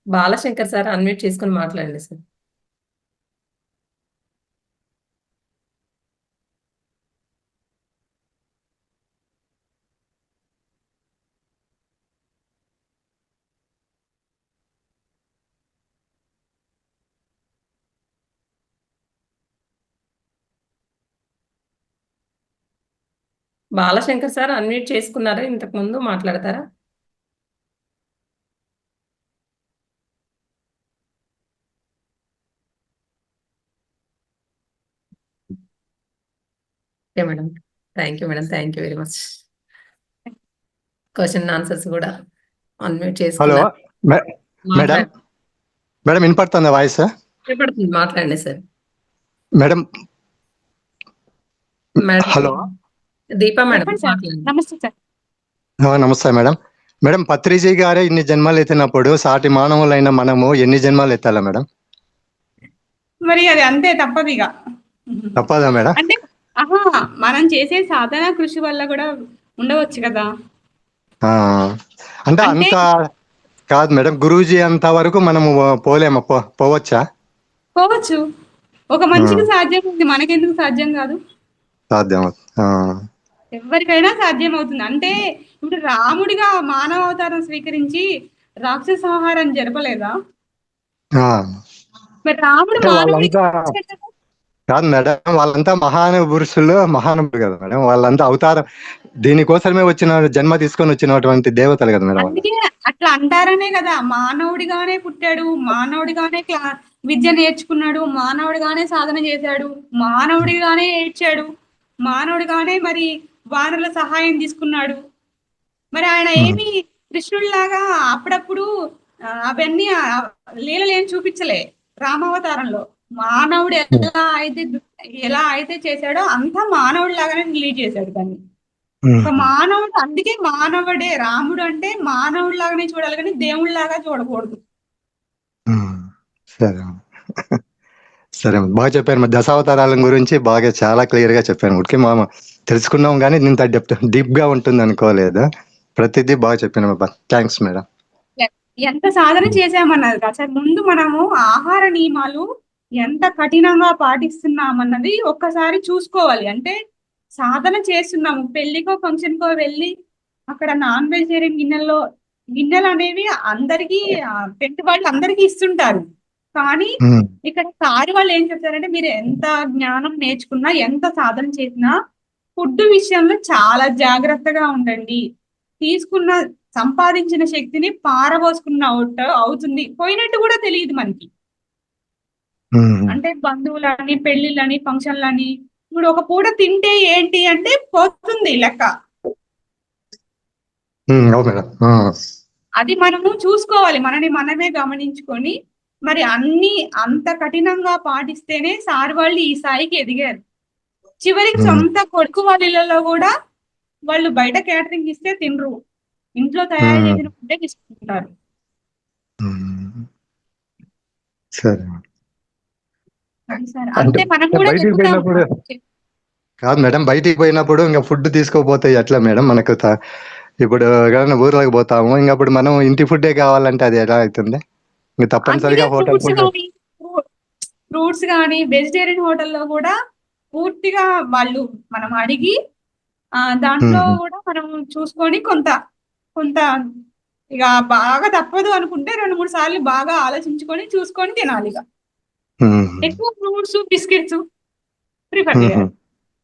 బాలశంకర్ సార్ అన్మ్యూట్ చేసుకుని మాట్లాడండి సార్. బాలశంకర్ సార్ అన్మ్యూట్ చేసుకున్నారా? ఇంతకు ముందు మాట్లాడతారా? Okay madam, thank you madam, thank you very much. Question answers కూడా అన్మ్యూట్ హలో చేసుకున్నారు. మేడం మాట్లాడండి. మేడం వినపడుతుందా వాయిస్? వినపడుతుంది, మాట్లాడండి sir. Madam madam hello Deepa madam చెప్పండి సార్. మాట్లాడండి. నమస్తే సార్. నమస్తే మేడం. మేడం పత్రిజీ గారే ఇన్ని జన్మలు ఎత్తినప్పుడు సాటి మానవులైన మనము ఎన్ని జన్మలు ఎత్తాలా మేడం? మరి అది అంతే, తప్పదు ఇక. తప్పదా మేడం? అంటే మనం చేసే సాధన కృషి వల్ల కూడా ఉండవచ్చు కదా. ఆ, అంటే అంటే అంత కాదు మేడం, గురూజీ అంత వరకు మనము పోలేమా? పోవచ్చా? పోవచ్చు. ఒక మనిషికి సాధ్యం ఉంది, మనకెందుకు సాధ్యం కాదు? సాధ్యం. ఎవరికైనా సాధ్యం అవుతుంది. అంటే ఇప్పుడు రాముడిగా మానవ అవతారం స్వీకరించి రాక్షస సంహారం జరపలేదా? మరి రాముడు అంటే మానవుడికి వాళ్ళంతా కాదు మేడం, వాళ్ళంతా మహానుభులు కదా మేడం. వాళ్ళంతా అవతారం దీనికోసమే వచ్చిన జన్మ తీసుకొని వచ్చినటువంటి దేవతలు కదా మేడం. అందుకే అట్లా అంటారనే కదా, మానవుడిగానే పుట్టాడు, మానవుడిగానే విద్య నేర్చుకున్నాడు, మానవుడిగానే సాధన చేశాడు, మానవుడిగానే ఏడ్చాడు, మానవుడిగానే మరి వానరుల సహాయం తీసుకున్నాడు. మరి ఆయన ఏమి కృష్ణుడిలాగా అప్పుడప్పుడు అవన్నీ లీలలేం చూపించలే. రామావతారంలో మానవుడు ఎలా అయితే చేశాడో అంతా మానవుడి లాగానే లీడ్ చేశాడు దాన్ని. ఒక మానవుడు, అందుకే మానవుడే రాముడు అంటే మానవుడి లాగానే చూడాలి కానీ దేవుడిలాగా చూడకూడదు. సరే సరే, బాగా చెప్పారు. మరి దశావతారాల గురించి బాగా చాలా క్లియర్ గా చెప్పాను. ఉడికి మామ తెలుసుకున్నాం కానీ ఇంత డీప్ గా ఉంటుంది అనుకోలేదు. ప్రతిదీ బాగా చెప్పాను. Thanks madam. ఎంత సాధన చేశామన్నది కాదు సార్, ముందు మనము ఆహార నియమాలు ఎంత కఠినంగా పాటిస్తున్నామన్నది ఒక్కసారి చూసుకోవాలి. అంటే సాధన చేస్తున్నాము, పెళ్లికో ఫంక్షన్కో వెళ్ళి అక్కడ నాన్ వెజిటేరియన్ గిన్నెలు అనేవి అందరికీ పెట్టి వాళ్ళు అందరికీ ఇస్తుంటారు. కానీ ఇక్కడ సారి వాళ్ళు ఏం చెప్తారంటే, మీరు ఎంత జ్ఞానం నేర్చుకున్నా, ఎంత సాధన చేసినా ఫుడ్ విషయంలో చాలా జాగ్రత్తగా ఉండండి. సంపాదించిన శక్తిని పారబోసుకున్న అవుతుంది, పోయినట్టు కూడా తెలియదు మనకి. అంటే బంధువులని, పెళ్లిళ్ళని, ఫంక్షన్లని ఇప్పుడు ఒక పూట తింటే ఏంటి అంటే పోతుంది లెక్క. అది మనము చూసుకోవాలి, మనమే గమనించుకొని మరి అన్ని అంత కఠినంగా పాటిస్తేనే సార్ వాళ్ళు ఈ స్థాయికి ఎదిగారు. చివరికి సొంత కొడుకు వాళ్ళలో కూడా వాళ్ళు బయట క్యాటరింగ్ ఇస్తే తినరు, ఇంట్లో తయారు చేసిన ఫుడ్డే తీసుకుంటారు. సరే. అది సార్. అంటే అంతే మనం కూడా బయటికి చెప్పుతాం. పోయినప్పుడు కాదు మేడం, బయటికి పోయినప్పుడు ఇంకా ఫుడ్ తీసుకోపోతే ఎట్లా మేడం? మనకు ఇప్పుడు ఏదైనా ఊర్లోకి పోతాము, ఇంకా అప్పుడు మనం ఇంటి ఫుడ్డే కావాలంటే అది ఎలా అవుతుంది? ఇంకా అందుకే తప్పనిసరిగా హోటల్ ఫ్రూట్స్ ఫుడ్. కానీ ఫ్రూట్స్ కానీ వెజిటేరియన్ హోటల్లో కూడా పూర్తిగా వాళ్ళు మనం అడిగి దాంట్లో కూడా మనం చూసుకొని కొంత కొంత ఇక బాగా తప్పదు అనుకుంటే 2-3 సార్లు బాగా ఆలోచించుకొని చూసుకొని తినాలి. ఇక ఎక్కువ ఫ్రూట్స్ బిస్కెట్స్ ప్రిఫర్ చేయాలి.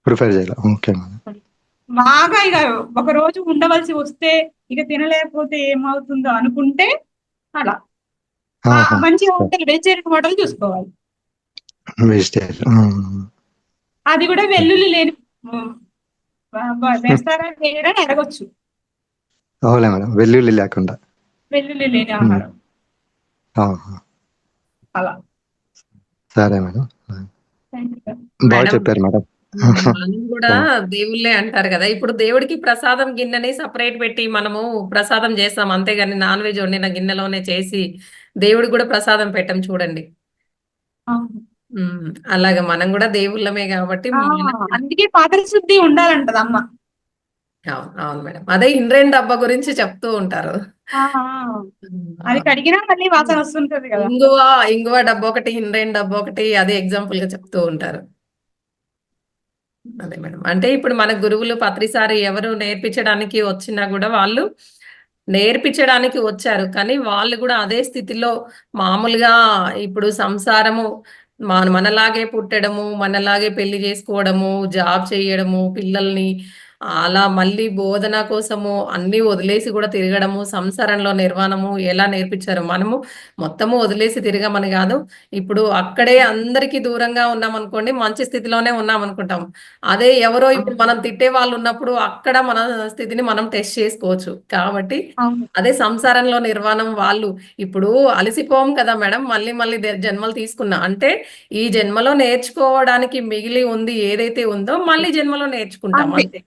ప్రిఫర్ చేయాలి. Okay madam. బాగా ఇక ఒక రోజు ఉండవలసి వస్తే ఇక తినలేకపోతే ఏమవుతుందో అనుకుంటే అలా మంచి హోటల్ వెజిటేరియన్ హోటల్ చూసుకోవాలి. వెజిటేరియన్. అది కూడా వెల్లుల్లి లేని వేస్తారా వేయరా అని అడగొచ్చు. అవులే మేడం, వెల్లుల్లి లేకుండా. వెల్లుల్లి లేని ఆహారం అలా. సరే మేడం, థ్యాంక్ యూ. బాగా మేడం చెప్పారు మేడం. మనం కూడా దేవుళ్ళే అంటారు కదా. ఇప్పుడు దేవుడికి ప్రసాదం గిన్నెని సపరేట్ పెట్టి మనము ప్రసాదం చేస్తాం, అంతేగాని నాన్ వెజ్ వండిన గిన్నెలోనే చేసి దేవుడికి కూడా ప్రసాదం పెట్టం చూడండి. అవును. అలాగా మనం కూడా దేవుళ్ళమే కాబట్టి అందుకే పాత్ర శుద్ధి ఉండాలంటది అమ్మ. అవును అవును మేడం, అదే ఇంద్రేన్ డబ్బా గురించి చెప్తూ ఉంటారు. అది కడిగినా మళ్ళీ వాసన వస్తుంటది కదా. ఇంగువ డబ్బా ఒకటి, ఇంద్రేన్ డబ్బా ఒకటి, అదే ఎగ్జాంపుల్ గా చెప్తూ ఉంటారు. అదే మేడం, అంటే ఇప్పుడు మన గురువులు పత్రిసారి ఎవరు నేర్పించడానికి వచ్చినా కూడా వాళ్ళు నేర్పించడానికి వచ్చారు, కానీ వాళ్ళు కూడా అదే స్థితిలో మామూలుగా ఇప్పుడు సంసారము మనలాగే పుట్టడము, మనలాగే పెళ్లి చేసుకోవడము, జాబ్ చేయడము, పిల్లల్ని అలా మళ్ళీ బోధన కోసము అన్ని వదిలేసి కూడా తిరగడము, సంసారంలో నిర్వాణము ఎలా నేర్పించారు. మనము మొత్తము వదిలేసి తిరగమని కాదు, ఇప్పుడు అక్కడే అందరికీ దూరంగా ఉన్నాం అనుకోండి, మంచి స్థితిలోనే ఉన్నాం అనుకుంటాం. అదే ఎవరో ఇప్పుడు మనం తిట్టే వాళ్ళు ఉన్నప్పుడు అక్కడ మన స్థితిని మనం టెస్ట్ చేసుకోవచ్చు. కాబట్టి అదే సంసారంలో నిర్వాణం వాళ్ళు ఇప్పుడు అలసిపోం కదా మేడం, మళ్ళీ మళ్ళీ జన్మలు తీసుకున్నా అంటే ఈ జన్మలో నేర్చుకోవడానికి మిగిలి ఉంది ఏదైతే ఉందో మళ్ళీ జన్మలో నేర్చుకుంటాం అంతే.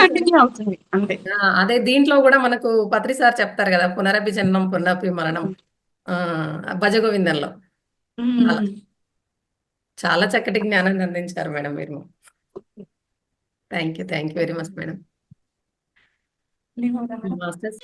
కంటిన్యూ అవుతుంది అంతే. అదే దీంట్లో కూడా మనకు పత్రి సార్ చెప్తారు కదా, పునరపి జన్మం పునరపి మరణం భజగోవిందంలో. అలా చాలా చక్కటి జ్ఞానాన్ని అందించారు మేడం మీరు. Thank you very much madam. Masters.